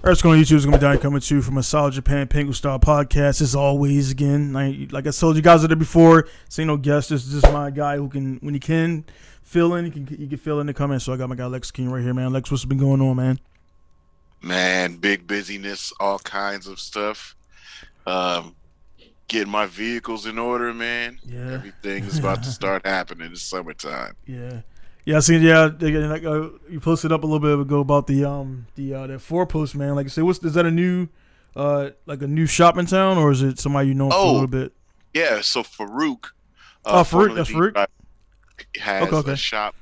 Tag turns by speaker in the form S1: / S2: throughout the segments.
S1: What's going on YouTube? It's going to be Donnie coming to you from a solid Japan Pinku style podcast. As always, again, like I told you guys there before, this ain't no guest. This is just my guy who can, when he can fill in, he can fill in the comments. So I got my guy Lexis King right here, man. Lex, what's been going on, man?
S2: Man, big busyness, all kinds of stuff. Getting my vehicles in order, man.
S1: Yeah.
S2: Everything is about to start happening. It's summertime.
S1: Yeah. Yeah, I seen. Yeah, you posted up a little bit ago about the that four post, man. Like I said, is that a new like a new shop in town, or is it somebody you know for a little bit?
S2: Yeah. So Farouk,
S1: Farouk, that's Farouk.
S2: Has a shop,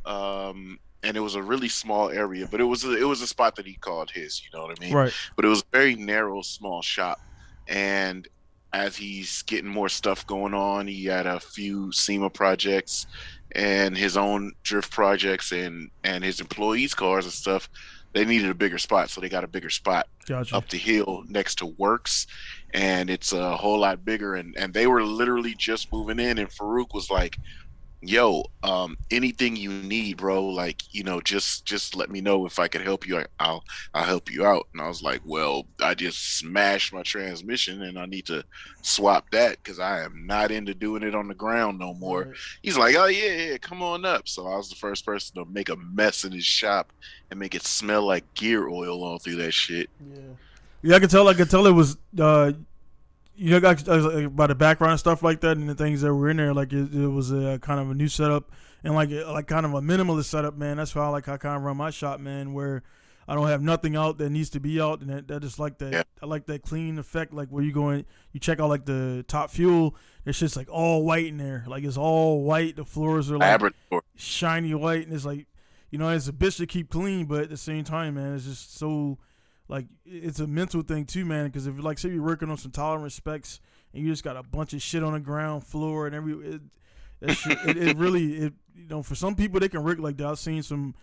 S2: and it was a really small area, but it was a spot that he called his. You know what I mean?
S1: Right.
S2: But it was a very narrow, small shop, and as he's getting more stuff going on, he had a few SEMA projects and his own drift projects and his employees' cars and stuff. They needed a bigger spot, so they got a bigger spot up the hill next to Works, and it's a whole lot bigger. And they were literally just moving in, and Farouk was like, yo, anything you need, bro, like, you know, just let me know. If I could help you, I'll help you out. And I was like, well, I just smashed my transmission and I need to swap that because I am not into doing it on the ground no more. Right. He's like, oh yeah, come on up. So I was the first person to make a mess in his shop and make it smell like gear oil all through that shit.
S1: Yeah, I could tell it was you know, by the background and stuff like that, and the things that were in there, like it was a kind of a new setup and like kind of a minimalist setup, man. That's how I kind of run my shop, man, where I don't have nothing out that needs to be out, and that just like that. Yeah. I like that clean effect, like where you check out like the top fuel. It's just like all white in there, like it's all white. The floors are like shiny white, and it's like, you know, it's a bitch to keep clean, but at the same time, man, it's just so. Like, it's a mental thing, too, man, because if, like, say you're working on some tolerance specs and you just got a bunch of shit on the ground floor and it really, you know, for some people, they can work like that. I've seen some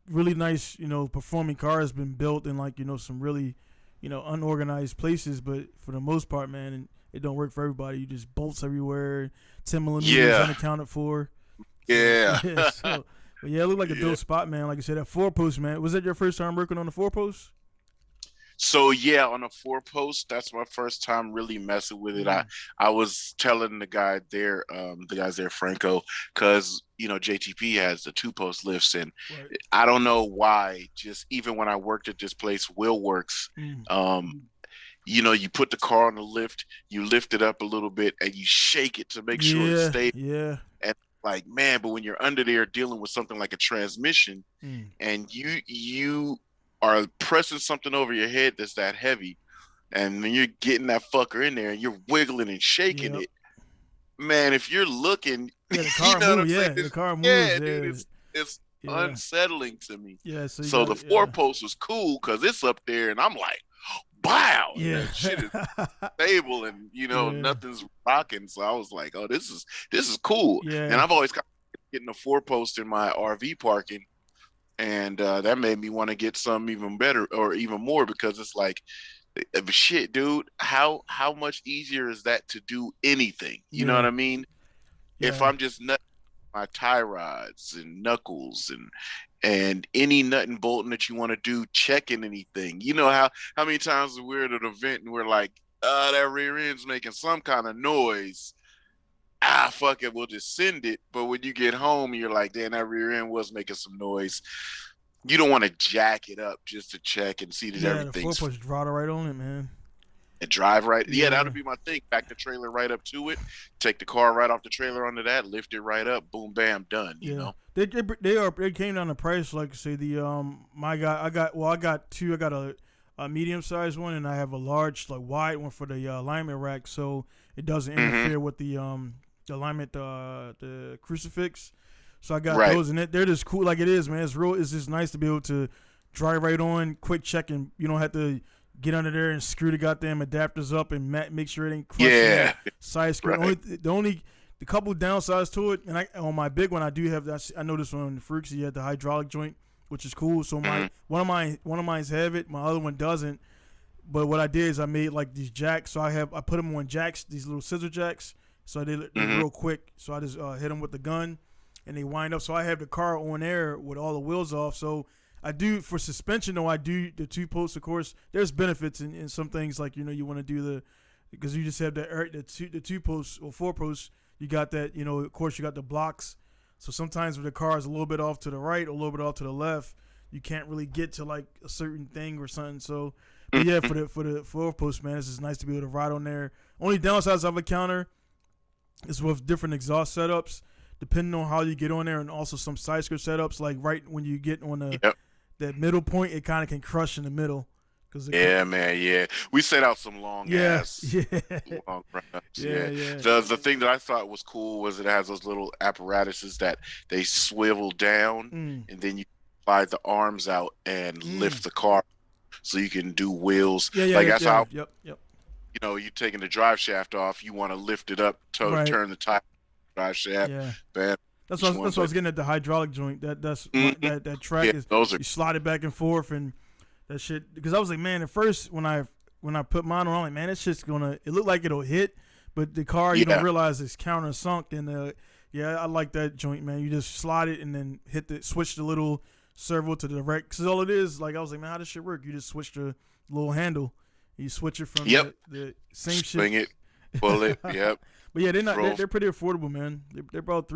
S1: really nice, you know, performing cars been built in, like, you know, some really, you know, unorganized places, but for the most part, man, it don't work for everybody. You just bolts everywhere, 10 millimeters unaccounted for.
S2: Yeah.
S1: But yeah, it looked like a dope spot, man. Like I said, that four-post, man. Was that your first time working on the four-post?
S2: So yeah, on a four post, that's my first time really messing with it. I was telling the guys there, Franco, because you know JTP has the 2-post lifts, and I don't know why. Just even when I worked at this place, Will Works, you know, you put the car on the lift, you lift it up a little bit, and you shake it to make sure it stays.
S1: Yeah.
S2: And like, man, but when you're under there dealing with something like a transmission, and you are pressing something over your head that's that heavy, and then you're getting that fucker in there and you're wiggling and shaking it, man, if you're looking,
S1: the car
S2: you know
S1: moves, the car moves.
S2: Yeah, dude, it's unsettling to me.
S1: Yeah,
S2: so the four-post was cool because it's up there and I'm like, wow, that shit is stable and, you know, nothing's rocking. So I was like, oh, this is cool. And I've always got getting a 4-post in my RV parking. And that made me want to get some even better or even more, because it's like, shit, dude, how much easier is that to do anything? You know what I mean? If I'm just nutting my tie rods and knuckles and any nut and bolting that you want to do, checking anything. You know how many times we're at an event and we're like, that rear end's making some kind of noise. Fuck it, we'll just send it. But when you get home, you're like, damn, that rear end was making some noise. You don't want to jack it up just to check and see that everything's...
S1: the 4-post drive right on it, man.
S2: And drive right... Yeah, that would be my thing. Back the trailer right up to it. Take the car right off the trailer onto that. Lift it right up. Boom, bam, done. You know?
S1: They came down the price, like, say, the... I got two. I got a medium-sized one, and I have a large, like, wide one for the alignment rack, so it doesn't interfere with the alignment, the crucifix. So I got those, and they're just cool, like it is, man. It's just nice to be able to drive right on, quick check, and you don't have to get under there and screw the goddamn adapters up and make sure it ain't crushing that side screw. The couple downsides to it, and on my big one, I do have that. I noticed on the Freaks, you had the hydraulic joint, which is cool. So one of mine's have it, my other one doesn't. But what I did is I made like these jacks. So I put them on jacks, these little scissor jacks. So they're real quick. So I just hit them with the gun, and they wind up. So I have the car on air with all the wheels off. So I do for suspension though. I do the 2 posts. Of course, there's benefits in some things like you want to do because you just have the 2 posts or 4 posts. You got that of course you got the blocks. So sometimes when the car is a little bit off to the right or a little bit off to the left, you can't really get to like a certain thing or something. So, but yeah, for the 4 post, man, it's just nice to be able to ride on there. Only downsides I've encountered is with different exhaust setups, depending on how you get on there, and also some side skirt setups. Like right when you get on that middle point, it kind of can crush in the middle.
S2: Man, yeah. We set out some long ass, long run-ups. Yeah. The thing that I thought was cool was it has those little apparatuses that they swivel down, and then you slide the arms out and lift the car, so you can do wheels. That's how.
S1: Yep.
S2: You taking the drive shaft off, you want to lift it up to turn the tire, drive shaft.
S1: Yeah.
S2: Man,
S1: that's what I was getting at the hydraulic joint. That track is you slide it back and forth and. That shit, because I was like, man, at first when I put mine on, I'm like, man, that shit's it looked like it'll hit, but the car, you don't realize it's countersunk. And I like that joint, man. You just slide it and then switch the little servo to the direct. Because all it is, like, I was like, man, how does shit work? You just switch the little handle. You switch it from the same
S2: Swing
S1: shit.
S2: it, pull it, yep.
S1: But yeah, they're pretty affordable, man. They're about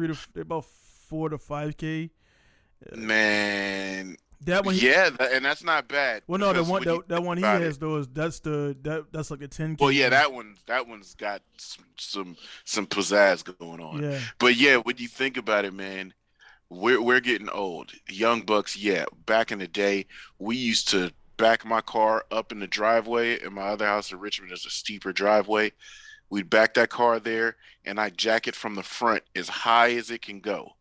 S1: 4 to 5K.
S2: Man.
S1: That one,
S2: and that's not bad.
S1: Well, no, that one he has though is that's like a 10K.
S2: Well, yeah, that one's got some pizzazz going on.
S1: Yeah.
S2: But yeah, when you think about it, man, we're getting old. Young bucks, yeah. Back in the day, we used to back my car up in the driveway. In my other house in Richmond, there's a steeper driveway. We'd back that car there, and I jack it from the front as high as it can go.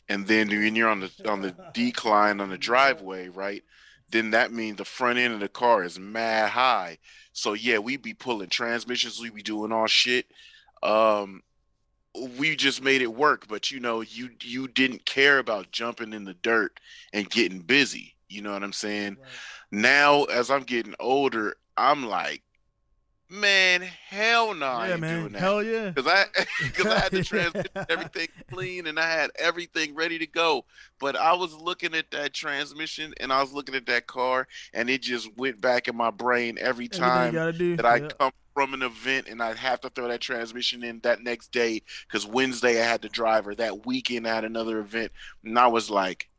S2: And then when you're on the decline on the driveway, right, then that means the front end of the car is mad high. So yeah, we be pulling transmissions, we be doing all shit. We just made it work, but you didn't care about jumping in the dirt and getting busy. You know what I'm saying? Right. Now, as I'm getting older, I'm like, man, hell no, I ain't doing that.
S1: Hell yeah.
S2: Because I had the transmission, everything clean, and I had everything ready to go. But I was looking at that transmission, and I was looking at that car, and it just went back in my brain every time that I come from an event, and I'd have to throw that transmission in that next day because Wednesday I had the driver. That weekend I had another event, and I was like,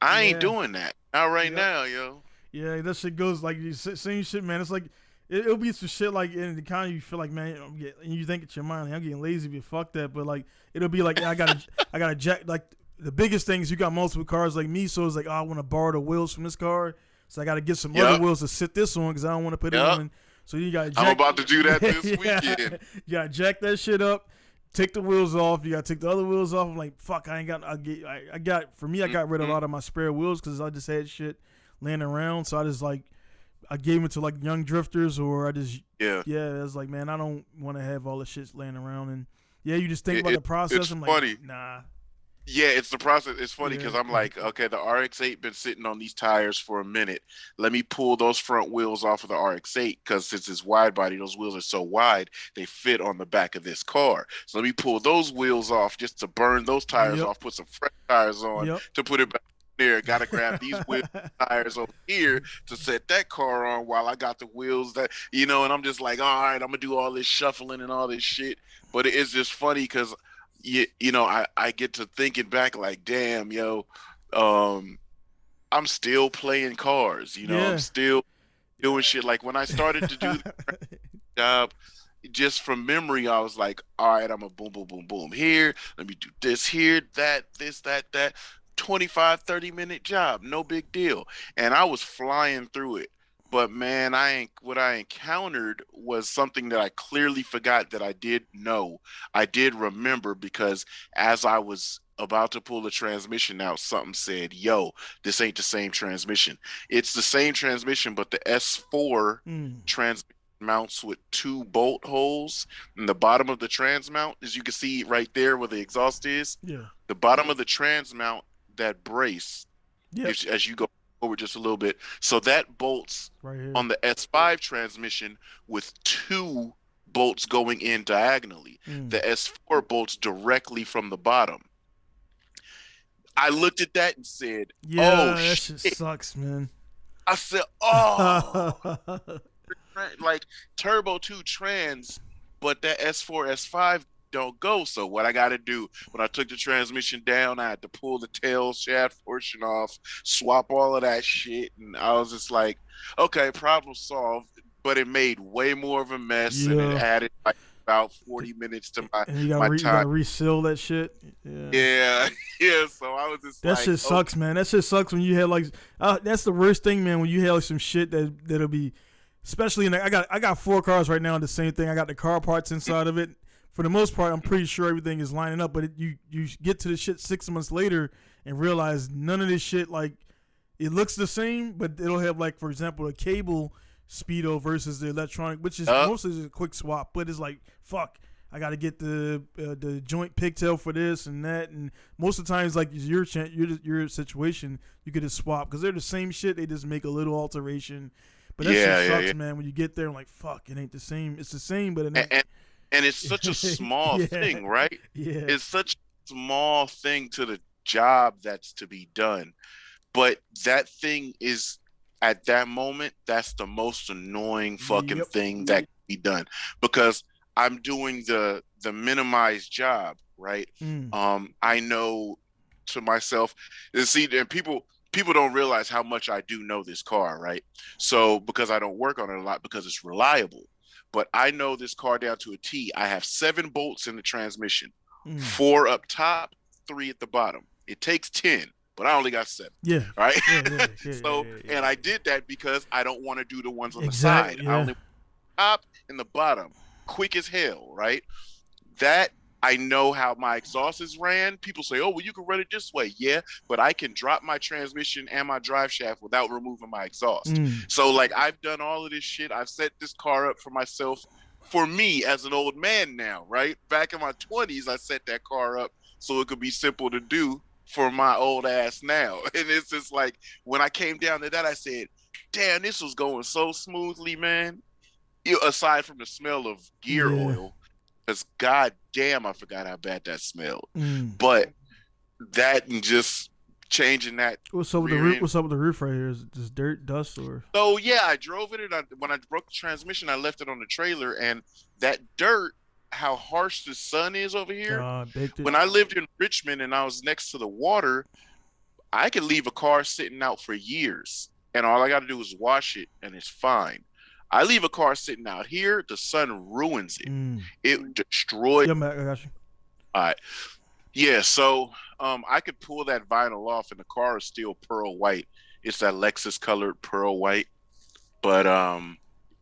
S2: I ain't doing that. Not right now, yo.
S1: Yeah, that shit goes like same shit, man. It's like it'll be some shit like in the kind of you feel like, man, and you think it's your mind, like, I'm getting lazy, but fuck that. But like it'll be like, I gotta jack. Like the biggest thing is you got multiple cars like me, so it's like, I want to borrow the wheels from this car, so I got to get some other wheels to sit this on because I don't want to put it on. So you got.
S2: I'm about to do that this weekend.
S1: You gotta jack that shit up. Take the wheels off. You gotta take the other wheels off. I'm like, fuck, I got rid of a lot of my spare wheels because I just had shit laying around. So I just I gave them to like young drifters, or I just I was like, man, I don't want to have all the shit laying around. And you just think about the process. I'm like,
S2: funny.
S1: Nah.
S2: Yeah, it's the process. It's funny because I'm like, okay, the RX-8 been sitting on these tires for a minute. Let me pull those front wheels off of the RX-8 because since it's wide body, those wheels are so wide, they fit on the back of this car. So let me pull those wheels off just to burn those tires off, put some fresh tires on to put it back there. Got to grab these wheels tires over here to set that car on while I got the wheels that, and I'm just like, all right, I'm going to do all this shuffling and all this shit. But it's just funny because I get to thinking back like, damn, I'm still playing cars, I'm still doing shit. Like when I started to do the job, just from memory, I was like, all right, I'm a boom, boom, boom, boom here. Let me do this here, that, this, that. 25, 30-minute job, no big deal. And I was flying through it. But man, what I encountered was something that I clearly forgot that I did know. I did remember because as I was about to pull the transmission out, something said, yo, this ain't the same transmission. It's the same transmission, but the S4 transmission mounts with 2 bolt holes in the bottom of the trans mount, as you can see right there where the exhaust is.
S1: Yeah.
S2: The bottom of the trans mount, that brace, as you go over just a little bit, so that bolts
S1: right here
S2: on the S5 transmission with 2 bolts going in diagonally. The S4 bolts directly from the bottom. I looked at that and said, "Oh
S1: Yeah, that shit
S2: shit."
S1: sucks, man.
S2: I said, "Oh." Like Turbo 2 trans, but that S4 S5 don't go. So what I got to do when I took the transmission down, I had to pull the tail shaft portion off, swap all of that shit, and I was just like, okay, problem solved. But it made way more of a mess, and it
S1: Yeah.
S2: added like about 40 minutes to
S1: And you
S2: my
S1: you gotta
S2: time.
S1: reseal that shit. Yeah.
S2: Yeah, yeah. So I was just
S1: That
S2: like,
S1: shit
S2: okay,
S1: sucks, man. That shit sucks when you have like, that's the worst thing, man. When you have like some shit that'll be, especially in the, I got 4 cars right now. The same thing. I got the car parts inside of it. For the most part, I'm pretty sure everything is lining up. But you get to the shit 6 months later and realize none of this shit, like, it looks the same, but it'll have, like, for example, a cable speedo versus the electronic, which is mostly just a quick swap. But it's like, fuck, I got to get the joint pigtail for this and that, and most of the times, like, your situation, you could just swap because they're the same shit. They just make a little alteration. But that shit sucks, man. When you get there, and like, fuck, it ain't the same. It's the same, but it ain't.
S2: And it's such a small thing, right?
S1: Yeah.
S2: It's such a small thing to the job that's to be done. But that thing is, at that moment, that's the most annoying fucking thing that can be done. Because I'm doing the minimized job, right? I know to myself, and see, and people don't realize how much I do know this car, right? So because I don't work on it a lot because it's reliable. But I know this car down to a T. I have 7 bolts in the transmission, 4 up top, 3 at the bottom. It takes 10, but I only got 7.
S1: Yeah.
S2: Right.
S1: So,
S2: and I did that because I don't want to do the ones on the side.
S1: Yeah.
S2: I only top and the bottom, quick as hell. Right. That I know how my exhaust is ran. People say, "Oh, well, you can run it this way." Yeah, but I can drop my transmission and my drive shaft without removing my exhaust. So, like, I've done all of this shit. I've set this car up for myself, for me as an old man now, right? Back in my 20s, I set that car up so it could be simple to do for my old ass now. And it's just like, when I came down to that, I said, damn, this was going so smoothly, man. Aside from the smell of gear oil. Because goddamn, I forgot how bad that smelled. But that and just changing that.
S1: What's up with the roof? What's up with the roof right here? Is it just dirt, dust, or?
S2: So yeah, I drove it, and when I broke the transmission, I left it on the trailer, and that dirt, how harsh the sun is over here. When I lived in Richmond and I was next to the water, I could leave a car sitting out for years, and all I got to do is wash it, and it's fine. I leave a car sitting out here, the sun ruins it. It destroys.
S1: Yeah, man, I got you.
S2: All right. Yeah, so I could pull that vinyl off, and the car is still pearl white. It's that Lexus colored pearl white, but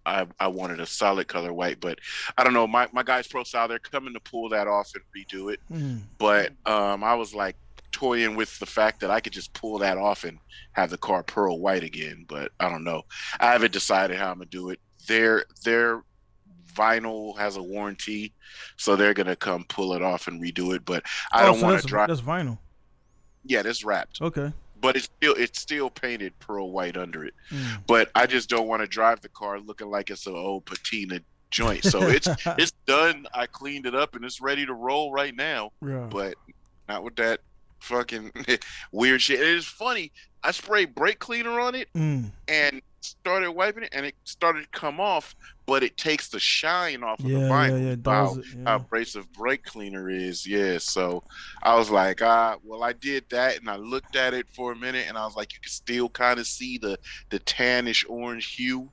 S2: I wanted a solid color white. But I don't know. My guys Pro Style, they're coming to pull that off and redo it. But I was like toying with the fact that I could just pull that off and have the car pearl white again. But I don't know. I haven't decided how I'm gonna do it. Their vinyl has a warranty, so they're gonna come pull it off and redo it. But I don't want to drive.
S1: That's vinyl.
S2: Yeah, that's wrapped.
S1: Okay.
S2: But it's still painted pearl white under it. But I just don't want to drive the car looking like it's an old patina joint. So it's done. I cleaned it up and it's ready to roll right now.
S1: Yeah.
S2: But not with that fucking weird shit. It is funny. I sprayed brake cleaner on it and started wiping it, and it started to come off, but it takes the shine off of the vinyl. How abrasive brake cleaner is. Yeah. So I was like, well, I did that, and I looked at it for a minute, and I was like, you can still kind of see the tannish orange hue.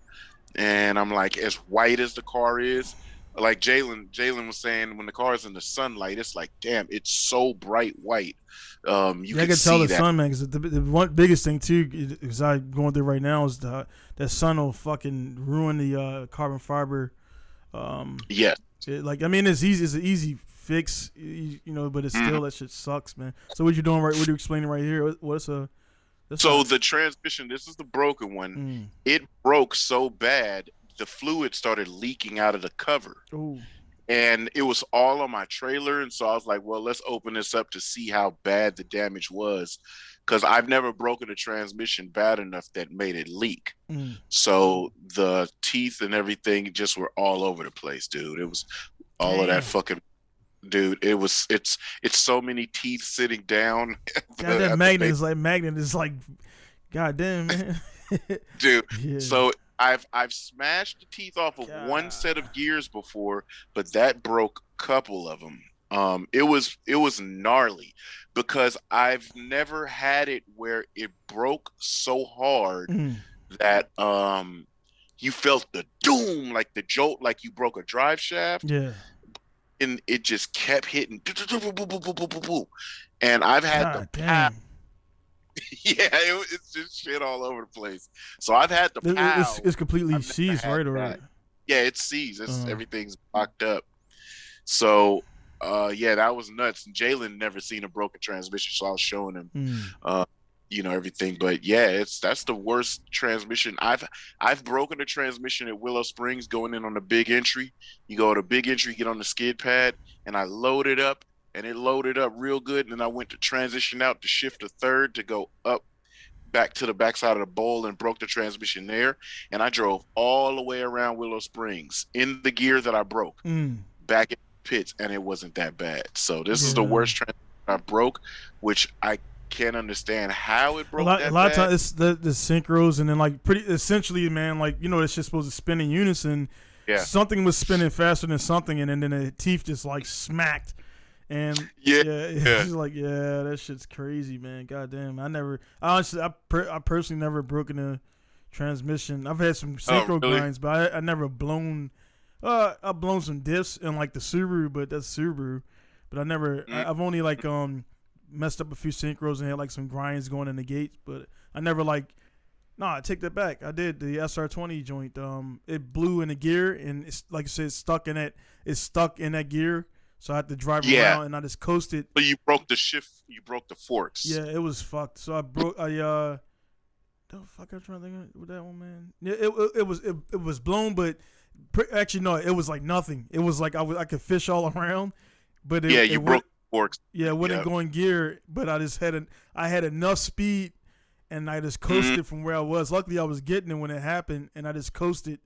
S2: And I'm like, as white as the car is, like Jalen was saying, when the car is in the sunlight, it's like, damn, it's so bright white. I can
S1: tell the sun, man. Because the one biggest thing too, is I going through right now, is that sun will fucking ruin the carbon fiber.
S2: Yeah.
S1: I mean, it's easy. It's an easy fix, but it's still that shit sucks, man. So what you doing right? What you explaining right here?
S2: The transmission. This is the broken one. It broke so bad, the fluid started leaking out of the cover.
S1: Ooh.
S2: And it was all on my trailer. And so I was like, well, let's open this up to see how bad the damage was. Because I've never broken a transmission bad enough that made it leak. So the teeth and everything just were all over the place, dude. It was all of that fucking dude, it's so many teeth sitting down
S1: God, that
S2: at the base.
S1: magnet is like, god damn, man.
S2: Dude.
S1: Yeah.
S2: So I've smashed the teeth off of one
S1: God.
S2: set of gears before, but that broke a couple of them. It was gnarly because I've never had it where it broke so hard
S1: Mm.
S2: that you felt the doom, like the jolt, like you broke a drive shaft,
S1: Yeah.
S2: and it just kept hitting. And I've had them
S1: God
S2: pow.
S1: damn.
S2: Yeah, it's just shit all over the place. So I've had the PAL.
S1: It's completely
S2: I've never
S1: seized,
S2: had
S1: right? Or
S2: that. Yeah, it's seized. It's
S1: uh,
S2: everything's locked up. So yeah, that was nuts. And Jalen never seen a broken transmission, so I was showing him
S1: mm.
S2: uh everything. But yeah, that's the worst transmission. I've broken a transmission at Willow Springs going in on the big entry. You go to big entry, get on the skid pad, and I load it up, and it loaded up real good. And then I went to transition out to shift a third to go up back to the backside of the bowl and broke the transmission there. And I drove all the way around Willow Springs in the gear that I broke back in the pits, and it wasn't that bad. So this is the worst transmission I broke, which I can't understand how it broke
S1: a
S2: that
S1: lot of
S2: bad.
S1: times it's the synchros, and then like pretty essentially, man, like it's just supposed to spin in unison.
S2: Yeah.
S1: Something was spinning faster than something, and then the teeth just like smacked. And it's just like, that shit's crazy, man. God damn. I personally never broken a transmission. I've had some synchro grinds, but I never blown. I've blown some diffs in like the Subaru, but that's Subaru. But I never. I've only like messed up a few synchros and had like some grinds going in the gates, but I never like. Nah, I take that back. I did the SR20 joint. It blew in the gear, and it's like I said, it's stuck in that gear. So I had to drive around, and I just coasted.
S2: But you broke the shift. You broke the forks.
S1: Yeah, it was fucked. So I broke. The fuck I'm trying to think with that one, man. Yeah, it was blown, but actually no, it was like nothing. It was like I could fish all around, but
S2: you broke forks.
S1: Yeah, it wouldn't go in gear, but I had enough speed, and I just coasted from where I was. Luckily, I was getting it when it happened, and I just coasted.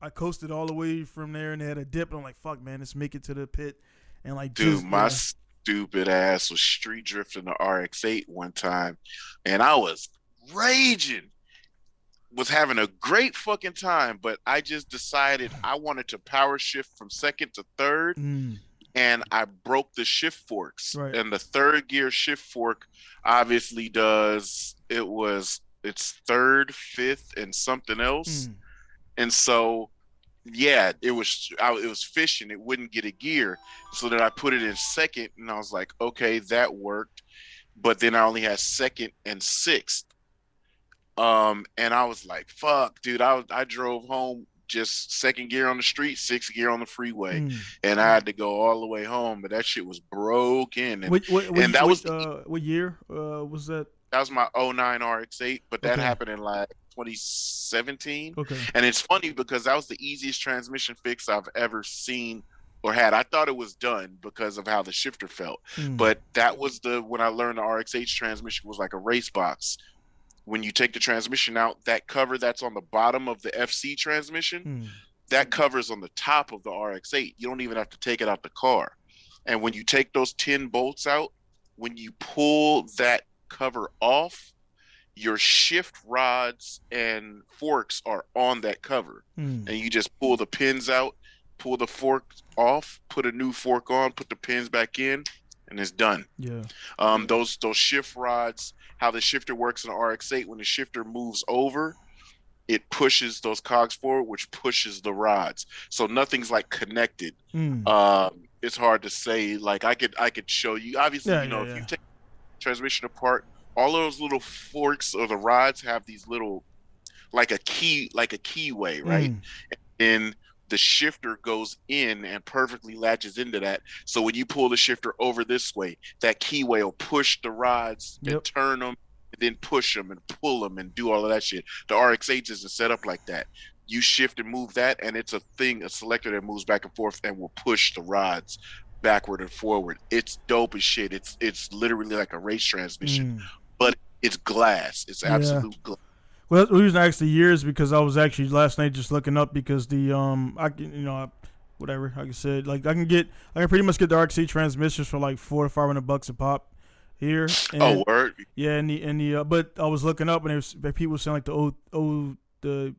S1: I coasted all the way from there, and it had a dip, and I'm like, fuck, man, let's make it to the pit. And like,
S2: dude, my stupid ass was street drifting the RX-8 one time, and I was raging, was having a great fucking time, but I just decided I wanted to power shift from second to third, and I broke the shift forks.
S1: Right.
S2: And the third gear shift fork obviously it's third, fifth, and something else, and so. Yeah, it was fishing. It wouldn't get a gear, so then I put it in second, and I was like, okay, that worked. But then I only had second and sixth, and I was like, fuck, dude. I drove home just second gear on the street, sixth gear on the freeway, and I had to go all the way home. But that shit was broken, and
S1: what year was that?
S2: That was my 09 RX-8, but that happened in like 2017.
S1: Okay.
S2: And it's funny because that was the easiest transmission fix I've ever seen or had. I thought it was done because of how the shifter felt. But that was when I learned the RX-8 transmission was like a race box. When you take the transmission out, that cover that's on the bottom of the FC transmission, that cover's on the top of the RX-8. You don't even have to take it out the car. And when you take those 10 bolts out, when you pull that cover off, your shift rods and forks are on that cover, and you just pull the pins out, pull the fork off, put a new fork on, put the pins back in, and it's done. Those shift rods, how the shifter works in the RX-8, when the shifter moves over, it pushes those cogs forward, which pushes the rods, so nothing's like connected. It's hard to say. Like I could show you, obviously. If you take transmission apart, all those little forks or the rods have these little like a keyway, right? And the shifter goes in and perfectly latches into that, so when you pull the shifter over this way, that keyway will push the rods and turn them, and then push them and pull them and do all of that shit. The RX-8 isn't set up like that. You shift and move that, and it's a selector that moves back and forth and will push the rods backward and forward. It's dope as shit. It's literally like a race transmission, but it's glass. It's absolute glass.
S1: Well, the reason I asked the year is because I was actually last night just looking up, because the whatever. Like I said, like I can pretty much get the RX-8 transmissions for like $400 to $500 a pop here. And
S2: word.
S1: yeah, and the but I was looking up and there was people saying like the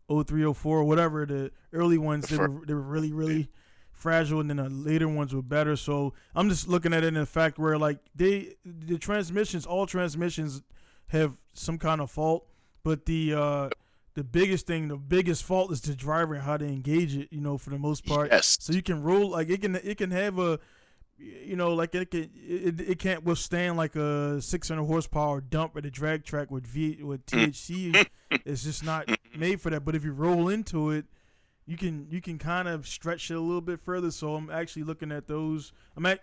S1: 03, 04, whatever, the early ones they were really fragile, and then the later ones were better. So I'm just looking at it in the fact where like the transmissions, all transmissions have some kind of fault, but the biggest fault is the driver and how they engage it. For the most part.
S2: Yes.
S1: So you can roll like it can have a. Like it can't withstand like a 600 horsepower dump at a drag track with THC. It's just not made for that. But if you roll into it, you can kind of stretch it a little bit further. So I'm actually looking at those. I got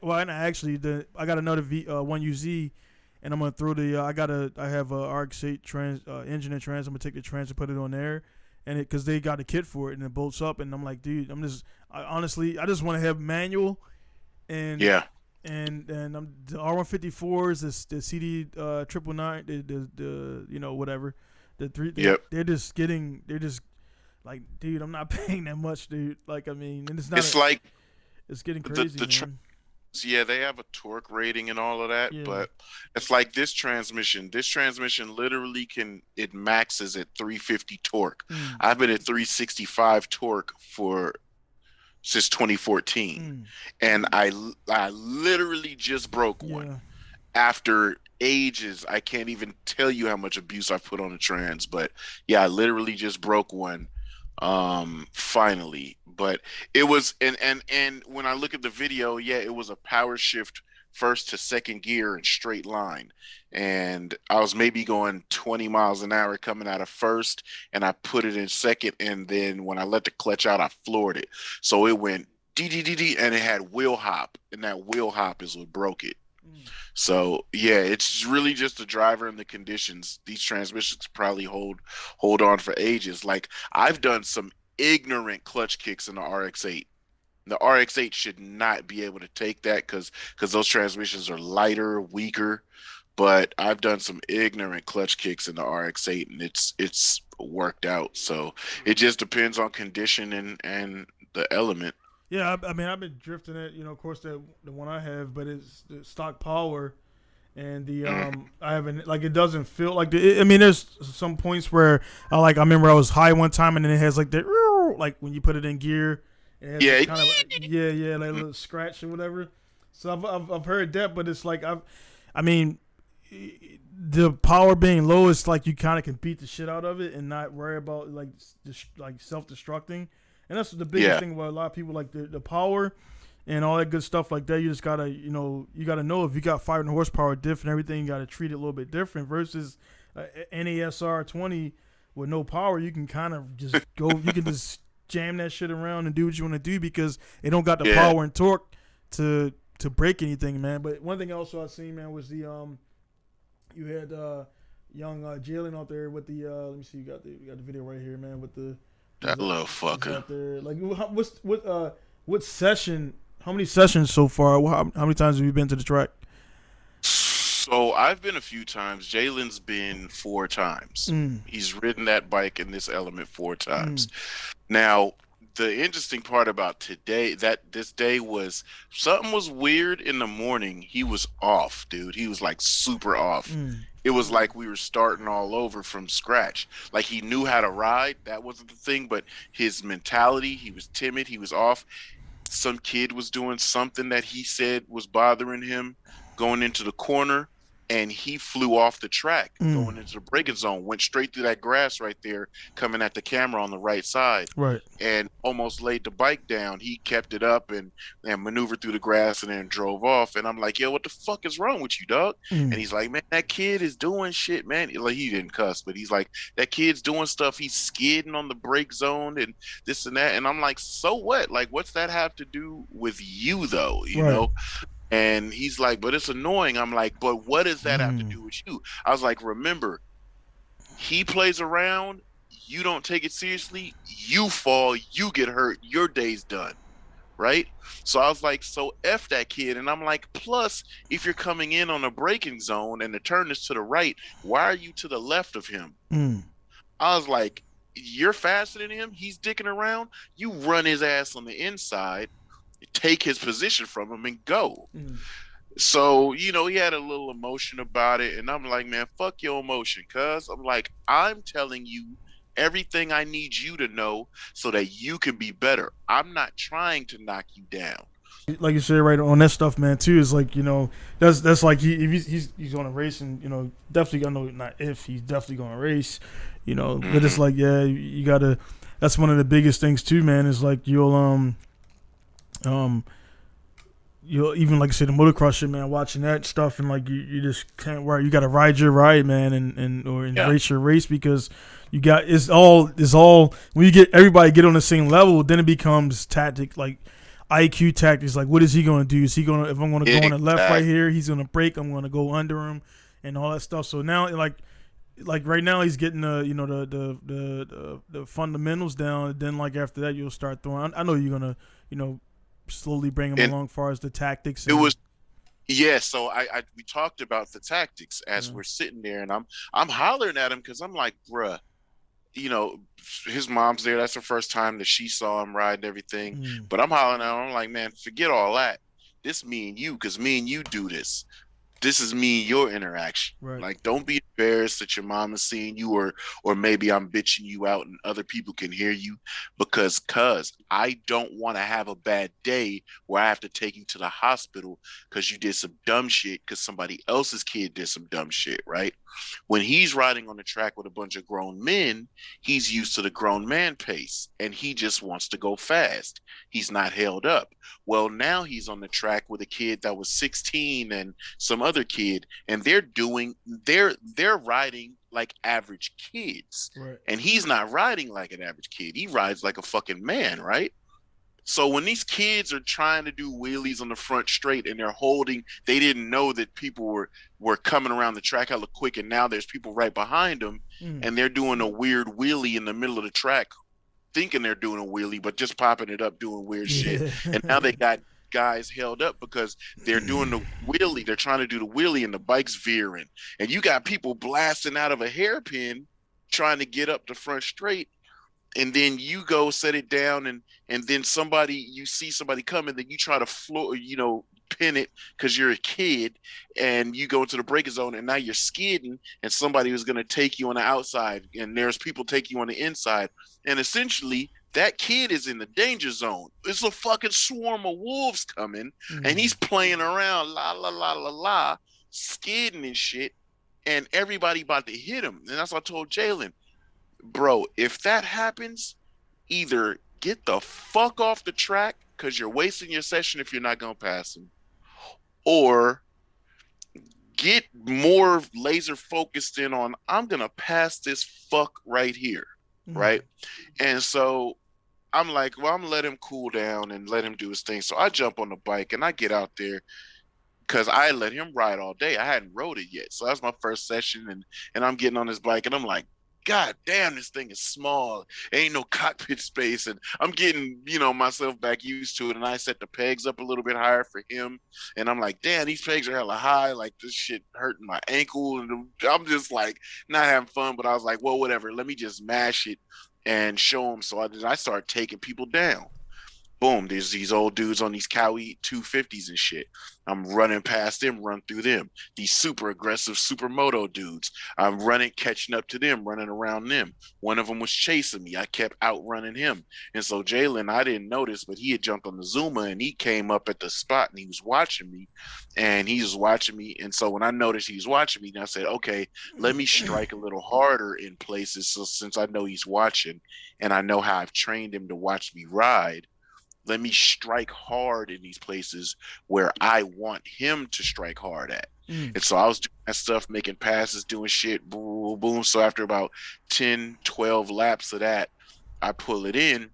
S1: another 1UZ, and I'm gonna throw I have a RX-8 engine and trans. I'm gonna take the trans and put it on there, and because they got a kit for it and it bolts up, and I'm like, dude, honestly I just want to have manual. And
S2: yeah,
S1: and the R154s, the CD 999, the whatever, the three.
S2: Yep.
S1: They're just like, dude, I'm not paying that much, dude. Like, I mean, and it's not. It's getting crazy.
S2: Yeah, they have a torque rating and all of that, but it's like this transmission. This transmission literally it maxes at 350 torque. I've been at 365 torque since 2014, and I literally just broke one after ages. I can't even tell you how much abuse I put on the trans, but yeah, I literally just broke one finally. But it was and when I look at the video, it was a power shift first to second gear in straight line, and I was maybe going 20 miles an hour coming out of first, and I put it in second, and then when I let the clutch out, I floored it, so it went d, and it had wheel hop, and that wheel hop is what broke it. So yeah, it's really just the driver and the conditions. These transmissions probably hold on for ages. Like, I've done some ignorant clutch kicks in the RX-8. The RX-8 should not be able to take that because those transmissions are lighter, weaker. But I've done some ignorant clutch kicks in the RX-8, and it's worked out. So it just depends on condition and the element.
S1: Yeah, I mean, I've been drifting it. Of course, the one I have, but it's the stock power, and the I haven't, like, it doesn't feel like there's some points where I remember I was high one time, and then it has like like when you put it in gear. It has kind of like a little scratch or whatever. So I've heard that, but it's like I mean, the power being low is like you kind of can beat the shit out of it and not worry about like self-destructing. And that's the biggest thing about a lot of people, like the power and all that good stuff like that. You just gotta know if you got 500 horsepower diff and everything, you gotta treat it a little bit different versus NASR 20 with no power. You can kind of just go. You can just jam that shit around and do what you want to do because it don't got the power and torque to break anything, man. But one thing also I seen, man, was the you had young Jalen out there with the let me see, you got the video right here, man, with
S2: that little fucker
S1: out there. Like, what session? How many sessions so far? How many times have you been to the track?
S2: So I've been a few times. Jalen's been 4 times. He's ridden that bike in this element 4 times. Now, the interesting part about this day was something was weird in the morning. He was off, dude. He was like super off. It was like we were starting all over from scratch. Like, he knew how to ride. That wasn't the thing, but his mentality, he was timid. He was off. Some kid was doing something that he said was bothering him going into the corner, and he flew off the track going into the braking zone, went straight through that grass right there, coming at the camera on the right side, and almost laid the bike down. He kept it up and maneuvered through the grass and then drove off. And I'm like, yo, what the fuck is wrong with you, dog? And he's like, man, that kid is doing shit, man. Like, he didn't cuss, but he's like, that kid's doing stuff. He's skidding on the brake zone and this and that. And I'm like, so what? Like, what's that have to do with you, though? You know? And he's like, but it's annoying. I'm like, but what does that have to do with you? I was like, remember, he plays around, you don't take it seriously, you fall, you get hurt, your day's done, right? So I was like, so F that kid. And I'm like, plus, if you're coming in on a braking zone and the turn is to the right, why are you to the left of him? I was like, you're faster than him. He's dicking around. You run his ass on the inside, take his position from him, and go.
S1: Mm.
S2: So, he had a little emotion about it. And I'm like, man, fuck your emotion. Cause I'm like, I'm telling you everything I need you to know so that you can be better. I'm not trying to knock you down.
S1: Like you said, right on that stuff, man. Too is like that's like if he's going to race, and definitely I know not if he's definitely going to race, but it's
S2: Mm-hmm.
S1: like yeah, you gotta. That's one of the biggest things too, man. Is like um you'll even like I said the motocross shit, man. Watching that stuff and like you just can't ride. You got to ride your ride, man, and
S2: Yeah.
S1: race your race because you got it's all when you get everybody get on the same level, then it becomes tactic like IQ tactics. Like what is he gonna do? Is he gonna if I'm gonna go on the left right
S2: Exactly.
S1: here, he's gonna break. I'm gonna go under him and all that stuff. So now like right now he's getting the fundamentals down. And then like after that you'll start throwing. I know you're gonna you know slowly bring him
S2: And
S1: along as far as the tactics
S2: it
S1: and
S2: was yeah, so I we talked about the tactics as
S1: yeah.
S2: we're sitting there and I'm hollering at him because I'm like, bruh, you know, his mom's there. That's the first time that she saw him ride and everything.
S1: Mm,
S2: But I'm hollering at him. I'm like, man, forget all that. This me and you, because me and you do this is me and your interaction.
S1: right.
S2: Like, don't be embarrassed that your mom is seeing you, or maybe I'm bitching you out and other people can hear you, because cuz I don't want to have a bad day where I have to take you to the hospital because you did some dumb shit because somebody else's kid did some dumb shit, right? When he's riding on the track with a bunch of grown men, he's used to the grown man pace and he just wants to go fast. He's not held up. Well, now he's on the track with a kid that was 16 and some other kid, and they're riding like average kids.
S1: Right.
S2: And he's not riding like an average kid. He rides like a fucking man, right? So when these kids are trying to do wheelies on the front straight and they're holding, they didn't know that people were coming around the track hella quick, and now there's people right behind them,
S1: Mm.
S2: and they're doing a weird wheelie in the middle of the track, thinking they're doing a wheelie, but just popping it up, doing weird shit.
S1: Yeah.
S2: And now they got guys held up because they're doing the wheelie. They're trying to do the wheelie and the bike's veering. And you got people blasting out of a hairpin trying to get up the front straight, and then you go set it down, and then you see somebody coming, then you try to floor, pin it because you're a kid, and you go into the breaker zone, and now you're skidding, and somebody was going to take you on the outside, and there's people take you on the inside, and essentially that kid is in the danger zone. It's a fucking swarm of wolves coming, and
S1: Mm.
S2: he's playing around, la la la la la, skidding and shit, and everybody about to hit him. And that's what I told Jalen, bro, if that happens, either get the fuck off the track because you're wasting your session if you're not going to pass him, or get more laser focused in on, I'm going to pass this fuck right here.
S1: Mm.
S2: Right. And so I'm like, well, I'm going to let him cool down and let him do his thing. So I jump on the bike and I get out there because I let him ride all day. I hadn't rode it yet. So that's my first session. And I'm getting on his bike and I'm like, God damn, this thing is small. Ain't no cockpit space. And I'm getting, myself back used to it. And I set the pegs up a little bit higher for him. And I'm like, damn, these pegs are hella high. Like, this shit hurting my ankle. And I'm just like, not having fun. But I was like, well, whatever. Let me just mash it and show him. So I started taking people down. Boom, there's these old dudes on these Cowie 250s and shit. I'm running past them, run through them. These super aggressive supermoto dudes. I'm running, catching up to them, running around them. One of them was chasing me. I kept outrunning him. And so Jalen, I didn't notice, but he had jumped on the Zuma and he came up at the spot and he was watching me. And he was watching me. And so when I noticed he was watching me, I said, okay, let me strike a little harder in places. So since I know he's watching and I know how I've trained him to watch me ride, let me strike hard in these places where I want him to strike hard at.
S1: Mm.
S2: And so I was doing that stuff, making passes, doing shit, boom, boom. So after about 10, 12 laps of that, I pull it in.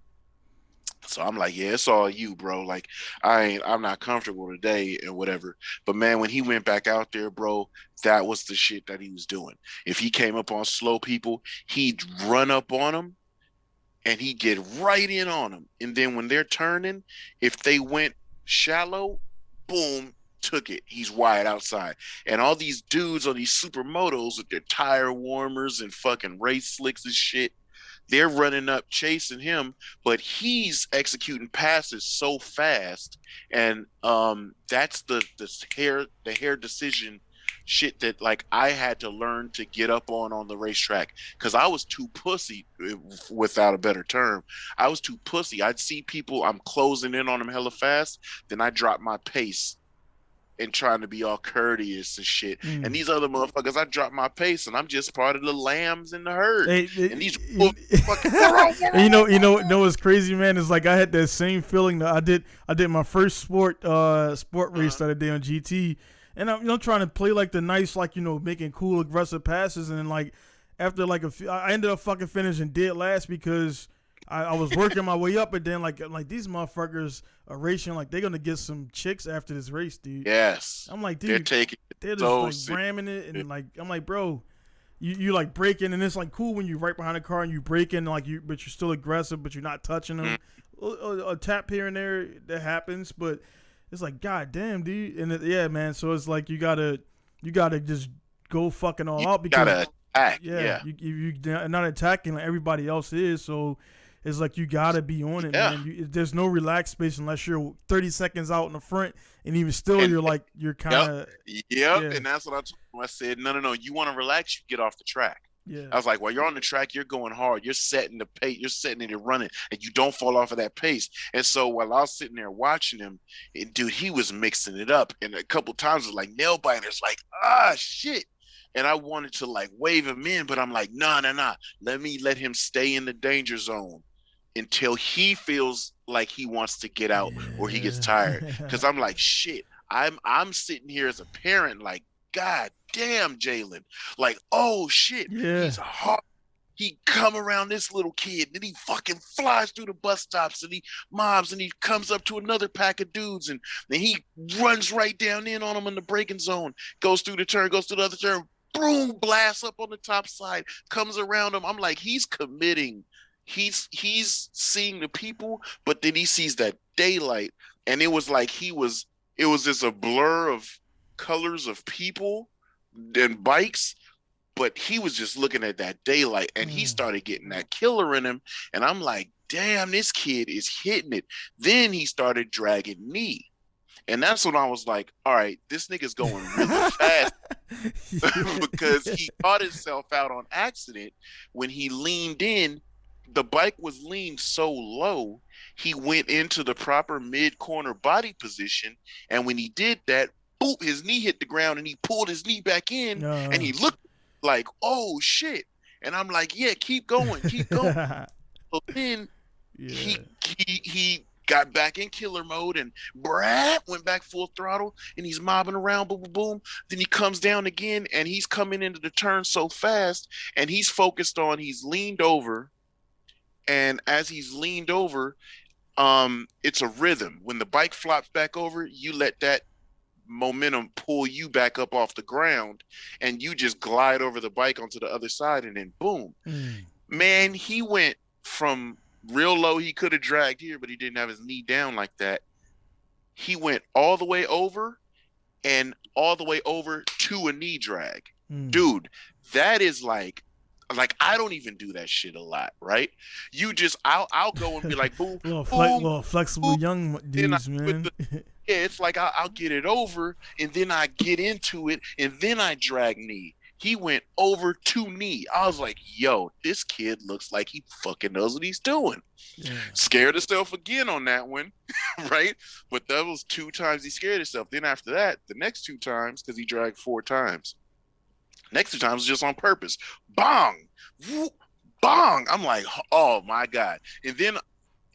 S2: So I'm like, yeah, it's all you, bro. Like, I'm not comfortable today and whatever. But man, when he went back out there, bro, that was the shit that he was doing. If he came up on slow people, he'd run up on them and he get right in on them. And then when they're turning, if they went shallow, boom, took it. He's wide outside. And all these dudes on these supermotos with their tire warmers and fucking race slicks and shit, They're running up chasing him, but he's executing passes so fast, and that's the hair decision shit that like I had to learn to get up on the racetrack because I was too pussy, without a better term. I was too pussy. I'd see people, I'm closing in on them hella fast, then I drop my pace and trying to be all courteous and shit. And these other motherfuckers, I drop my pace and I'm just part of the lambs in the herd. And these fucking
S1: and what's crazy, man, is like I had that same feeling that I did my first sport race the other day on GT, and I'm trying to play like the nice, like, making cool aggressive passes, and then like after like I ended up fucking finishing dead last because I was working my way up, and then like these motherfuckers are racing like they're gonna get some chicks after this race, dude.
S2: Yes.
S1: I'm like, dude, they're just like ramming it, and like I'm like, bro, you like braking, and it's like cool when you're right behind the car and you braking, like but you're still aggressive, but you're not touching them. A tap here and there that happens, but it's like, god damn, dude, and yeah, man. So it's like you gotta just go fucking all out because
S2: you gotta attack. Yeah.
S1: You're not attacking like everybody else is, so. It's like you gotta be on it, man. There's no relaxed space unless you're 30 seconds out in the front, and even still, you're kind of.
S2: Yep. And that's what I told him. I said, no. You want to relax? You get off the track.
S1: Yeah.
S2: I was like, while you're on the track, you're going hard. You're setting the pace. You're setting it and running, and you don't fall off of that pace. And so while I was sitting there watching him, and dude, he was mixing it up. And a couple times it was like nail biters, like shit. And I wanted to like wave him in, but I'm like, nah. Let him stay in the danger zone until he feels like he wants to get out or he gets tired. Because I'm like, shit, I'm sitting here as a parent like, god damn, Jalen, like, oh shit, he's a hard. He come around this little kid and he fucking flies through the bus stops and he mobs and he comes up to another pack of dudes and then he runs right down in on them in the braking zone, goes through the turn, goes to the other turn, boom, blasts up on the top side, comes around him. I'm like, he's committing. He's seeing the people, but then he sees that daylight, and it was like it was just a blur of colors of people and bikes, but he was just looking at that daylight, and he started getting that killer in him, and I'm like, damn, this kid is hitting it. Then he started dragging me, and that's when I was like, all right, this nigga's going really fast. Because he caught himself out on accident when he leaned in. The bike was leaned so low, he went into the proper mid-corner body position, and when he did that, boop, his knee hit the ground, and he pulled his knee back in, and he looked like, oh, shit. And I'm like, yeah, keep going. So then he got back in killer mode, and Brad went back full throttle, and he's mobbing around, boom, boom, boom. Then he comes down again, and he's coming into the turn so fast, and he's focused on, he's leaned over. And as he's leaned over, it's a rhythm. When the bike flops back over, you let that momentum pull you back up off the ground, and you just glide over the bike onto the other side, and then boom. Man, he went from real low, he could have dragged here, but he didn't have his knee down like that. He went all the way over and all the way over to a knee drag. Dude, that is like I don't even do that shit a lot, right? You just I'll go and be like, boom,
S1: little flexible boom, young dudes, man.
S2: It's like I'll get it over, and then I get into it, and then I drag knee. He went over to knee. I was like, yo, this kid looks like he fucking knows what he's doing. Yeah. Scared himself again on that one, right? But that was 2 times he scared himself. Then after that, the next 2 times, because he dragged 4 times. Next 2 times was just on purpose. Bong! Whoop, bong! I'm like, oh my God. And then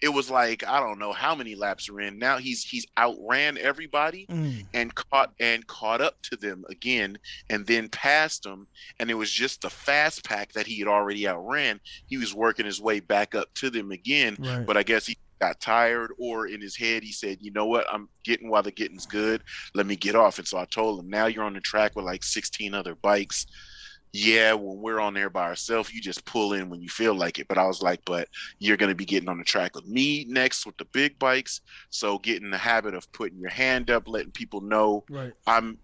S2: it was like, I don't know how many laps are in. Now he's outran everybody and caught up to them again, and then passed them. And it was just the fast pack that he had already outran. He was working his way back up to them again. Right. But I guess he got tired, or in his head he said, you know what, I'm getting while the getting's good, let me get off. And so I told him, now you're on the track with like 16 other bikes. Yeah, when we're on there by ourselves, you just pull in when you feel like it. But I was like, but you're going to be getting on the track with me next with the big bikes. So get in the habit of putting your hand up, letting people know, right, I'm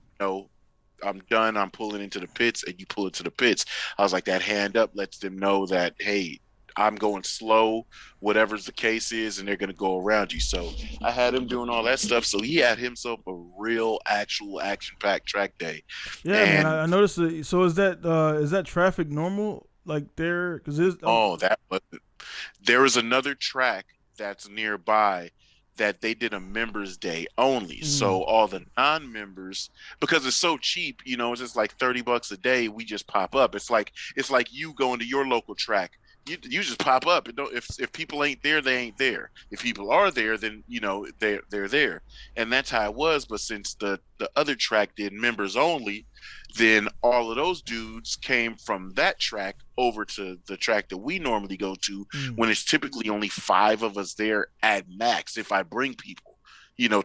S2: done, I'm pulling into the pits, and you pull into the pits. I was like, that hand up lets them know that, hey, I'm going slow, whatever's the case is, and they're going to go around you. So I had him doing all that stuff. So he had himself a real, actual, action-packed track day.
S1: Yeah, man,
S2: And
S1: I noticed it. So is that traffic normal like there? Because
S2: there is another track that's nearby that they did a members day only. So all the non-members, because it's so cheap, it's just like $30 a day. We just pop up. It's like you going to your local track. You just pop up. And if people ain't there, they ain't there. If people are there, then they're there. And that's how it was. But since the other track did members only, then all of those dudes came from that track over to the track that we normally go to, when it's typically only 5 of us there at max. If I bring people,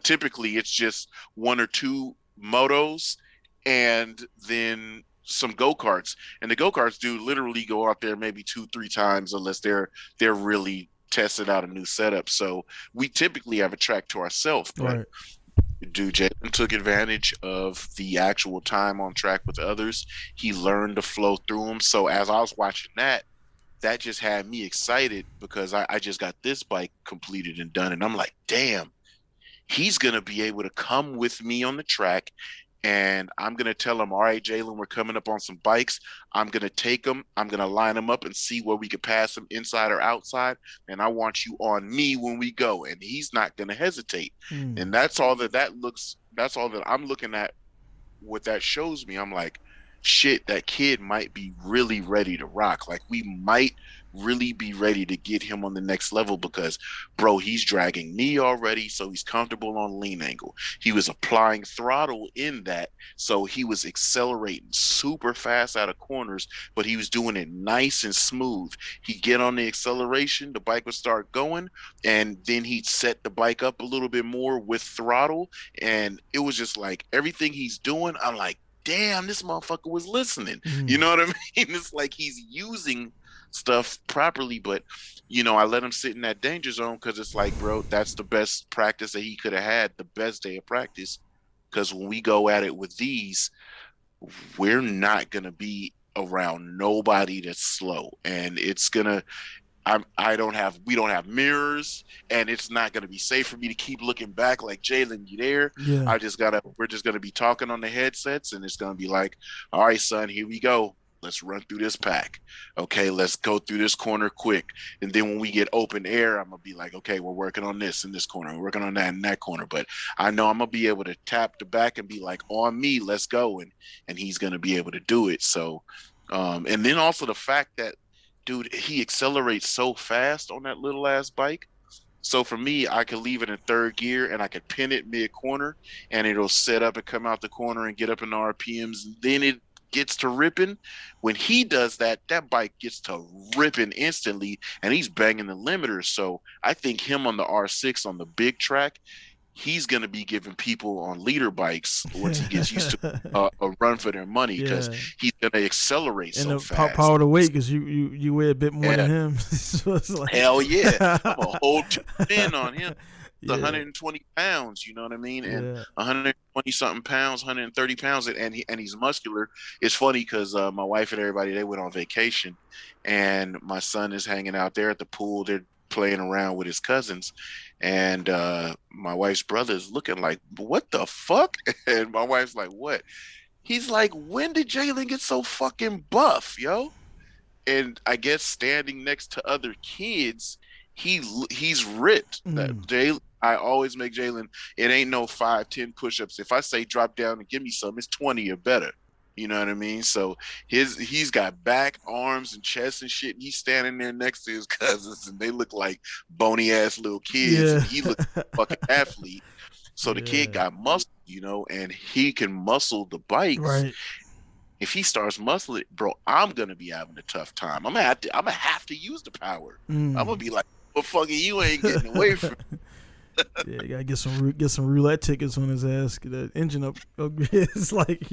S2: typically it's just 1 or 2 motos and then some go-karts, and the go-karts do literally go out there maybe 2-3 times unless they're really tested out a new setup. So we typically have a track to ourselves, but
S1: right.
S2: Dude, Jalen took advantage of the actual time on track with others. He learned to flow through them. So as I was watching that just had me excited, because I just got this bike completed and done. And I'm like, damn, he's going to be able to come with me on the track. And I'm going to tell him, all right, Jalen, we're coming up on some bikes. I'm going to take them. I'm going to line them up and see where we can pass them inside or outside. And I want you on me when we go. And he's not going to hesitate. And that's all that's all that I'm looking at. What that shows me, I'm like, shit, that kid might be really ready to rock. Like, we might really be ready to get him on the next level, because, bro, he's dragging knee already, so he's comfortable on lean angle. He was applying throttle in that, so he was accelerating super fast out of corners, but he was doing it nice and smooth. He'd get on the acceleration, the bike would start going, and then he'd set the bike up a little bit more with throttle, and it was just like everything he's doing, I'm like, damn, this motherfucker was listening. You know what I mean? It's like he's using stuff properly, but I let him sit in that danger zone, because it's like, bro, that's the best practice that he could have had, the best day of practice, because when we go at it with these, we're not gonna be around nobody that's slow, and it's gonna we don't have mirrors, and it's not going to be safe for me to keep looking back like, Jalen, you there?
S1: Yeah.
S2: We're just going to be talking on the headsets, and it's going to be like, all right, son, here we go. Let's run through this pack. Okay, let's go through this corner quick. And then when we get open air, I'm going to be like, okay, we're working on this in this corner. We're working on that in that corner. But I know I'm going to be able to tap the back and be like, on me, let's go. And he's going to be able to do it. So, and then also the fact that, dude, he accelerates so fast on that little ass bike. So for me, I could leave it in third gear and I could pin it mid corner, and it'll set up and come out the corner and get up in the RPMs. Then it gets to ripping. When he does that, that bike gets to ripping instantly, and he's banging the limiters. So I think him on the R6 on the big track, he's going to be giving people on leader bikes, once he gets used to a run for their money, because he's going to accelerate
S1: and
S2: so fast.
S1: Power to weight, because you weigh a bit more than him. So it's like...
S2: Hell yeah. I'm a whole 210 on him. 120 pounds, you know what I mean? And 120 something pounds, 130 pounds, and he's muscular. It's funny because my wife and everybody, they went on vacation, and my son is hanging out there at the pool. They're playing around with his cousins, and my wife's brother is looking like, what the fuck? And my wife's like, what? He's like, when did Jalen get so fucking buff, yo? And I guess standing next to other kids, he's ripped. I always make Jalen, it ain't no 5-10 push-ups. If I say drop down and give me some, it's 20 or better. You know what I mean? So he's got back, arms, and chest and shit. And he's standing there next to his cousins, and they look like bony ass little kids. And he looks like a fucking athlete. So the kid got muscle, and he can muscle the bikes.
S1: Right.
S2: If he starts muscling it, bro, I'm gonna be having a tough time. I'm gonna have to use the power. I'm gonna be like, well, fucking, you ain't getting away from me.
S1: Yeah, you gotta get some roulette tickets on his ass. Get that engine up. It's like,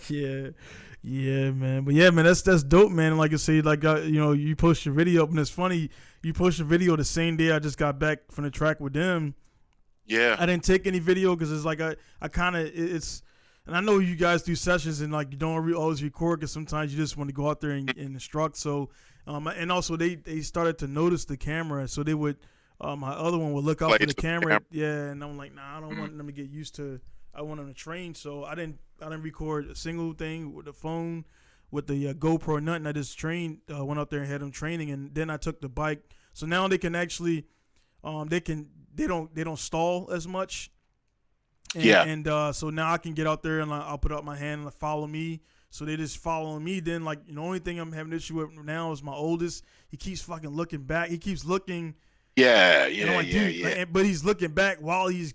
S1: yeah, man. But yeah, man, that's dope, man. And like I say, like you post your video up, and it's funny. You post your video the same day I just got back from the track with them.
S2: Yeah,
S1: I didn't take any video because it's like I kind of it's and I know you guys do sessions and like you don't always record because sometimes you just want to go out there and instruct. So, and also they started to notice the camera, so they would. My other one would look out for the camera. Yeah, and I'm like, nah, I don't want them to get used to. I want them to train, so I didn't record a single thing with the phone, with the GoPro, nothing. I just went out there and had them training, and then I took the bike. So now they can actually, they don't stall as much. And, so now I can get out there and I'll put up my hand and follow me. So they just following me. Then like the only thing I'm having an issue with now is my oldest. He keeps fucking looking back. He keeps looking.
S2: Yeah.
S1: Like, dude, but he's looking back while he's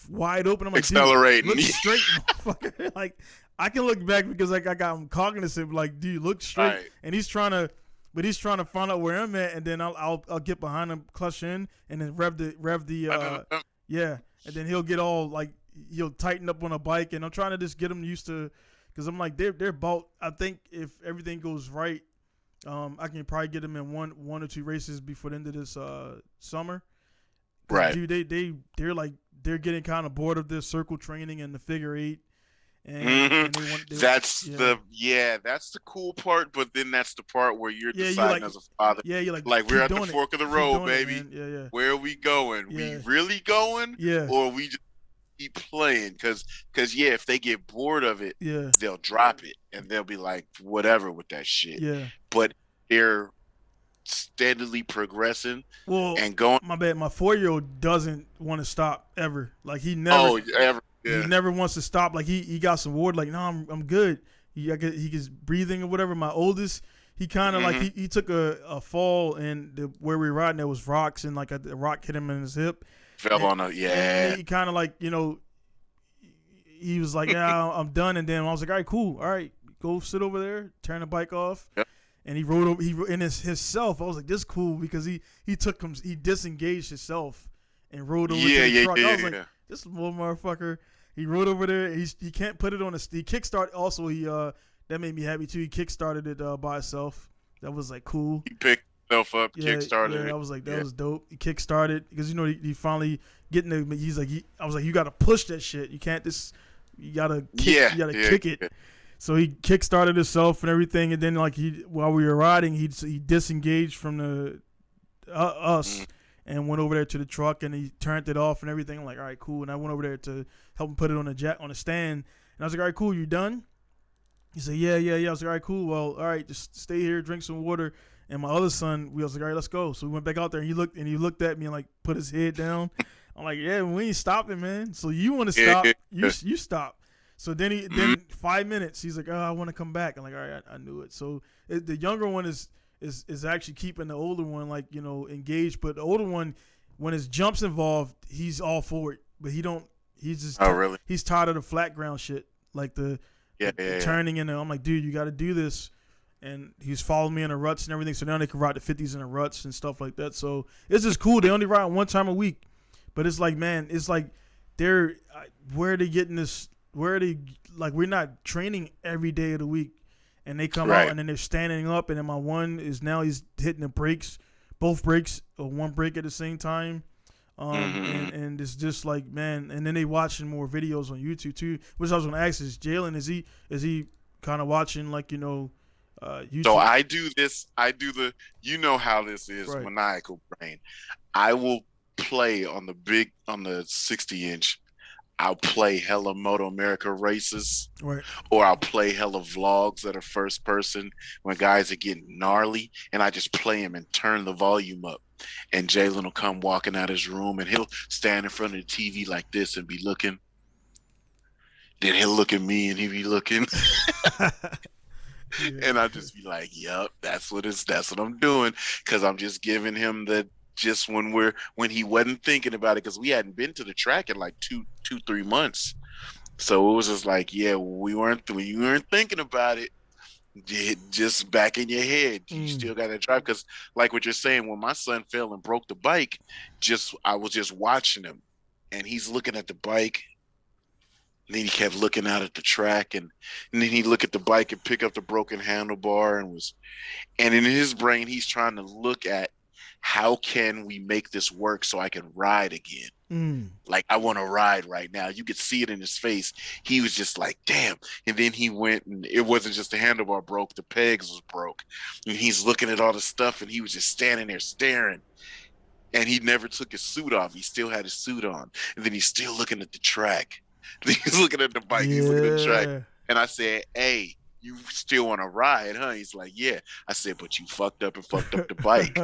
S1: wide open. I'm like,
S2: accelerating.
S1: Dude, look straight, motherfucker. Like I can look back because like I got him cognizant. Like, dude, look straight. Right. And he's trying to find out where I'm at, and then I'll get behind him, clutch in, and then rev the yeah, and then he'll get all like he'll tighten up on a bike, and I'm trying to just get him used to, because I'm like they're about. I think if everything goes right, I can probably get him in one or two races before the end of this summer.
S2: Right,
S1: dude, they're getting kind of bored of this circle training and the figure eight.
S2: And that's the cool part, but then that's the part where you're deciding as a father.
S1: Yeah, you're
S2: like we're at the fork of the road, baby.
S1: Yeah.
S2: Where are we going? We really going?
S1: Yeah.
S2: Or we just keep playing? Because if they get bored of it, they'll drop it and they'll be like whatever with that shit.
S1: Yeah.
S2: But they're steadily progressing and going.
S1: My bad. My 4-year-old doesn't want to stop ever. Like he never.
S2: Oh, ever. Yeah.
S1: He never wants to stop. Like he got some water. Like, no, I'm good. He gets breathing or whatever. My oldest, he kind of like he took a fall, and where we were riding there was rocks, and like a rock hit him in his hip.
S2: Fell on a
S1: And he kind of like he was like, yeah, I'm done. And then I was like, all right, cool. All right, go sit over there, turn the bike off. Yep. And he rode over. He in himself. I was like, this cool because he disengaged himself and rode over to the truck. I was like, this little motherfucker. He rode over there. He can't put it on he kickstart. Also, that made me happy too. He kickstarted it by himself. That was like cool.
S2: He picked himself up, kickstarted it.
S1: I was like, that was dope. He kickstarted because he finally getting the. He's like, I was like, you got to push that shit. You can't just. You gotta kick. You gotta kick it. Yeah. So he kickstarted himself and everything, and then like while we were riding, he disengaged from the us. And went over there to the truck and he turned it off and everything. I'm like, all right, cool. And I went over there to help him put it on the stand. And I was like, all right, cool. You done? He said, yeah. I was like, all right, cool. Well, all right, just stay here, drink some water. And my other son, we was like, all right, let's go. So we went back out there and he looked at me and like put his head down. I'm like, yeah, we ain't stopping, man. So you want to stop? You stop. So then 5 minutes, he's like, oh, I want to come back. I'm like, all right, I knew it. So the younger one is actually keeping the older one like engaged, but the older one, when his jumps involved, he's all for it. But he's just
S2: really?
S1: He's tired of the flat ground shit, like the turning in there. I'm like, dude, you got to do this, and he's following me in the ruts and everything. So now they can ride the 50s in the ruts and stuff like that. So it's just cool. They only ride one time a week, but it's like, man, it's like where are they getting this? Where are they like? We're not training every day of the week. And they come out and then they're standing up, and then my one is now he's hitting the brakes, both brakes or one brake at the same time, and it's just like, man. And then they watching more videos on YouTube too, which I was gonna ask is Jalen, is he kind of watching like YouTube?
S2: So I do this. I do the how this is maniacal brain. I will play on the 60-inch. I'll play hella Moto America races, or I'll play hella vlogs that are first person when guys are getting gnarly, and I just play them and turn the volume up. And Jalen will come walking out his room, and he'll stand in front of the TV like this and be looking. Then he'll look at me, and he'll be looking. And I just be like, "Yup, that's what I'm doing," because I'm just giving him the. Just when he wasn't thinking about it, because we hadn't been to the track in like 2-3 months, so it was just like, yeah, we weren't thinking about it. Just back in your head, you still got to drive. Because like what you're saying, when my son fell and broke the bike, I was just watching him, and he's looking at the bike. And then he kept looking out at the track, and then he'd look at the bike and pick up the broken handlebar, and in his brain, he's trying to look at, how can we make this work so I can ride again? Like, I want to ride right now. You could see it in his face. He was just like, damn. And then he went, and it wasn't just the handlebar broke, the pegs was broke. And he's looking at all the stuff, and he was just standing there staring. And he never took his suit off. He still had his suit on. And then he's still looking at the track. He's looking at the bike. He's looking at the track.
S1: Yeah.
S2: And I said, hey, you still want to ride, huh? He's like, yeah. I said, but you fucked up and fucked up the bike.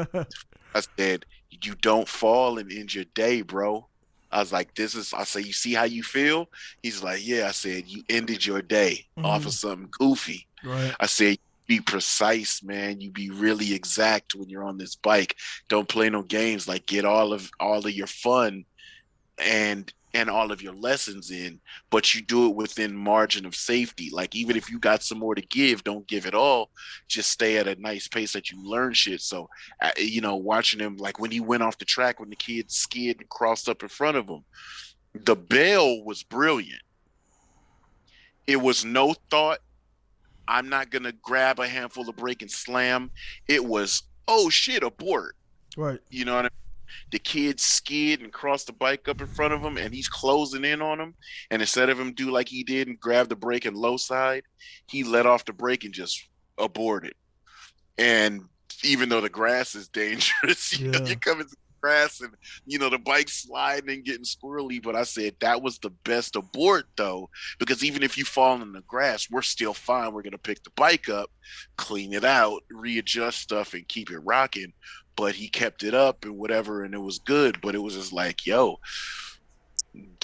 S2: I said, you don't fall and end your day, bro. I was like, I say, you see how you feel? He's like, yeah. I said, you ended your day off of something goofy.
S1: Right.
S2: I said, be precise, man. You be really exact when you're on this bike. Don't play no games. Like, get all of your fun and all of your lessons in, but you do it within margin of safety. Like, even if you got some more to give, don't give it all. Just stay at a nice pace that you learn shit. So, watching him, like when he went off the track, when the kid skid and crossed up in front of him, the bail was brilliant. It was no thought, I'm not going to grab a handful of brake and slam. It was, oh shit, abort.
S1: Right.
S2: You know what I mean? The kid skid and crossed the bike up in front of him, and he's closing in on him. And instead of him do like he did and grab the brake and low side, he let off the brake and just aborted. And even though the grass is dangerous, you're coming to the grass and, the bike's sliding and getting squirrely. But I said that was the best abort, though, because even if you fall in the grass, we're still fine. We're going to pick the bike up, clean it out, readjust stuff, and keep it rocking. But he kept it up and whatever, and it was good. But it was just like, yo,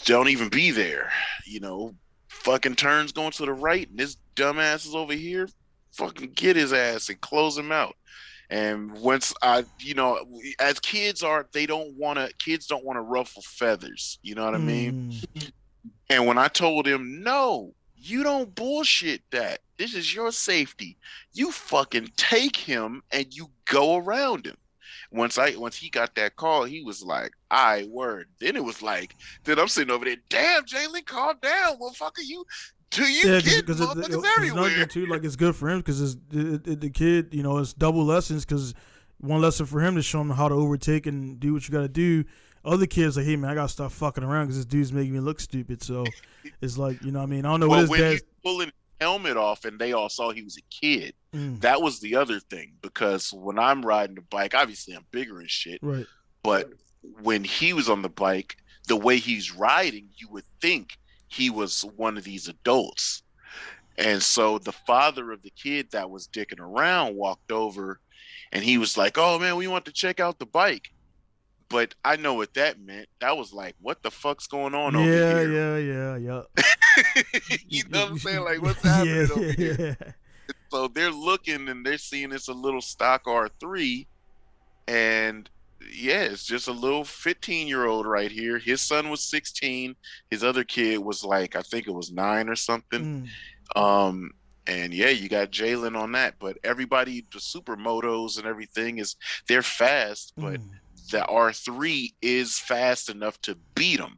S2: don't even be there. Fucking turns going to the right, and this dumbass is over here. Fucking get his ass and close him out. And once as kids don't want to ruffle feathers. You know what I mean? And when I told him, no, you don't bullshit that. This is your safety. You fucking take him and you go around him. Once he got that call, he was like, "I word." Then it was like, then I'm sitting over there, damn, Jalen, calm down, motherfucker. You get motherfuckers everywhere.
S1: Too, like, it's good for him because the kid, it's double lessons because one lesson for him to show him how to overtake and do what you got to do. Other kids like, hey man, I gotta stop fucking around because this dude's making me look stupid. So it's like, I don't know what his dad's
S2: pulling his helmet off and they all saw he was a kid. That was the other thing, because when I'm riding the bike, obviously I'm bigger and shit.
S1: Right.
S2: But when he was on the bike, the way he's riding, you would think he was one of these adults. And so the father of the kid that was dicking around walked over and he was like, oh man, we want to check out the bike. But I know what that meant. That was like, what the fuck's going on over here?
S1: Yeah.
S2: You know what I'm saying? Like, what's happening over here? So they're looking and they're seeing it's a little stock R3. And yeah, it's just a little 15-year-old right here. His son was 16. His other kid was like, I think it was 9 or something. And yeah, you got Jalen on that. But everybody, the supermotos and everything, they're fast, but the R3 is fast enough to beat them.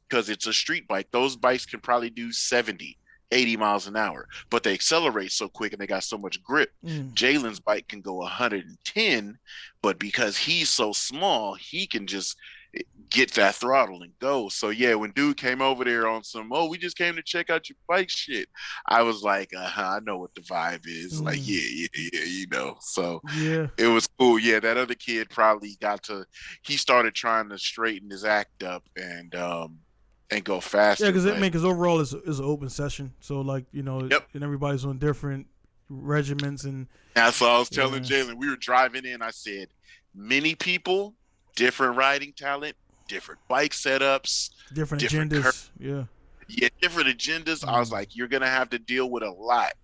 S2: Because it's a street bike. Those bikes can probably do 70, 80 miles an hour, but they accelerate so quick and they got so much grip. Jalen's bike can go 110, but because he's so small, he can just get that throttle and go. So yeah, when dude came over there on some, we just came to check out your bike shit, I was like, I know what the vibe is. Like, yeah, so
S1: yeah,
S2: it was cool. Yeah, that other kid probably he started trying to straighten his act up and go faster.
S1: Yeah, because overall it's an open session, so like, and everybody's on different regiments. And
S2: that's what I was telling Jalen. We were driving in, I said, many people, different riding talent, different bike setups,
S1: different agendas.
S2: Different agendas. I was like, you're gonna have to deal with a lot.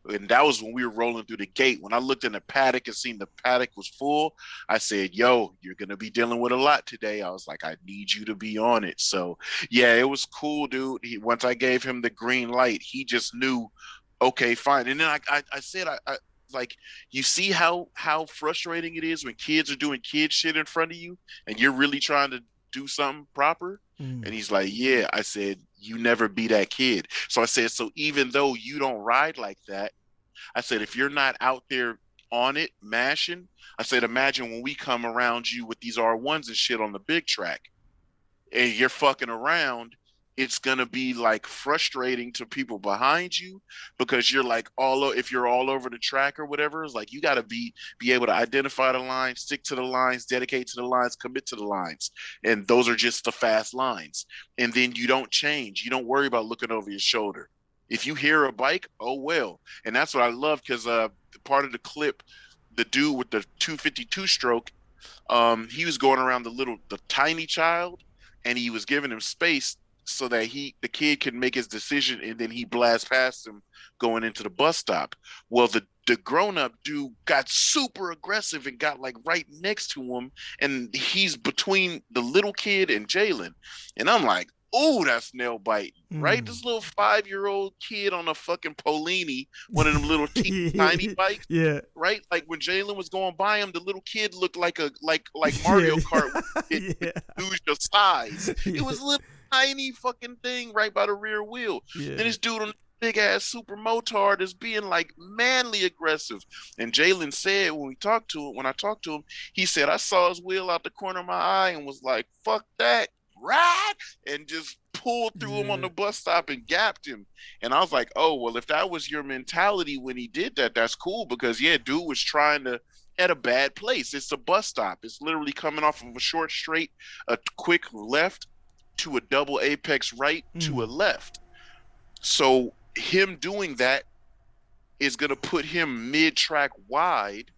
S2: And that was when we were rolling through the gate. When I looked in the paddock and seen the paddock was full, I said, yo, you're going to be dealing with a lot today. I was like, I need you to be on it. So, yeah, it was cool, dude. Once I gave him the green light, he just knew, okay, fine. And then I said, I like, you see how frustrating it is when kids are doing kid shit in front of you and you're really trying to do something proper? And he's like, yeah. I said, you never be that kid. So I said, so even though you don't ride like that, I said, if you're not out there on it, mashing, I said, imagine when we come around you with these R1s and shit on the big track. and you're fucking around, it's gonna be like frustrating to people behind you because you're like if you're all over the track or whatever, it's like you gotta be able to identify the lines, stick to the lines, dedicate to the lines, commit to the lines. And those are just the fast lines. And then you don't change. You don't worry about looking over your shoulder. If you hear a bike, oh well. And that's what I love because part of the clip, the dude with the 252 stroke, he was going around the tiny child, and he was giving him space so that the kid can make his decision, and then he blasts past him going into the bus stop. Well, the grown up dude got super aggressive and got like right next to him, and he's between the little kid and Jalen, and I'm like, oh, that's nail biting, right? This little 5-year-old kid on a fucking Polini, one of them little tiny bikes,
S1: yeah,
S2: right? Like when Jalen was going by him, the little kid looked like Mario Kart, lose your size. It was a little tiny fucking thing right by the rear wheel. Then this dude on the big ass super motard is being like manly aggressive. And Jalen said when I talked to him, he said, I saw his wheel out the corner of my eye and was like, fuck that. Right, and just pulled through him on the bus stop and gapped him. And I was like, oh, well, if that was your mentality when he did that, that's cool, because dude was trying to at a bad place. It's a bus stop. It's literally coming off of a short straight, a quick left to a double apex right to a left. So him doing that is going to put him mid-track wide,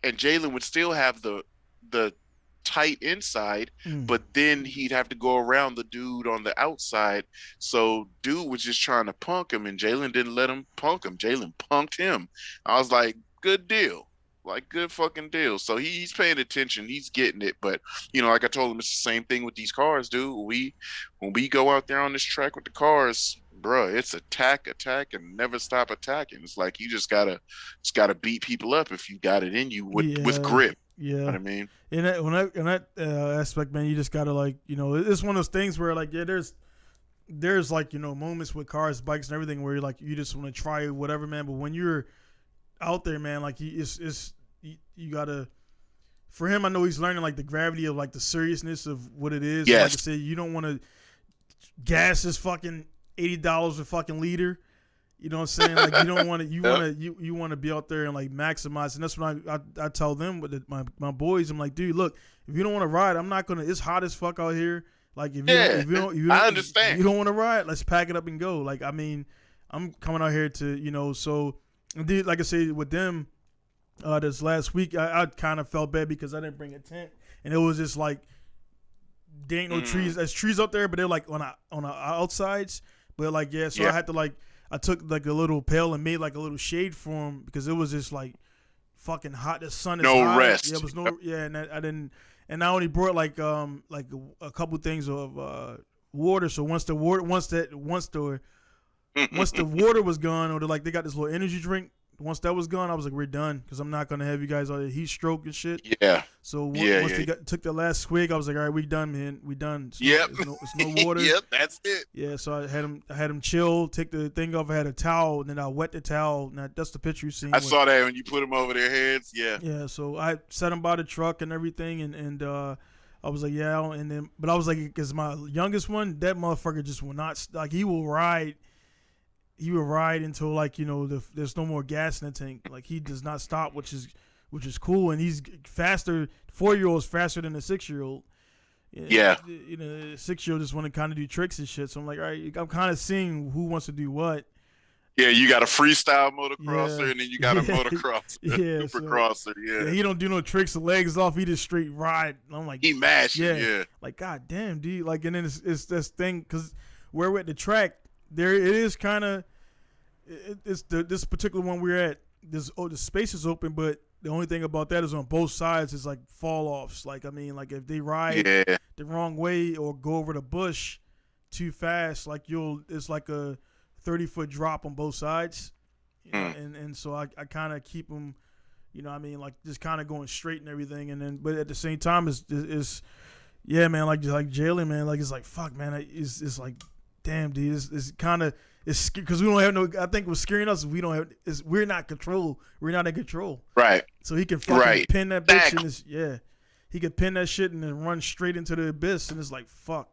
S2: and Jalen would still have the tight inside, but then he'd have to go around the dude on the outside. So dude was just trying to punk him, and Jalen didn't let him punk him. Jalen punked him. I was like, good deal. Like, good fucking deal. So he's paying attention. He's getting it. But, like I told him, it's the same thing with these cars, dude. When we go out there on this track with the cars, bro, it's attack, and never stop attacking. It's like you just gotta beat people up if you got it in you with grip.
S1: Yeah,
S2: you know what I mean.
S1: In that aspect, man, you just gotta it's one of those things where there's like moments with cars, bikes, and everything where you just want to try whatever, man. But when you're out there, man, like you gotta. For him, I know he's learning like the gravity of like the seriousness of what it is.
S2: Yes.
S1: Like I said, you don't want to gas is fucking $80 a fucking liter. You know what I'm saying? Like you don't want to. You want to be out there and like maximize. And that's what I tell them with my boys. I'm like, dude, look, if you don't want to ride, I'm not gonna. It's hot as fuck out here. Like if you don't,
S2: I understand.
S1: If you don't want to ride, let's pack it up and go. Like I mean, I'm coming out here to So, indeed, like I said with them, this last week, I kind of felt bad because I didn't bring a tent, and it was just like there ain't no trees. There's trees up there, but they're like on the outsides. But like so I had to I took like a little pail and made like a little shade for him because it was just like fucking hot. The sun is hot.
S2: Rest.
S1: Yeah, it was and I didn't. And I only brought like a couple things of water. So once the water was gone, or they got this little energy drink. Once that was gone, I was like, we're done, because I'm not gonna have you guys all heat stroke and shit.
S2: Yeah.
S1: So once they took the last swig, I was like, all right, we done, man, we done. So it's no water.
S2: Yep, that's it.
S1: Yeah. So I had him chill, take the thing off. I had a towel, and then I wet the towel. Now that's the picture you seen.
S2: I saw that when you put them over their heads. Yeah.
S1: Yeah. So I set him by the truck and everything, and I was like, yeah, but I was like, because my youngest one, that motherfucker just will not he will ride. He would ride until there's no more gas in the tank. Like he does not stop, which is cool, and he's faster. 4-year-old is faster than a 6-year-old.
S2: Yeah.
S1: 6-year-old just want to kind of do tricks and shit. So I'm like, all right, I'm kind of seeing who wants to do what.
S2: Yeah, you got a freestyle motocrosser, and then you got a motocrosser, supercrosser. Yeah,
S1: he don't do no tricks, the legs off. He just straight ride. And I'm like,
S2: he mashing. Yeah.
S1: Like, god damn, dude. Like, and then it's this thing because where we're at the track. There it is kind of it's this particular one we're at. The space is open, but the only thing about that is on both sides is like fall offs. Like I mean, like if they ride the wrong way or go over the bush too fast, like it's like a 30-foot drop on both sides. And so I kind of keep them, I mean, like just kind of going straight and everything. And then but at the same time is yeah, man, like Jalen, man, like it's like fuck, man, it's like. Damn, dude, it's kind of because we don't have no. I think what's scaring us is we're not control. We're not in control.
S2: Right.
S1: So he can fucking pin that bitch and he could pin that shit and then run straight into the abyss, and it's like fuck.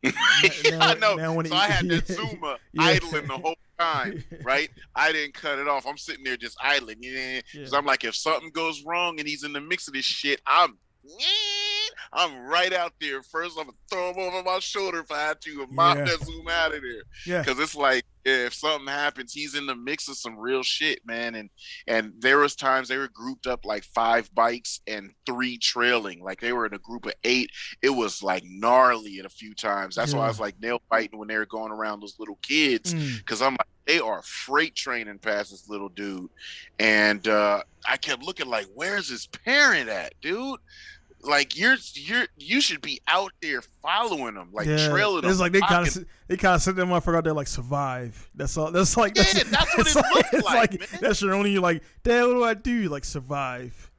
S2: I know.
S1: now when
S2: So I had that
S1: he,
S2: Zuma
S1: yeah,
S2: idling the whole time, right? I didn't cut it off. I'm sitting there just idling. Yeah.
S1: yeah,
S2: Because I'm like, if something goes wrong and he's in the mix of this shit, I'm right out there. First, I'm gonna throw him over my shoulder if I had to and mop
S1: yeah,
S2: that Zoom out of there.
S1: yeah,
S2: Because it's like, if something happens, he's in the mix of some real shit, man. And there was times they were grouped up like 5 bikes and 3 trailing. Like they were in a group of 8. It was like gnarly at a few times. That's why I
S1: yeah.
S2: was like nail biting when they were going around those little kids.
S1: Mm.
S2: Because I'm like, they are freight training past this little dude. And I kept looking like, where's his parent at, dude? Like you should be out there following them, like
S1: Yeah,
S2: trailing them,
S1: it's like they kind of sit that motherfucker out there like survive. That's all. That's like
S2: yeah, that's what
S1: it's
S2: it
S1: like,
S2: looked
S1: it's
S2: like,
S1: like
S2: man.
S1: that's your only like. Damn, what do I do? Like survive.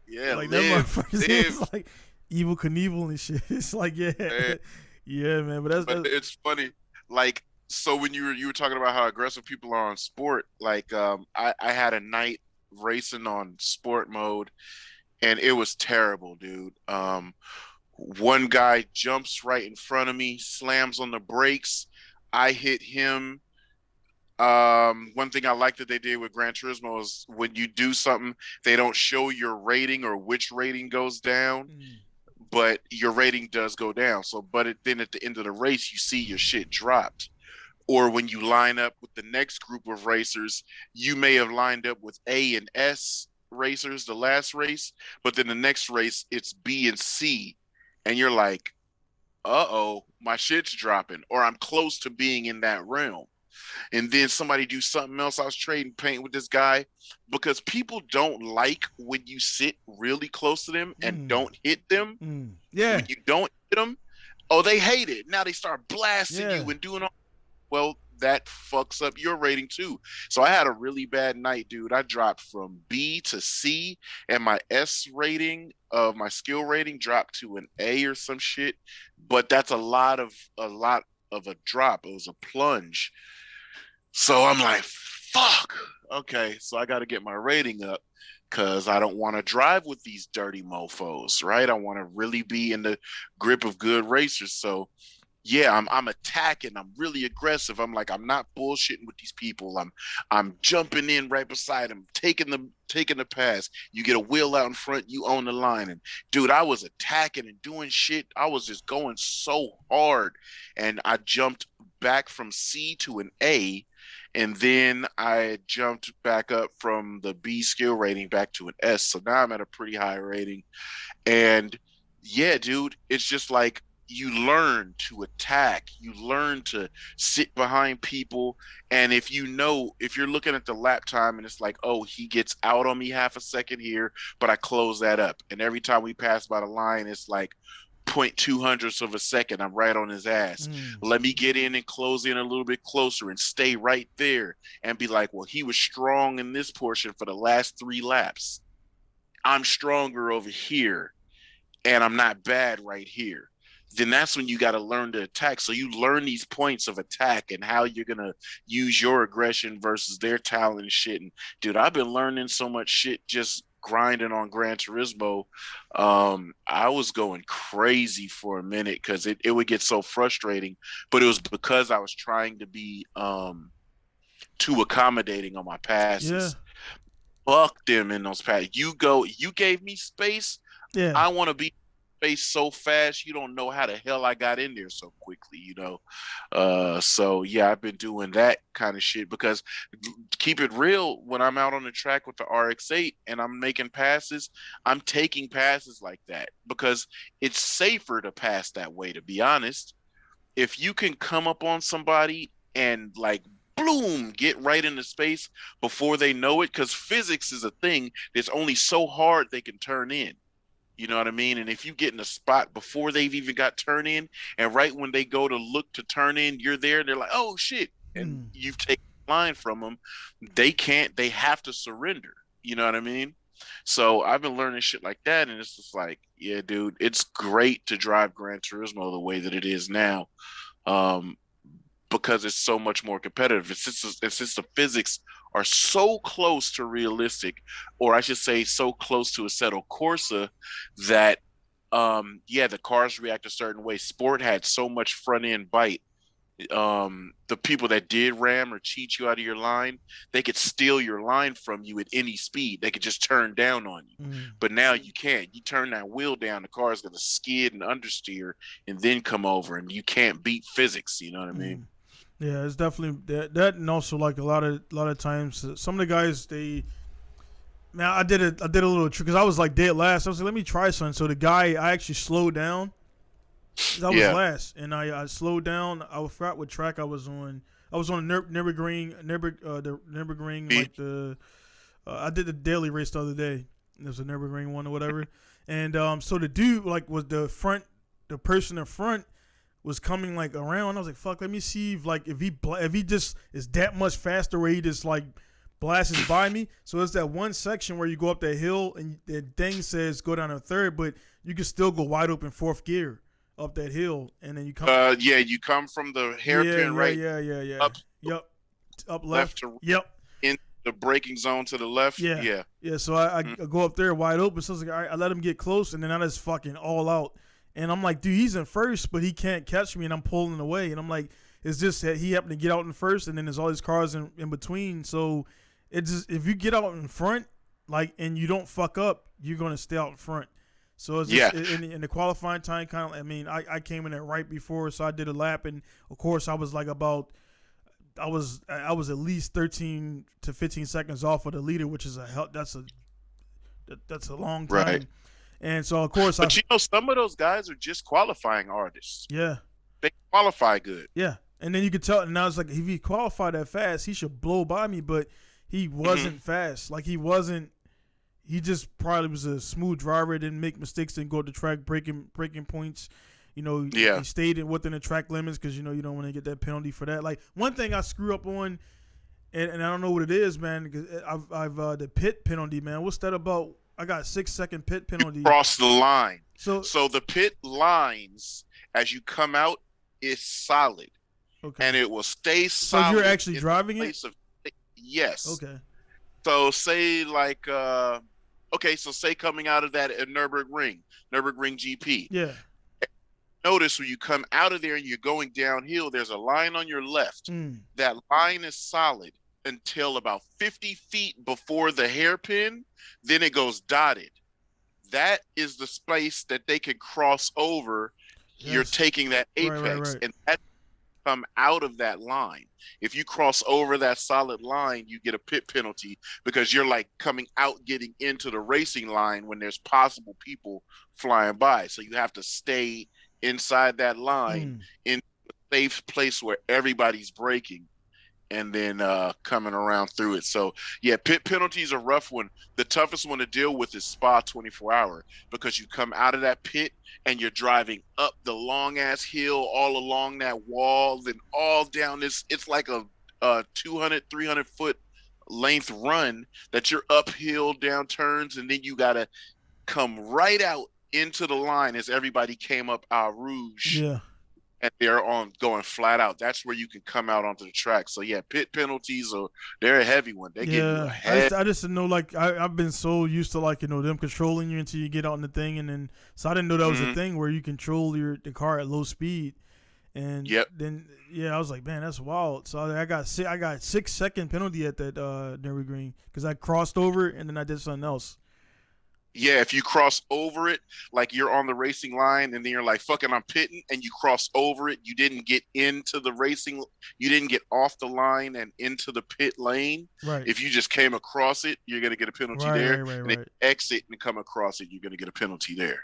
S2: Yeah,
S1: Like that
S2: live,
S1: motherfucker is
S2: live.
S1: like evil Knievel and shit. It's like yeah,
S2: Man.
S1: yeah, man. But
S2: But
S1: that's
S2: it's funny, like so when you were talking about how aggressive people are on sport, like I had a night racing on sport mode, and it was terrible, dude. One guy jumps right in front of me, slams on the brakes. I hit him. One thing I like that they did with Gran Turismo is when you do something, they don't show your rating or which rating goes down,
S1: mm,
S2: but your rating does go down. So, but then at the end of the race, you see your shit dropped. Or when you line up with the next group of racers, you may have lined up with A and S racers the last race, but then the next race it's B and C, and you're like, uh-oh, my shit's dropping, or I'm close to being in that realm. And then somebody do something else. I was trading paint with this guy because people don't like when you sit really close to them and
S1: mm,
S2: don't hit them. When
S1: yeah,
S2: you don't hit them, oh, they hate it. Now they start blasting
S1: yeah,
S2: you and doing all. Well, that fucks up your rating too. So I had a really bad night, dude. I dropped from B to C, and my S rating of my skill rating dropped to an A or some shit. But that's a lot of a drop. It was a plunge. So I'm like, fuck. Okay, so I got to get my rating up because I don't want to drive with these dirty mofos, right? I want to really be in the grip of good racers. So yeah, I'm attacking. I'm really aggressive. I'm like, I'm not bullshitting with these people. I'm jumping in right beside them, taking the pass. You get a wheel out in front, you own the line. And dude, I was attacking and doing shit. I was just going so hard. And I jumped back from C to an A. And then I jumped back up from the B skill rating back to an S. So now I'm at a pretty high rating. And yeah, dude, it's just like you learn to attack, you learn to sit behind people. And if you're looking at the lap time and it's like, oh, he gets out on me half a second here, but I close that up. And every time we pass by the line, it's like 0.2 hundredths of a second. I'm right on his ass.
S1: mm,
S2: Let me get in and close in a little bit closer and stay right there and be like, well, he was strong in this portion for the last 3 laps. I'm stronger over here and I'm not bad right here. Then that's when you got to learn to attack. So you learn these points of attack and how you're going to use your aggression versus their talent and shit. And dude, I've been learning so much shit just grinding on Gran Turismo. I was going crazy for a minute because it would get so frustrating, but it was because I was trying to be too accommodating on my
S1: yeah,
S2: passes. Fuck them in those passes. You gave me space.
S1: yeah,
S2: I want to be space so fast. You don't know how the hell I got in there so quickly. So yeah, I've been doing that kind of shit because keep it real, when I'm out on the track with the RX-8 and I'm making passes, I'm taking passes like that because it's safer to pass that way, to be honest. If you can come up on somebody and like bloom, get right into space before they know it, because physics is a thing that's only so hard they can turn in. You know what I mean? And if you get in a spot before they've even got turn in, and right when they go to look to turn in, you're there, and they're like, oh shit. And
S1: mm,
S2: you've taken the line from them. They have to surrender. You know what I mean? So I've been learning shit like that. And it's just like, yeah, dude, it's great to drive Gran Turismo the way that it is now. Um, because it's so much more competitive. It's just the physics are so close to realistic, or I should say, so close to Assetto Corsa that yeah, the cars react a certain way. Sport had so much front end bite. The people that did ram or cheat you out of your line, they could steal your line from you at any speed. They could just turn down on you. But now you can't. You turn that wheel down, the car is going to skid and understeer and then come over, and you can't beat physics. You know what I mean?
S1: Yeah, it's definitely that, and also like a lot of times, some of the guys man, I did a little trick because I was like dead last. I was like, let me try something. So the guy, I actually slowed down. I was last, and I slowed down. I forgot what track I was on. I was on Nürburgring, the Nürburgring, like the. I did the daily race the other day. It was a Nürburgring one or whatever, and so the dude like was the person in front was coming like around. I was like, fuck, let me see if he just is that much faster where he just like blasts by me. So it's that one section where you go up that hill and the thing says go down a third, but you can still go wide open fourth gear up that hill, and then you come.
S2: You come from the hairpin right.
S1: Yeah. Up left.
S2: To
S1: yep.
S2: In the braking zone to the left. Yeah.
S1: So I go up there wide open. So I was like, all right, I let him get close, and then I just fucking all out. And I'm like, dude, he's in first, but he can't catch me, and I'm pulling away. And I'm like, it's just that he happened to get out in first, and then there's all these cars in between. So it's just, if you get out in front, like, and you don't fuck up, you're gonna stay out in front. So it's just, in the qualifying time, kind of. I mean, I came in there right before, so I did a lap, and of course I was like I was at least 13 to 15 seconds off of the leader, which is that's a long time.
S2: Right.
S1: And so of course,
S2: but some of those guys are just qualifying artists.
S1: Yeah.
S2: They qualify good.
S1: Yeah, and then you could tell, and I was like, if he qualified that fast, he should blow by me, but he wasn't fast. Like he wasn't. He just probably was a smooth driver, didn't make mistakes, didn't go to the track breaking points. You know, he stayed within the track limits because, you know, you don't want to get that penalty for that. Like, one thing I screw up on, and I don't know what it is, man, because I've the pit penalty, man. What's that about? I got a 6-second pit penalty.
S2: Cross the line. So the pit lines, as you come out, is solid. Okay. And it will stay solid.
S1: So you're actually driving it?
S2: Yes.
S1: Okay.
S2: So say like so say coming out of that at Nürburgring GP.
S1: Yeah.
S2: Notice when you come out of there and you're going downhill, there's a line on your left. That line is solid until about 50 feet before the hairpin. Then it goes dotted. That is the space that they can cross over. Yes. You're taking that apex, right. And that come out of that line. If you cross over that solid line, you get a pit penalty because you're like coming out, getting into the racing line when there's possible people flying by. So you have to stay inside that line in a safe place where everybody's braking and then coming around through it. So yeah, pit penalty is a rough one. The toughest one to deal with is Spa 24-hour because you come out of that pit and you're driving up the long ass hill all along that wall, then all down this. It's like a 200-300 foot length run that you're uphill, down turns, and then you gotta come right out into the line as everybody came up Eau Rouge.
S1: Yeah.
S2: And they're going flat out. That's where you can come out onto the track. So yeah, pit penalties they're a heavy one. They give you a head.
S1: I just didn't know, like I've been so used to, like, you know, them controlling you until you get out in the thing, and then so I didn't know that was a thing where you control the car at low speed. And then I was like, man, that's wild. So I got 6-second penalty at that Nürburgring because I crossed over and then I did something else.
S2: Yeah, if you cross over it, like you're on the racing line and then you're like, fucking, I'm pitting, and you cross over it, you didn't get into the racing, you didn't get off the line and into the pit lane.
S1: Right.
S2: If you just came across it, you're going to get a penalty there. Right. And if you exit and come across it, you're going to get a penalty there.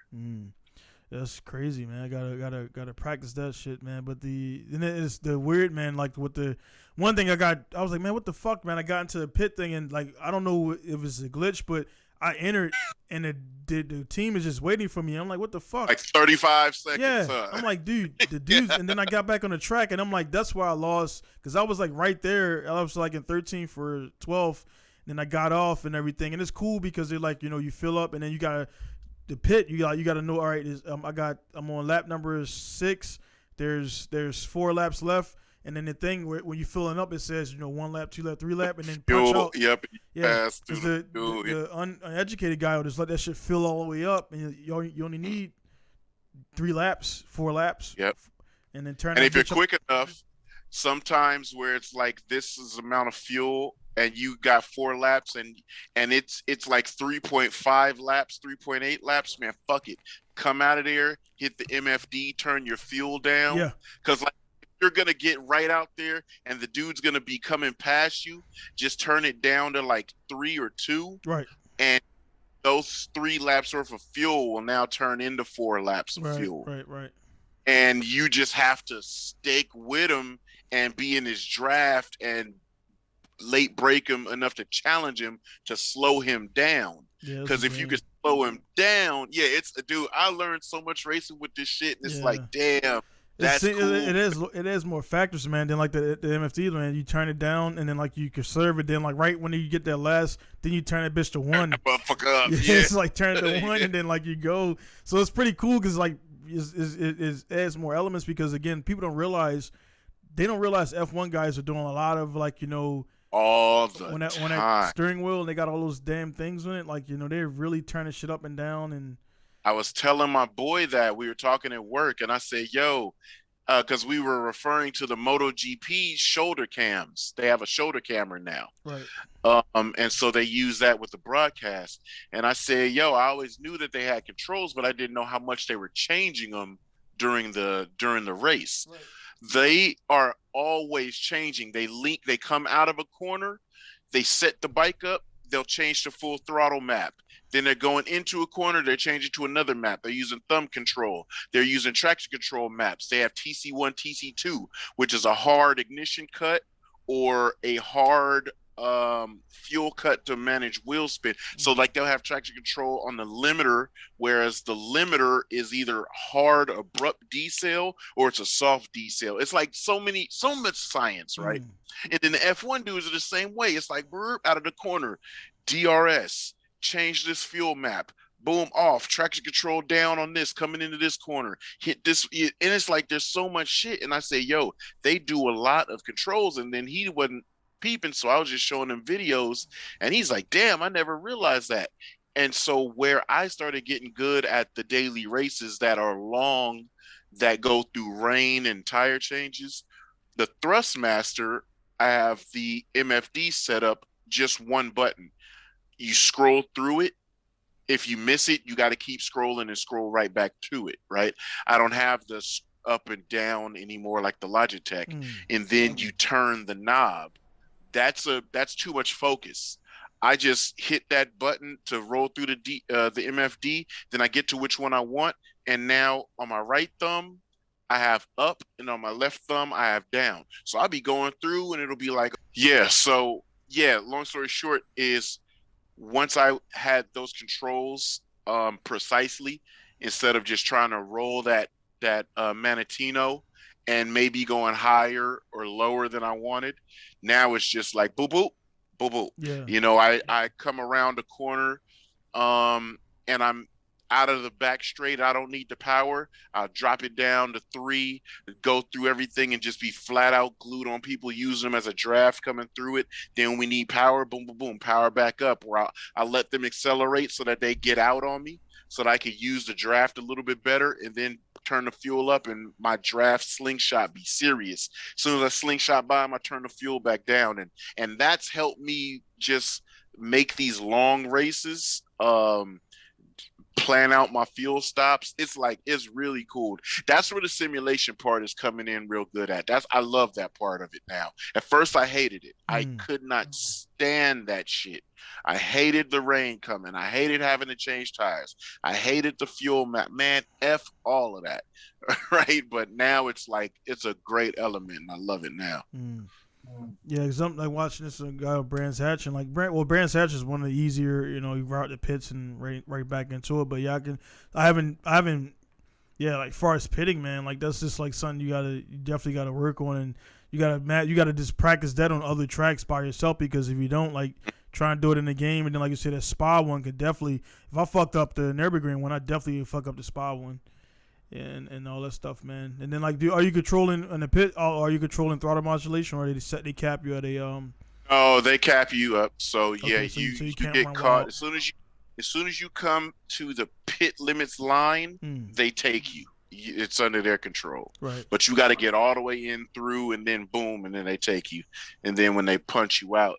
S1: That's crazy, man. I gotta practice that shit, man. But it's the weird, man, like with the one thing I was like, man, what the fuck, man? I got into the pit thing and like, I don't know if it's a glitch, but I entered, and the team is just waiting for me. I'm like, what the fuck?
S2: Like 35 seconds.
S1: Yeah. I'm like, dude, the dudes. And then I got back on the track, and I'm like, that's why I lost, because I was like right there. I was like in 13 for 12, and then I got off and everything. And it's cool because they're like, you know, you fill up, and then you got the pit. You got to know. All right, I'm on lap number 6. There's 4 laps left. And then the thing where when you're filling up, it says, you know, 1 lap, 2 lap, 3 lap, and then punch out.
S2: Yep.
S1: Yeah. Because the uneducated guy will just let that shit fill all the way up, and you only need 3 laps, 4 laps.
S2: Yep.
S1: And then turn.
S2: And if you're quick enough, sometimes where it's like this is the amount of fuel and you got 4 laps and it's like 3.5 laps, 3.8 laps, man, fuck it. Come out of there, hit the MFD, turn your fuel down.
S1: Yeah.
S2: Because like you're gonna get right out there and the dude's gonna be coming past you, just turn it down to like 3 or 2.
S1: Right.
S2: And those 3 laps worth of fuel will now turn into 4 laps of fuel.
S1: Right.
S2: And you just have to stick with him and be in his draft and late break him enough to challenge him to slow him down. Because if you could slow him down, it's dude. I learned so much racing with this shit, and it's like, damn, that's cool.
S1: It is more factors, man. Than like the MFD, man. You turn it down, and then like you conserve it. Then like right when you get that last, then you turn that bitch to 1.
S2: Motherfucker up.
S1: Yeah, it's like turn it to 1, and then like you go. So it's pretty cool because like it adds more elements because again, people don't realize F1 guys are doing a lot of like
S2: all the
S1: when that steering wheel and they got all those damn things on it, like they're really turning shit up and down. And
S2: I was telling my boy that we were talking at work, and I said, "Yo," because we were referring to the MotoGP shoulder cams. They have a shoulder camera now,
S1: right?
S2: And so they use that with the broadcast. And I said, "Yo, I always knew that they had controls, but I didn't know how much they were changing them during the race." Right. They are always changing. They come out of a corner, they set the bike up, they'll change to full throttle map. Then they're going into a corner, they're changing to another map. They're using thumb control. They're using traction control maps. They have TC1, TC2, which is a hard ignition cut or a hard fuel cut to manage wheel spin. So like they'll have traction control on the limiter, whereas the limiter is either hard abrupt decel or it's a soft decel. It's like so much science, right? And then the F1 dudes are the same way. It's like out of the corner, DRS, change this fuel map, boom, off, traction control down on this, coming into this corner, hit this, and it's like there's so much shit. And I say, yo, they do a lot of controls. And then he wasn't peeping, so I was just showing him videos, and he's like, damn, I never realized that. And so where I started getting good at the daily races that are long, that go through rain and tire changes, the Thrustmaster, I have the MFD set up just 1 button. You scroll through it. If you miss it, you got to keep scrolling and scroll right back to it, right? I don't have this up and down anymore like the Logitech. And then you turn the knob. That's too much focus. I just hit that button to roll through the MFD. Then I get to which one I want. And now on my right thumb, I have up, and on my left thumb, I have down. So I'll be going through, and it'll be like, long story short is once I had those controls precisely, instead of just trying to roll that Manatino and maybe going higher or lower than I wanted, now it's just like boop, boop, boop, boop. Yeah. I come around the corner and I'm out of the back straight. I don't need the power. I'll drop it down to 3, go through everything and just be flat out glued on people, use them as a draft coming through it. Then we need power, boom, boom, boom, power back up, where I'll let them accelerate so that they get out on me so that I could use the draft a little bit better, and then turn the fuel up and my draft slingshot be serious. As soon as I slingshot by them, I turn the fuel back down. And that's helped me just make these long races, plan out my fuel stops. It's really cool. That's where the simulation part is coming in real good at. I love that part of it now. At first I hated it. I could not stand that shit. I hated the rain coming. I hated having to change tires. I hated the fuel map. Man, F all of that. Right? But now it's like, it's a great element, and I love it now.
S1: Yeah, because I'm like watching this guy with Brands Hatch, and Brands Hatch is one of the easier, you route the pits and right back into it. But yeah, I haven't, like far as pitting, man, like that's just like something you definitely gotta work on, and you gotta just practice that on other tracks by yourself, because if you don't, like, try and do it in the game, and then like you said, that Spa one could definitely, if I fucked up the Nürburgring one, I definitely fuck up the Spa one. And all that stuff, man. And then like, are you controlling in the pit? Are you controlling throttle modulation, or they cap you at a
S2: Oh, they cap you up. So yeah,
S1: okay, so you
S2: get caught as soon as you come to the pit limits line. They take you. it's under their control.
S1: Right.
S2: But you got to get all the way in through, and then boom, and then they take you, and then when they punch you out.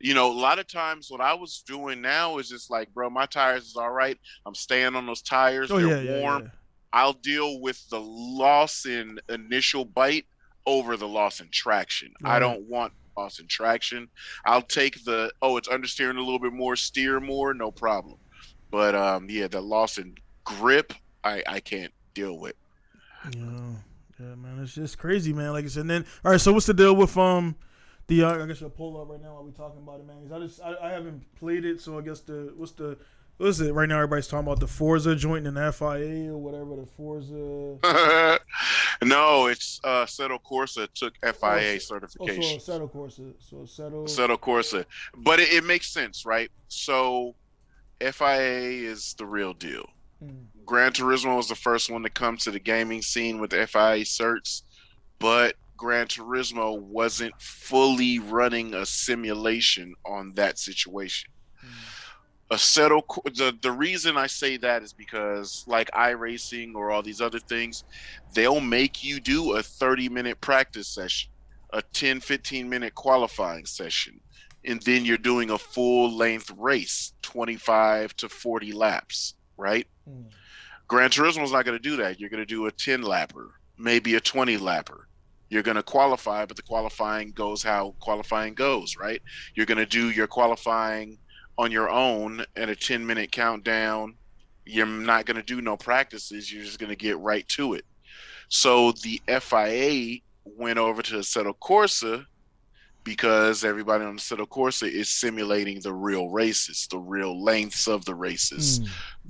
S2: A lot of times what I was doing now is just like, bro, my tires is all right. I'm staying on those tires.
S1: Oh,
S2: They're
S1: yeah,
S2: warm.
S1: yeah.
S2: I'll deal with the loss in initial bite over the loss in traction.
S1: Right.
S2: I don't want loss in traction. I'll take it's understeering a little bit more, steer more, no problem. But the loss in grip, I can't deal with.
S1: Yeah, man, it's just crazy, man. Like I said, and then all right. So what's the deal with the I guess I'll pull up right now while we talking about it, man. Cause I haven't played it, so I guess what is it right now? Everybody's talking about the Forza joint and the FIA or whatever. The Forza.
S2: No, it's Assetto Corsa took FIA certification.
S1: Assetto Corsa.
S2: Assetto Corsa, but it makes sense, right? So FIA is the real deal. Gran Turismo was the first one to come to the gaming scene with the FIA certs, but Gran Turismo wasn't fully running a simulation on that situation. The reason I say that is because like iRacing or all these other things, they'll make you do a 30-minute practice session, a 10-15-minute qualifying session, and then you're doing a full-length race, 25 to 40 laps, right? Gran Turismo is not going to do that. You're going to do a 10-lapper, maybe a 20-lapper. You're going to qualify, but the qualifying goes how qualifying goes, right? You're going to do your qualifying on your own at a 10-minute countdown. You're not going to do no practices. You're just going to get right to it. So the FIA went over to Assetto Corsa because everybody on Assetto Corsa is simulating the real races, the real lengths of the races,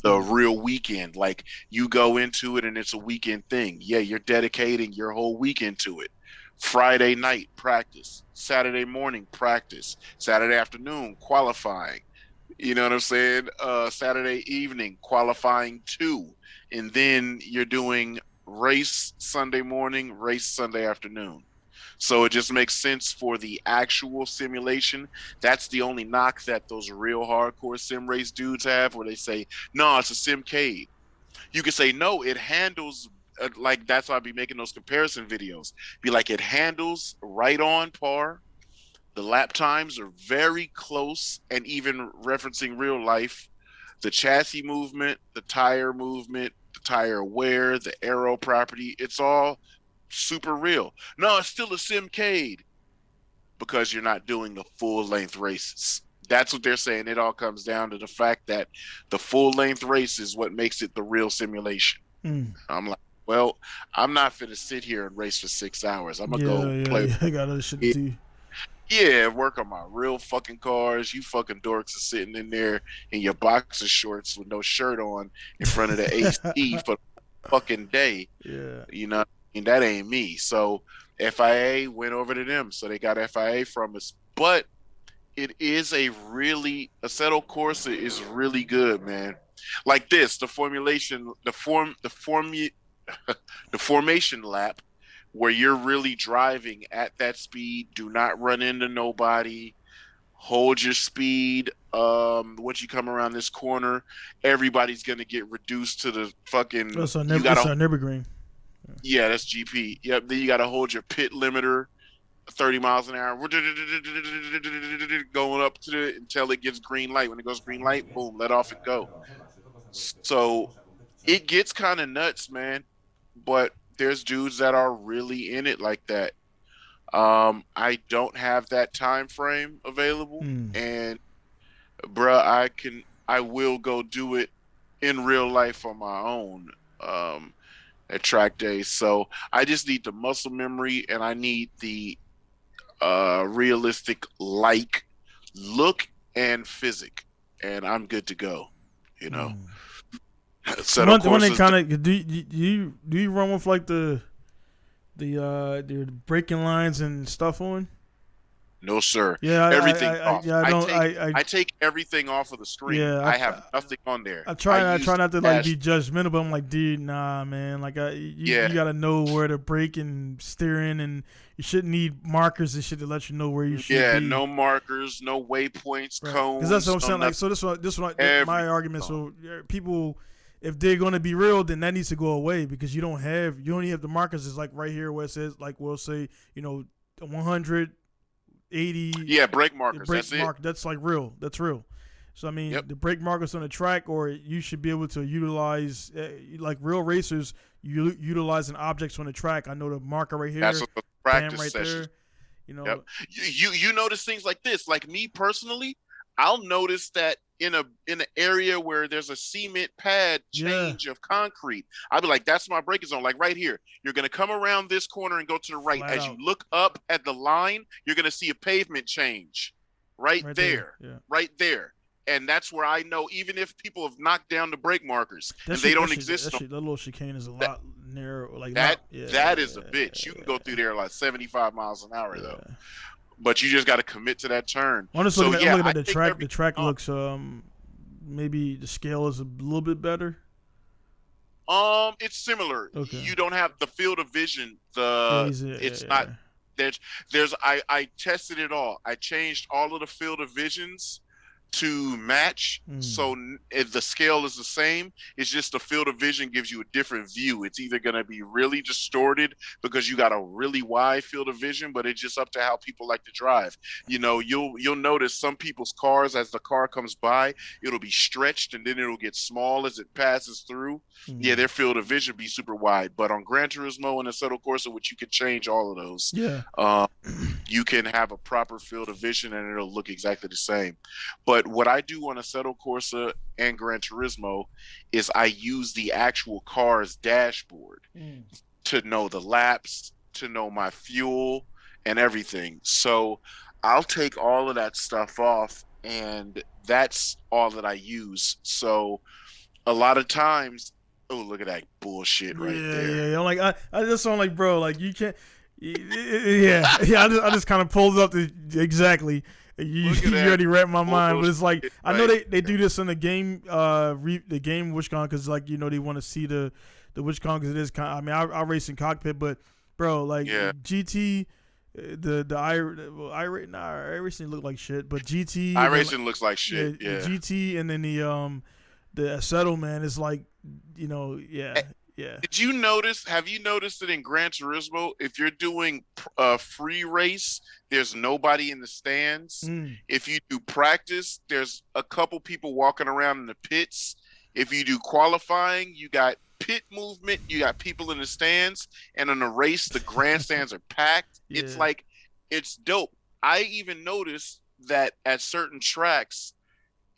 S2: the real weekend. Like you go into it and it's a weekend thing. Yeah, you're dedicating your whole weekend to it. Friday night practice, Saturday morning practice, Saturday afternoon qualifying. You know what I'm saying? Saturday evening qualifying 2, and then you're doing race Sunday morning, race Sunday afternoon. So it just makes sense for the actual simulation. That's the only knock that those real hardcore sim race dudes have, where they say, no, it's a simcade. You could say, no, it handles, like that's why I'd be making those comparison videos. Be like, it handles right on par. The lap times are very close, and even referencing real life, the chassis movement, the tire wear, the aero property, it's all super real. No, it's still a simcade because you're not doing the full length races. That's what they're saying. It all comes down to the fact that the full length race is what makes it the real simulation. I'm like, well, I'm not fit to sit here and race for 6 hours. I'm gonna play.
S1: I got other shit to do.
S2: Yeah, work on my real fucking cars. You fucking dorks are sitting in there in your boxer shorts with no shirt on in front of the AC for the fucking day.
S1: Yeah.
S2: You know, and that ain't me. So FIA went over to them. So they got FIA from us. But it is Assetto Corsa is really good, man. Like this, the formation lap, where you're really driving at that speed, do not run into nobody, hold your speed. Once you come around this corner, everybody's gonna get reduced to the fucking.
S1: That's on Nürburgring.
S2: Yeah, that's GP. Yep. Then you gotta hold your pit limiter, 30 miles an hour, going up to it until it gets green light. When it goes green light, boom, let off and go. So it gets kind of nuts, man. But there's dudes that are really in it like that. I don't have that time frame available, and bruh, I will go do it in real life on my own at track days. So I just need the muscle memory, and I need the realistic like look and physic, and I'm good to go. You know. So
S1: one they kind of do you run with like the braking lines and stuff on?
S2: No, sir.
S1: Yeah,
S2: everything
S1: off.
S2: I take everything off of the screen. Yeah, I have nothing on there.
S1: I try not to like be judgmental, but I'm like, dude, nah, man. Like, you got to know where to brake and steering, and you shouldn't need markers and shit to let you know where you should be.
S2: Yeah, no markers, no waypoints, cones.
S1: Because that's what I'm saying. Like, so this one, my argument. So people, if they're gonna be real, then that needs to go away because you only have the markers is like right here where it says like we'll say 180.
S2: Yeah, brake markers.
S1: Brake
S2: that's
S1: mark.
S2: it.
S1: That's like real. That's real. So I mean,
S2: Yep.
S1: the brake markers on the track, or you should be able to utilize like real racers. Utilizing objects on the track. I know the marker right here.
S2: That's what the practice
S1: right
S2: sessions.
S1: there.
S2: Yep. You notice things like this. Like me personally, I'll notice that in an area where there's a cement pad change of concrete, I'll be like, that's my braking zone. Like right here, you're gonna come around this corner and go to the right.
S1: Flat
S2: As
S1: out.
S2: you look up at the line, you're gonna see a pavement change right there.
S1: Yeah.
S2: Right there. And that's where I know, even if people have knocked down the brake markers and they don't exist,
S1: that little chicane is a lot narrow. Like
S2: that is a bitch. You can go through there like 75 miles an hour though, but you just got to commit to that turn.
S1: I'm just looking at the track. The track looks maybe the scale is a little bit better.
S2: It's similar.
S1: Okay.
S2: You don't have the field of vision. It's not. There's. I tested it all. I changed all of the field of visions to match, so if the scale is the same, it's just the field of vision gives you a different view. It's either going to be really distorted because you got a really wide field of vision, but it's just up to how people like to drive. You'll notice some people's cars, as the car comes by, it'll be stretched and then it'll get small as it passes through. Yeah, their field of vision be super wide, but on Gran Turismo and Assetto Corsa, which you can change all of those, you can have a proper field of vision and it'll look exactly the same. But what I do on Assetto Corsa and Gran Turismo is I use the actual car's dashboard to know the laps, to know my fuel and everything. So I'll take all of that stuff off and that's all that I use. So a lot of times, oh, look at that bullshit right there.
S1: Yeah. I'm like, I just sound like, bro, like you can't. I just kind of pulled up exactly. You already read my mind, but it's like I know they do this in the game, the game WishCon because like they want to see the WishCon because it is kind. I mean, I race in cockpit, but bro, like GT, iRacing look like shit, but GT
S2: iRacing looks like shit. Yeah,
S1: GT and then the Assetto, man, is like yeah.
S2: Did you notice? Have you noticed that in Gran Turismo, if you're doing a free race, there's nobody in the stands. If you do practice, there's a couple people walking around in the pits. If you do qualifying, you got pit movement, you got people in the stands, and in a race, the grandstands are packed. It's like, it's dope. I even noticed that at certain tracks,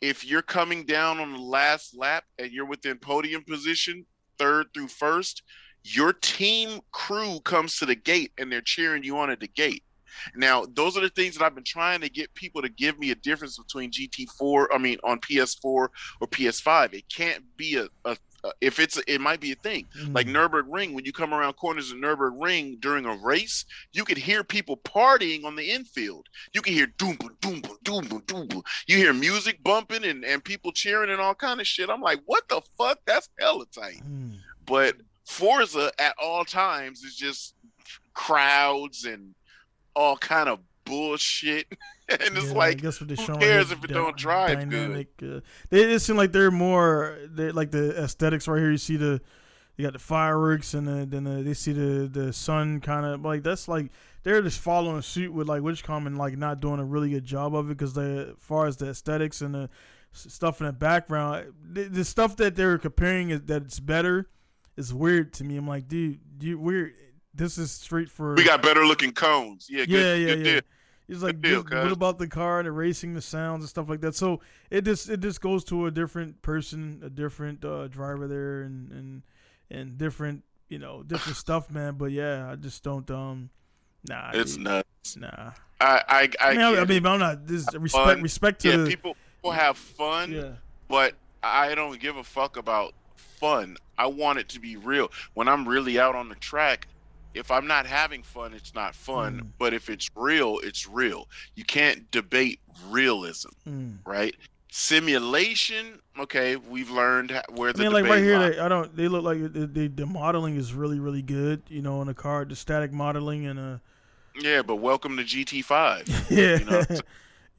S2: if you're coming down on the last lap and you're within podium position, third through first, your team crew comes to the gate and they're cheering you on at the gate. Now, those are the things that I've been trying to get people to give me a difference between on PS4 or PS5. It can't be it might be a thing. Like Nürburgring, when you come around corners in Nürburgring during a race, you could hear people partying on the infield. You can hear doom, doom, doom, doom. You hear music bumping and people cheering and all kind of shit. I'm like, what the fuck? That's hella tight. But Forza at all times is just crowds and all kind of bullshit. And it's like, who cares if it don't drive dynamic, good?
S1: They seem like they're like the aesthetics right here. You got the fireworks and then they see the sun kind of like that's like they're just following suit with like WishCon and like not doing a really good job of it because as far as the aesthetics and the stuff in the background, the stuff that they're comparing that it's better is weird to me. I'm like, dude, weird. This is straight for.
S2: We got better looking cones. Yeah.
S1: It's like, what about the car and the racing, the sounds and stuff like that? So it just goes to a different person, a different driver there, and different different stuff, man. But yeah, I just don't nah.
S2: It's nuts.
S1: Nah.
S2: I
S1: mean, I'm not. This respect to
S2: people have fun, but I don't give a fuck about fun. I want it to be real. When I'm really out on the track, if I'm not having fun, it's not fun. But if it's real, it's real. You can't debate realism, right? Simulation, okay, we've learned where the debate
S1: right here, they look like the modeling is really, really good, in a car, the static modeling and
S2: yeah, but welcome to GT5.
S1: Yeah.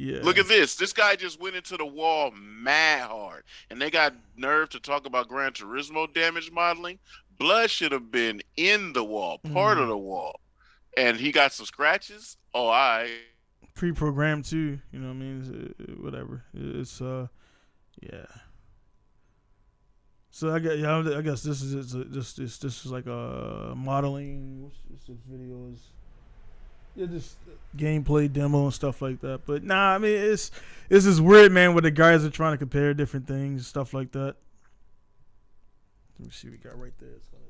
S1: Yeah.
S2: Look at this. This guy just went into the wall mad hard. and they got nerve to talk about Gran Turismo damage modeling. Blood should have been in the wall, part of the wall, and he got some scratches. Oh, I
S1: pre-programmed too. You know what I mean? Whatever. It's yeah. So I guess this is this is like a modeling. What's this video is? Yeah, just gameplay demo and stuff like that. But nah, I mean it's just weird, man. Where the guys are trying to compare different things, stuff like that. Let me see what we got right there. It's gonna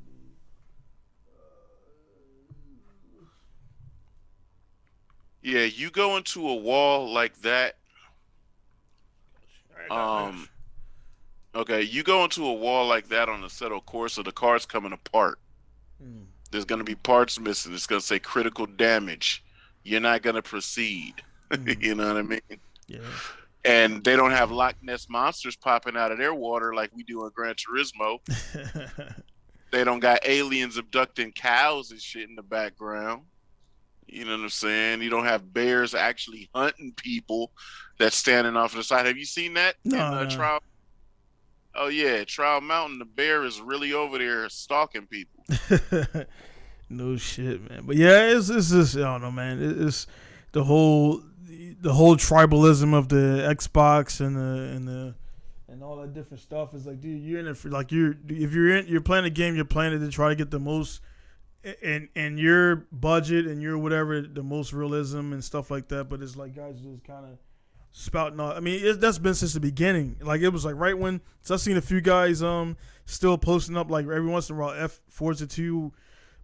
S1: be.
S2: Yeah, you go into a wall like that. Okay, you go into a wall like that on a settled course, so the car's coming apart. There's going to be parts missing. It's going to say critical damage. You're not going to proceed. You know what I mean?
S1: Yeah.
S2: And they don't have Loch Ness monsters popping out of their water like we do in Gran Turismo. They don't got aliens abducting cows and shit in the background. You know what I'm saying? You don't have bears actually hunting people that's standing off to the side. Have you seen that in Trial? Oh yeah, Trial Mountain. The bear is really over there stalking people.
S1: No shit, man. But yeah, it's just I don't know, man. It's the whole tribalism of the Xbox and all that different stuff. Is like, dude, you're in it for like you're playing a game, you're playing it to try to get the most and your budget and your whatever, the most realism and stuff like that. But it's like guys just kind of spouting out. I mean, that's been since the beginning. Like it was like right when. So I've seen a few guys still posting up like every once in a while. Forza 2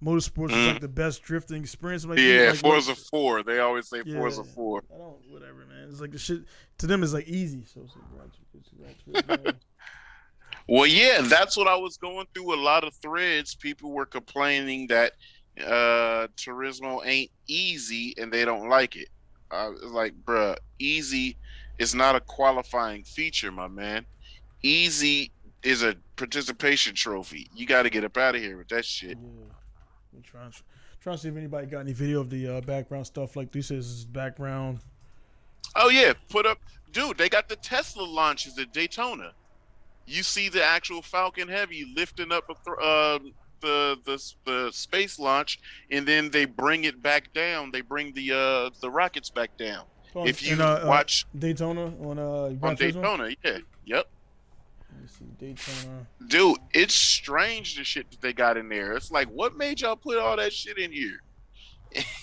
S1: Motorsports is like the best drifting experience. Like,
S2: yeah,
S1: like,
S2: Forza 4. They always say Forza 4.
S1: I don't whatever, man. It's like the shit to them is like easy. So it's like,
S2: well, yeah, that's what I was going through. A lot of threads. People were complaining that Turismo ain't easy and they don't like it. It's like, bruh, easy is not a qualifying feature, my man. Easy is a participation trophy. You got to get up out of here with that shit.
S1: Yeah. Trying to see if anybody got any video of the background stuff. Like this is background.
S2: Oh yeah, put up, dude. They got the Tesla launches at Daytona. You see the actual Falcon Heavy lifting up the space launch, and then they bring it back down. They bring the rockets back down. If you watch
S1: Daytona on
S2: Daytona, yeah, yep.
S1: Let me see Daytona.
S2: Dude, it's strange the shit that they got in there. It's like, what made y'all put all that shit in here?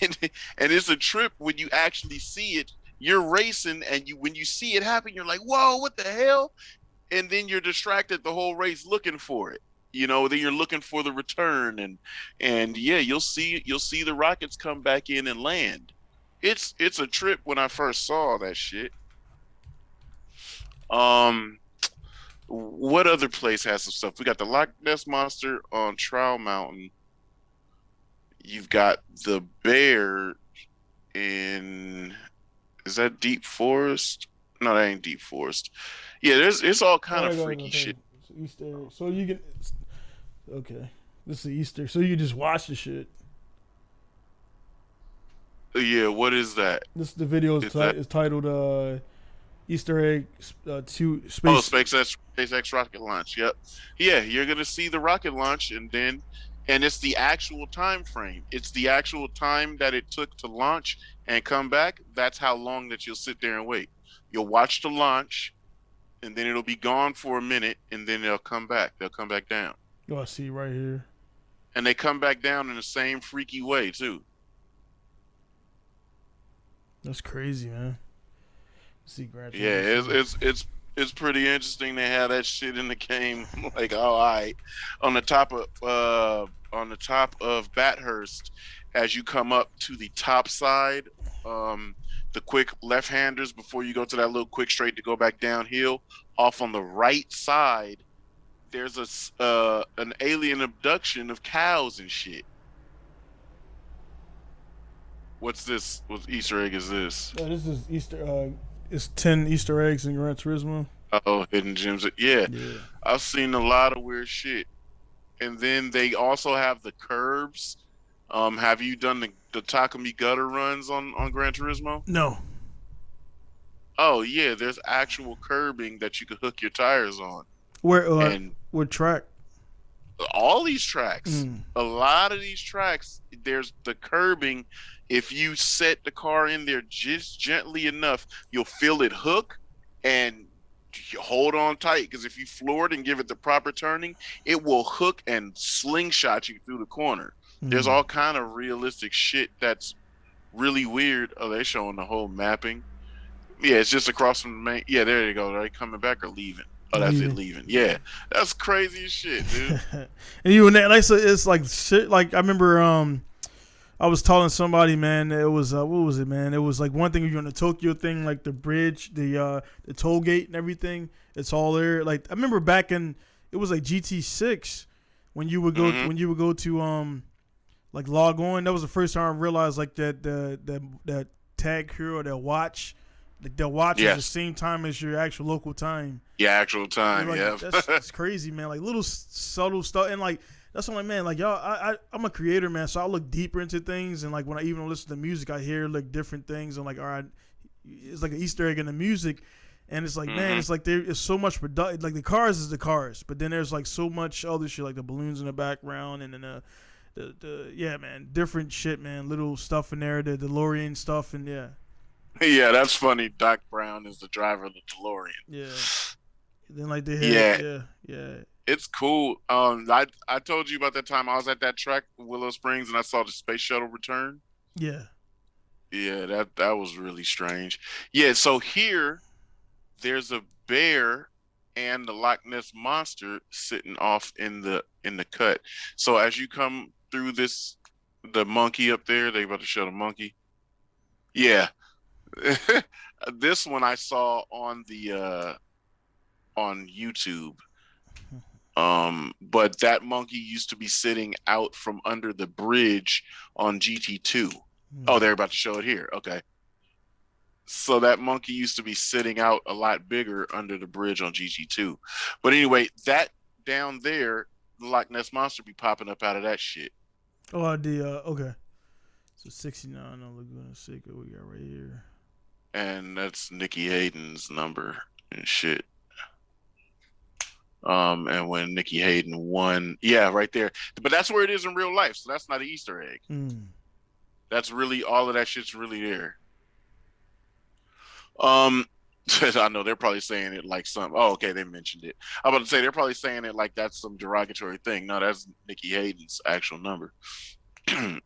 S2: And it's a trip when you actually see it. You're racing, and when you see it happen, you're like, whoa, what the hell? And then you're distracted the whole race looking for it. You know, then you're looking for the return, and yeah, you'll see the rockets come back in and land. It's a trip when I first saw that shit. What other place has some stuff? We got the Loch Ness Monster on Trial Mountain. You've got the bear in, is that Deep Forest? No, that ain't Deep Forest. Yeah, it's all kind of freaky shit.
S1: Easter egg. So you can. Okay, this is Easter. So you just watch the shit.
S2: Yeah, what is that?
S1: This the video is titled Easter egg 2 space.
S2: Oh, SpaceX rocket launch. Yep. Yeah, you're gonna see the rocket launch, and it's the actual time frame. It's the actual time that it took to launch and come back. That's how long that you'll sit there and wait. You'll watch the launch, and then it'll be gone for a minute, and then they'll come back. They'll come back down.
S1: Oh, I see right here.
S2: And they come back down in the same freaky way too.
S1: That's crazy, man. See,
S2: yeah, it's pretty interesting to have that shit in the game. Like, all right, on the top of Bathurst, as you come up to the top side, the quick left-handers before you go to that little quick straight to go back downhill. Off on the right side, there's an alien abduction of cows and shit. What's this? What Easter egg is this?
S1: This is Easter. It's 10 Easter eggs in Gran Turismo.
S2: Oh, hidden gems. Yeah. I've seen a lot of weird shit. And then they also have the curbs. Have you done the Takumi gutter runs on Gran Turismo?
S1: No.
S2: Oh yeah, there's actual curbing that you could hook your tires on,
S1: Where
S2: and
S1: what track?
S2: all these tracks,
S1: Mm.
S2: a lot of these tracks, there's the curbing. If you set the car in there just gently enough, you'll feel it hook, and you hold on tight, because if you floor it and give it the proper turning, it will hook and slingshot you through the corner. There's
S1: Mm.
S2: all kind of realistic shit that's really weird. Oh, they're showing the whole mapping. Yeah, it's just across from the main. Yeah, there you go. Are they coming back or leaving? Oh, that's it,
S1: Leaving.
S2: leaving. Yeah, that's crazy as shit, dude.
S1: And you and that, like, so it's like shit. Like I remember, I was telling somebody, man, it was what was it, man? It was like one thing you're on the Tokyo thing, like the bridge, the toll gate and everything. It's all there. Like I remember back in, it was like GT6 when you would go to like log on. That was the first time I realized like that tag hero, that watch, like that watch is the
S2: Yes.
S1: same time as your actual local time.
S2: Yeah, actual time.
S1: Like
S2: Yeah.
S1: that's crazy, man. Like little subtle stuff, and like that's what I'm like, man. Like y'all, I'm a creator, man. So I look deeper into things, and like when I even listen to music, I hear like different things. I'm like, all right, it's like an Easter egg in the music, and it's like, man, it's like there is so much product. Like the cars is the cars, but then there's like so much other shit, like the balloons in the background, and then the yeah, man, different shit, man. Little stuff in there, the DeLorean stuff, and yeah.
S2: Yeah, that's funny. Doc Brown is the driver of the DeLorean.
S1: Yeah. Then like they had
S2: Yeah,
S1: yeah.
S2: it's cool. I told you about that time I was at that track, Willow Springs, and I saw the space shuttle return.
S1: Yeah.
S2: Yeah, that was really strange. Yeah, so here there's a bear and the Loch Ness monster sitting off in the cut. So as you come through this, the monkey up there, they about to show the monkey. Yeah. This one I saw on the on YouTube. But that monkey used to be sitting out from under the bridge on GT2. Oh, they're about to show it here. Okay. So that monkey used to be sitting out a lot bigger under the bridge on GT2. But anyway, that down there, the Loch Ness monster be popping up out of that shit.
S1: Oh, okay. So 69 on Laguna Seca we got right here.
S2: And that's Nikki Hayden's number and shit. And when Nikki Hayden won, yeah, right there. But that's where it is in real life, so that's not an Easter egg. That's really, all of that shit's really there. I know they're probably saying it like some. Oh, okay, they mentioned it. I'm about to say they're probably saying it like that's some derogatory thing. No, that's Nikki Hayden's actual number.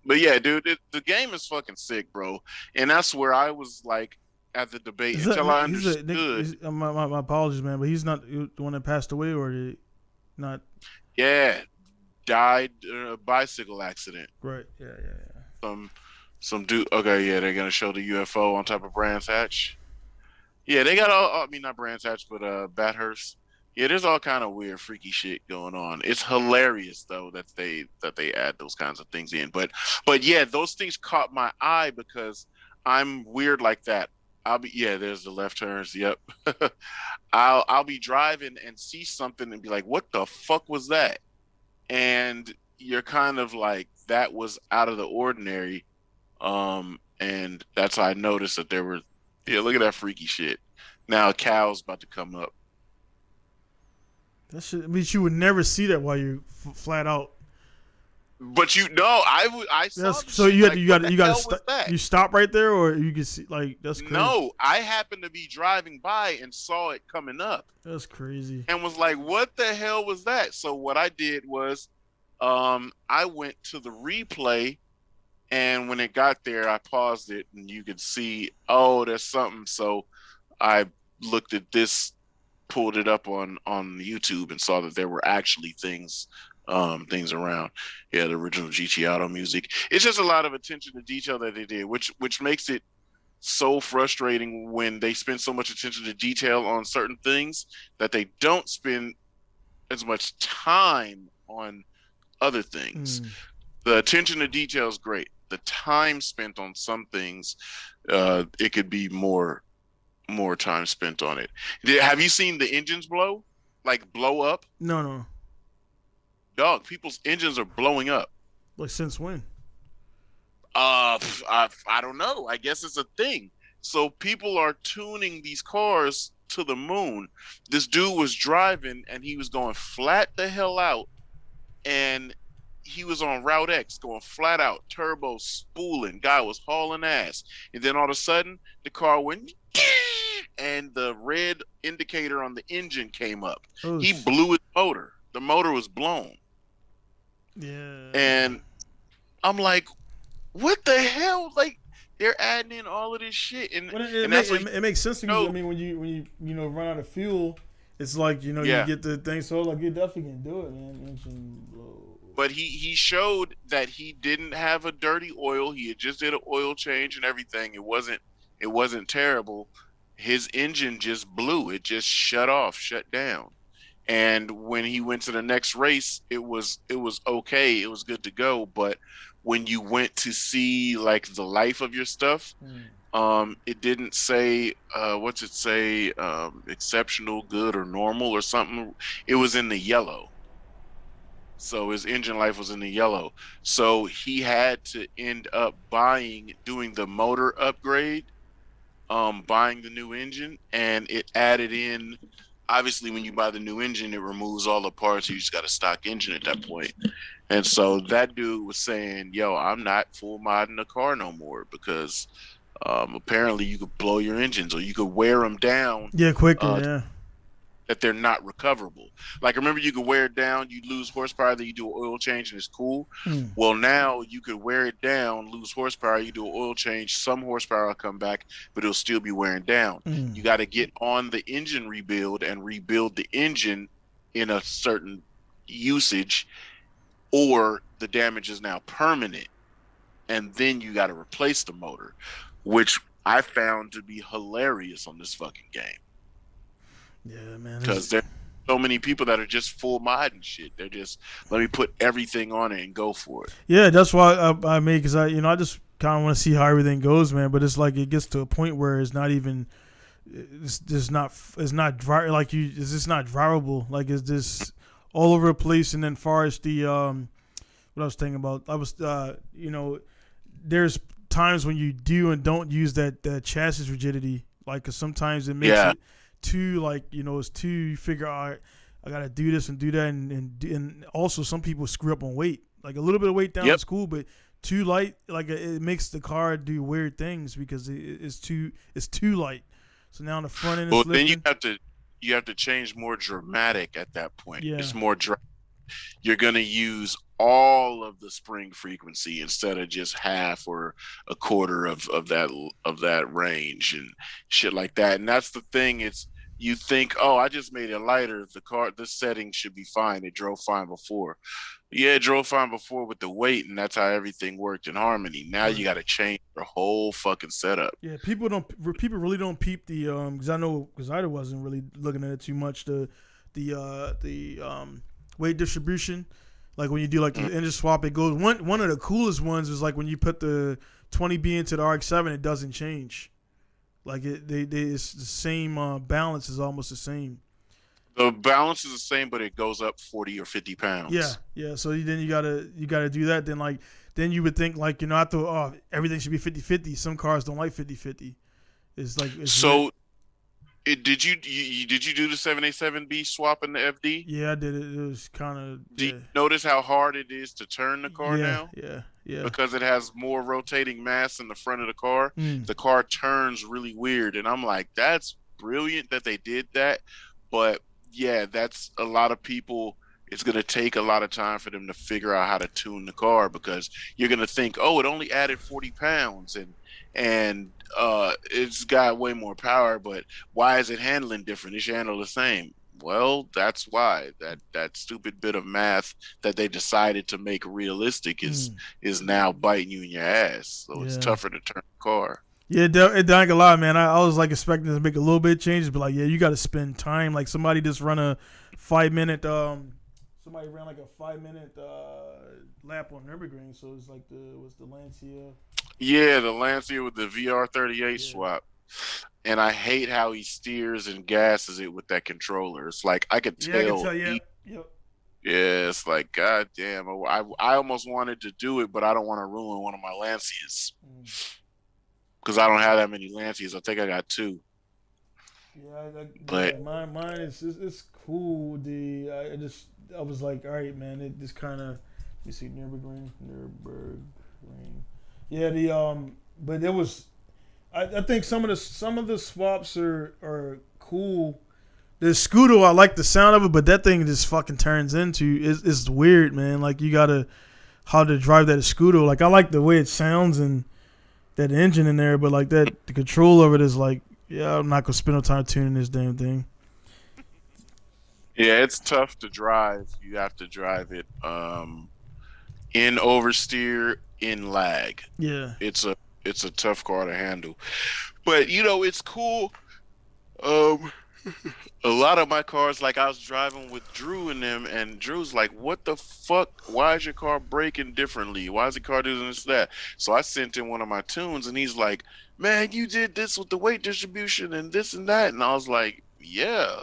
S2: But yeah, dude, the game is fucking sick, bro. And that's where I was like at the debate until I understood.
S1: My apologies, man, but he's not the one that passed away, or did he not?
S2: Yeah, died in a bicycle accident.
S1: Right. Yeah.
S2: Some dude. Okay, yeah, they're gonna show the UFO on top of Brands Hatch. Yeah, they got all. I mean, not Brands Hatch, but Bathurst. Yeah, there's all kind of weird, freaky shit going on. It's hilarious though that they add those kinds of things in. But yeah, those things caught my eye because I'm weird like that. There's the left turns. Yep. I'll be driving and see something and be like, what the fuck was that? And you're kind of like, that was out of the ordinary. And that's how I noticed that there were, yeah, look at that freaky shit. Now a cow's about to come up.
S1: That shit, I mean, you would never see that while you're flat out.
S2: But I saw.
S1: So you got to stop. You stop right there, or you can see, like, that's crazy.
S2: No, I happened to be driving by and saw it coming up.
S1: That's crazy.
S2: And was like, what the hell was that? So what I did was, I went to the replay, and when it got there, I paused it, and you could see, oh, there's something. So I looked at this, pulled it up on YouTube, and saw that there were actually things around. Yeah, the original GT Auto music. It's just a lot of attention to detail that they did, which makes it so frustrating when they spend so much attention to detail on certain things that they don't spend as much time on other things. The attention to detail is great. The time spent on some things, it could be more time spent on it. Have you seen the engines blow up?
S1: No.
S2: Dog, people's engines are blowing up.
S1: Like, since when?
S2: I don't know. I guess it's a thing. So people are tuning these cars to the moon. This dude was driving and he was going flat the hell out, and he was on Route X going flat out, turbo spooling. Guy was hauling ass. And then all of a sudden, the car went and the red indicator on the engine came up. He
S1: Oof.
S2: blew his motor. The motor was blown.
S1: Yeah.
S2: And I'm like, what the hell? Like, they're adding in all of this shit, and
S1: Well,
S2: that's what
S1: it makes sense because I
S2: know.
S1: mean when you run out of fuel, it's like you
S2: Yeah,
S1: get the thing. So like you definitely can do it, man.
S2: but he showed that he didn't have a dirty oil. He had just did an oil change and everything. It wasn't terrible. His engine just blew. It just shut off, shut down. And when he went to the next race, it was okay. It was good to go. But when you went to see like the life of your stuff, it didn't say what's it say, exceptional, good, or normal or something. It was in the yellow. So his engine life was in the yellow. So he had to end up doing the motor upgrade, buying the new engine, and it added in. Obviously, when you buy the new engine, it removes all the parts. You just got a stock engine at that point. And so that dude was saying, "Yo, I'm not full modding the car no more because apparently you could blow your engines or you could wear them down,
S1: Yeah, quicker.
S2: uh,
S1: Yeah.
S2: that they're not recoverable. Like, remember, you could wear it down, you lose horsepower, then you do an oil change, and it's cool.
S1: Mm.
S2: Well, now you could wear it down, lose horsepower, you do an oil change, some horsepower will come back, but it'll still be wearing down.
S1: Mm.
S2: You got to get on the engine rebuild and rebuild the engine in a certain usage, or the damage is now permanent, and then you got to replace the motor, which I found to be hilarious on this fucking game.
S1: Yeah, man.
S2: Because there's so many people that are just full mod and shit. They're just, let me put everything on it and go for it.
S1: Yeah, that's why I made because I just kind of want to see how everything goes, man. But it's like it gets to a point where it's not even it's just not like it's just not drivable. Like it's just all over the place. And then far as the what I was thinking about, I was there's times when you do and don't use that chassis rigidity. Like 'cause sometimes it makes
S2: Yeah.
S1: it too like it's too you figure out I gotta do this and do that and also some people screw up on weight. Like a little bit of weight down
S2: Yep.
S1: is cool, but too light like it makes the car do weird things because it's too light. So now on the front end
S2: Well,
S1: it's
S2: then you
S1: lifting.
S2: have to change more dramatic at that point.
S1: Yeah.
S2: It's more you're going to use all of the spring frequency instead of just half or a quarter of that range and shit like that. And that's the thing. It's, you think, oh, I just made it lighter. This setting should be fine. It drove fine before. Yeah, it drove fine before with the weight, and that's how everything worked in harmony. Now you
S1: Right.
S2: got to change the whole fucking setup.
S1: Yeah, people really don't peep the because I know because I wasn't really looking at it too much the weight distribution. Like when you do like the engine swap, it goes one of the coolest ones is like when you put the 20B into the RX-7, it doesn't change. Like it's the same balance is almost the same.
S2: The balance is the same, but it goes up 40 or 50
S1: Yeah,
S2: pounds.
S1: yeah. So then you gotta do that. Then you would think like I thought everything should be 50-50. Some cars don't like 50-50. It's like it's weird.
S2: So, did you do the 787B swap in the FD?
S1: Yeah, I did it. It was kind of
S2: Do you
S1: yeah,
S2: notice how hard it is to turn the car
S1: yeah,
S2: now?
S1: yeah, yeah.
S2: Because it has more rotating mass in the front of the car.
S1: Mm.
S2: The car turns really weird, and I'm like, that's brilliant that they did that. But yeah, that's a lot of people. It's going to take a lot of time for them to figure out how to tune the car, because you're going to think, oh, it only added 40 pounds and it's got way more power, but why is it handling different? It should handle the same. Well, that's why that stupid bit of math that they decided to make realistic
S1: Mm.
S2: is now biting you in your ass. So it's
S1: Yeah.
S2: tougher to turn the car.
S1: Yeah, it drank a lot, man. I was like expecting to make a little bit of changes, but like, yeah, you got to spend time. Like somebody just run a 5 minute, somebody ran like a 5 minute lap on Nurburgring. So it's like what's the Lancia?
S2: Yeah, the Lancia with the VR38
S1: Yeah,
S2: swap. And I hate how he steers and gasses it with that controller. It's like I could
S1: yeah, I can
S2: tell.
S1: tell. Yeah, yep.
S2: Yeah, it's like, God damn. I almost wanted to do it, but I don't want to ruin one of my Lancias.
S1: Mm.
S2: because I don't have that many Lancias. I think I got 2.
S1: Yeah, mine is it's cool. I was like, all right, man. It just kind of you see Nürburgring. Yeah, but it was. I think some of the swaps are cool. The Scudo, I like the sound of it, but that thing just fucking turns into it's weird, man. Like you gotta how to drive that Scudo. Like I like the way it sounds and that engine in there, but like the control of it is like, yeah, I'm not gonna spend no time tuning this damn thing.
S2: Yeah, it's tough to drive. You have to drive it in oversteer, in lag.
S1: Yeah.
S2: It's a tough car to handle. But it's cool. Um a lot of my cars, like I was driving with Drew and them, and Drew's like, "What the fuck? Why is your car braking differently? Why is the car doing this, that?" So I sent in one of my tunes, and he's like, "Man, you did this with the weight distribution and this and that," and I was like, "Yeah,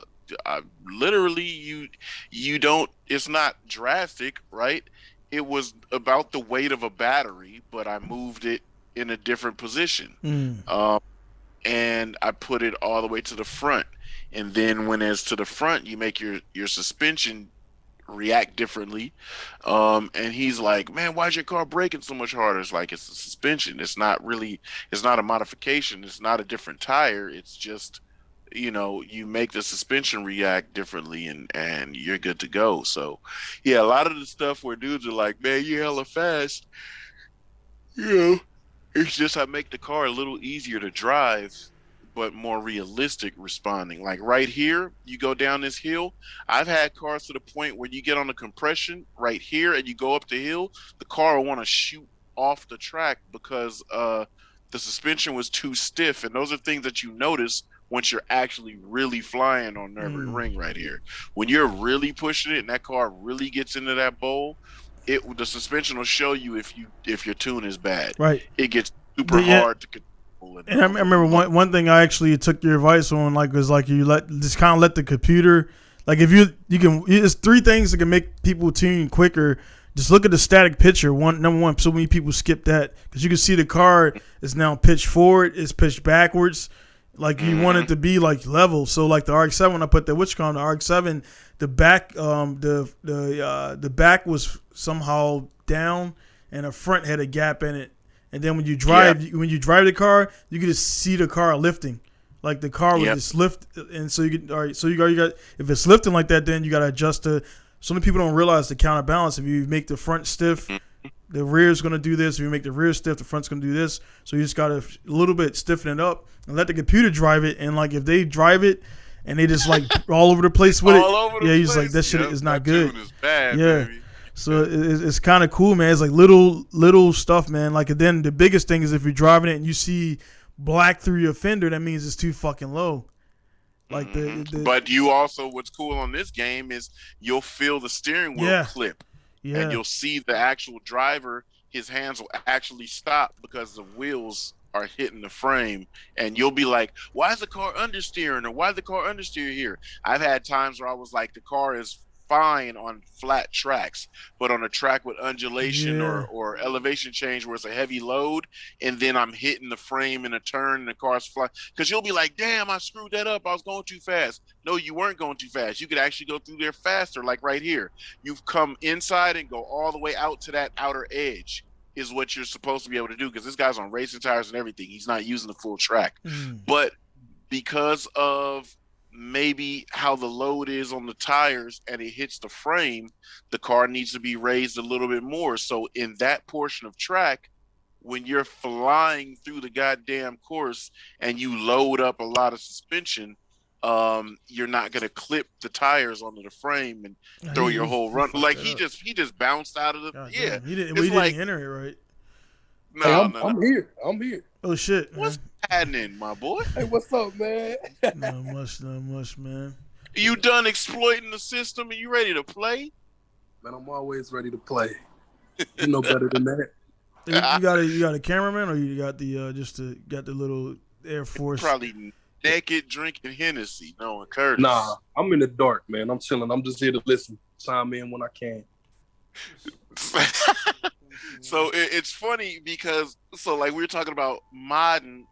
S2: literally, you don't. It's not drastic, right? It was about the weight of a battery, but I moved it in a different position, and I put it all the way to the front." And then when it's to the front, you make your suspension react differently. And he's like, "Man, why is your car braking so much harder?" It's like, it's the suspension. It's not a modification. It's not a different tire. It's just, you make the suspension react differently, and you're good to go. So, yeah, a lot of the stuff where dudes are like, "Man, you hella fast," it's just I make the car a little easier to drive, but more realistic responding. Like right here, you go down this hill. I've had cars to the point where you get on the compression right here and you go up the hill, the car will want to shoot off the track because the suspension was too stiff. And those are things that you notice once you're actually really flying on Nürburgring right here. When you're really pushing it and that car really gets into that bowl, the suspension will show you if your tune is bad.
S1: Right.
S2: It gets super hard to control.
S1: And I remember one thing I actually took your advice on, like, was like you just kind of let the computer, like if you can, it's 3 things that can make people tune quicker. Just look at the static picture. Number one, so many people skip that because you can see the car is now pitched forward, it's pitched backwards. Like you want it to be like level. So like the RX-7, when I put the the RX-7, the back, the back was somehow down and the front had a gap in it. And then when you drive the car, you can just see the car lifting, like the car would just lift. And so you got if it's lifting like that, then you got to adjust to. So many people don't realize the counterbalance. If you make the front stiff, the rear is going to do this. If you make the rear stiff, the front's going to do this. So you just got to a little bit stiffen it up and let the computer drive it. And like if they drive it and they just like all over the place with it, you're just like, that shit is not good.
S2: Is bad,
S1: yeah.
S2: Baby.
S1: So it's kind of cool, man. It's like little stuff, man. Like, and then the biggest thing is if you're driving it and you see black through your fender, that means it's too fucking low. Like
S2: but you also, what's cool on this game is you'll feel the steering wheel clip, and you'll see the actual driver. His hands will actually stop because the wheels are hitting the frame, and you'll be like, "Why is the car understeering?" or "Why is the car understeer here?" I've had times where I was like, the car is fine on flat tracks, but on a track with undulation or elevation change where it's a heavy load, and then I'm hitting the frame in a turn and the car's flying, because you'll be like, "Damn, I screwed that up. I was going too fast." No, you weren't going too fast. You could actually go through there faster. Like right here, you've come inside and go all the way out to that outer edge is what you're supposed to be able to do, because this guy's on racing tires and everything. He's not using the full track. But because of maybe how the load is on the tires and it hits the frame, the car needs to be raised a little bit more. So in that portion of track, when you're flying through the goddamn course and you load up a lot of suspension, you're not gonna clip the tires onto the frame and throw your whole run. Like he just bounced out of the
S1: He didn't enter it right.
S3: No, I'm here.
S1: Oh shit, man.
S2: What's happening, my boy?
S3: Hey, what's up, man?
S1: Not much, man.
S2: You done exploiting the system and you ready to play?
S3: Man, I'm always ready to play. You know better than that.
S1: You got a cameraman, or you got the got the little Air Force?
S2: Probably naked drinking Hennessy, knowing Curtis.
S3: Nah, I'm in the dark, man. I'm chilling. I'm just here to listen. Chime in when I can.
S2: So it's funny because, like we were talking about modding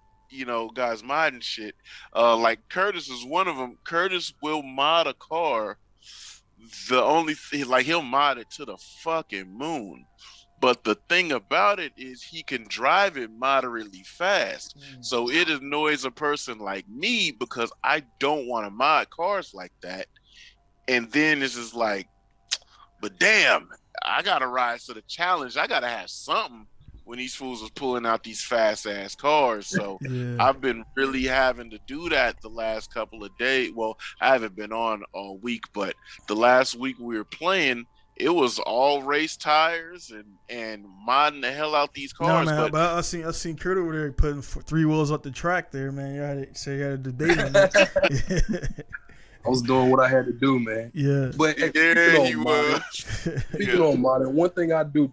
S2: guys modding shit. Like Curtis is one of them. Curtis will mod a car. The only thing, like, he'll mod it to the fucking moon. But the thing about it is he can drive it moderately fast. So it annoys a person like me because I don't want to mod cars like that. And then it's just like, but damn, I got to rise to the challenge. I got to have something when these fools was pulling out these fast ass cars. So I've been really having to do that the last couple of days. Well, I haven't been on all week, but the last week we were playing, it was all race tires and modding the hell out these cars.
S1: No, man, but I seen Kurt over there putting 3 wheels up the track there, man. You had a debate on that.
S3: I was doing what I had to do, man.
S1: Yeah.
S3: But speaking on modding, one thing I do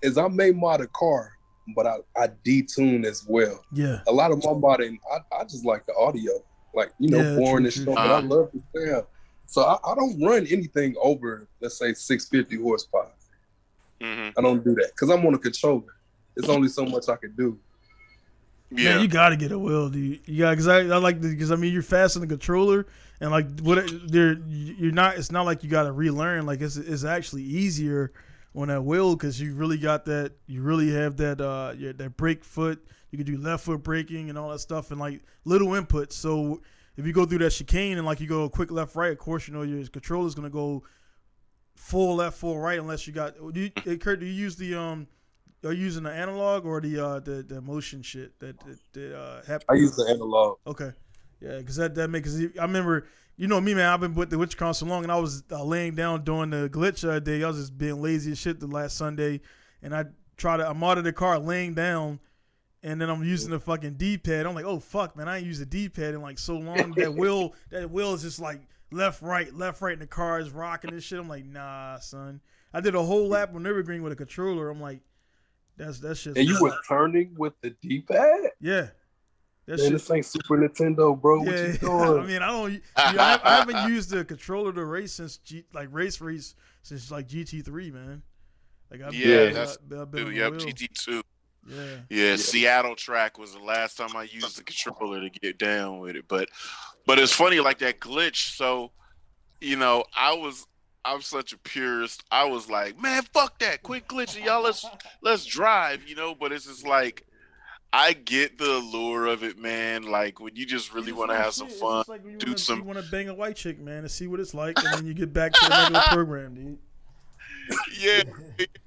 S3: is I may mod a car, but I detune as well.
S1: Yeah.
S3: A lot of my modding, I just like the audio, like, boring and stuff, but I love the sound. So I don't run anything over, let's say, 650 horsepower. I don't do that because I'm on a controller. It's only so much I can do.
S1: Yeah, man, you got to get a wheel, dude. You got, because I like because you're fast on the controller, and like you're not. It's not like you got to relearn. Like it's actually easier on that wheel because you really got that. You really have that that brake foot. You can do left foot braking and all that stuff, and like little inputs. So if you go through that chicane and like you go quick left right, of course your controller's gonna go full left, full right, unless you got. Kurt, do you use the Are you using the analog or the motion shit that happens?
S3: I use the analog.
S1: Okay, yeah, because that makes. I remember, me, man. I've been with the WitchCon so long, and I was laying down doing the glitch day. I was just being lazy as shit the last Sunday, and I modded the car laying down, and then I'm using the fucking D-pad. I'm like, oh fuck, man, I ain't used a D-pad in like so long. that wheel is just like left, right, and the car is rocking and shit. I'm like, nah, son. I did a whole lap on Evergreen with a controller. I'm like. That's shit.
S3: And you were turning with the D-pad?
S1: Yeah.
S3: This ain't Super Nintendo, bro. What you doing?
S1: I mean, I haven't used the controller to race since race since like GT3, man. Like I've been
S2: GT2. Yeah. Seattle track was the last time I used the controller to get down with it. But it's funny, like that glitch. So, I'm such a purist. I was like, man, fuck that. Quit glitching, y'all. Let's drive, But it's just like, I get the allure of it, man. Like when you just really want to have some fun,
S1: like you want to bang a white chick, man, and see what it's like, and then you get back to the regular program, dude.
S2: Yeah.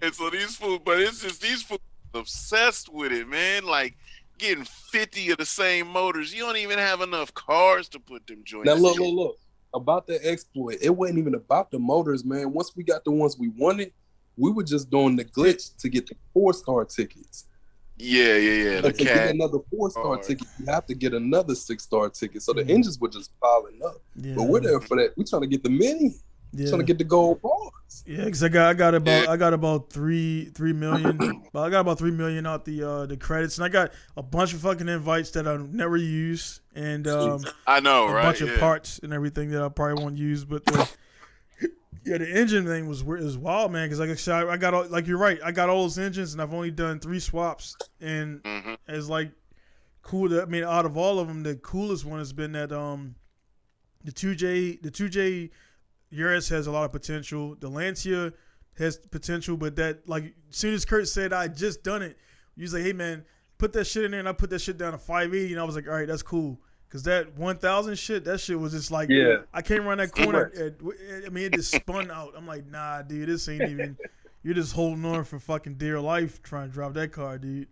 S2: And so these fools obsessed with it, man. Like getting 50 of the same motors. You don't even have enough cars to put them joints.
S3: Now look. About the exploit, it wasn't even about the motors, man. Once we got the ones we wanted, we were just doing the glitch to get the 4-star tickets.
S2: Yeah.
S3: And to get another 4-star ticket, you have to get another 6-star ticket. So the engines were just piling up. Yeah. But we're there for that. We're trying to get the mini. Trying to get the gold bars.
S1: Yeah, because I got about 3 million. I got about 3 million out the credits, and I got a bunch of fucking invites that I never use, and
S2: I know,
S1: a bunch of parts and everything that I probably won't use. But the engine thing was wild, man. Because like I said, I got all, like you're right. I got all those engines, and I've only done 3 swaps, and it's like cool. I mean, out of all of them, the coolest one has been that the 2J. Urus has a lot of potential. The Lancia has potential, but that, like, as soon as Kurt said I just done it, he was like, hey man, put that shit in there, and I put that shit down to 580, and I was like, all right, that's cool. Because that 1000 shit, that shit was just like, I came around that corner, it just spun out. I'm like, nah, dude, this ain't even, you're just holding on for fucking dear life trying to drive that car, dude.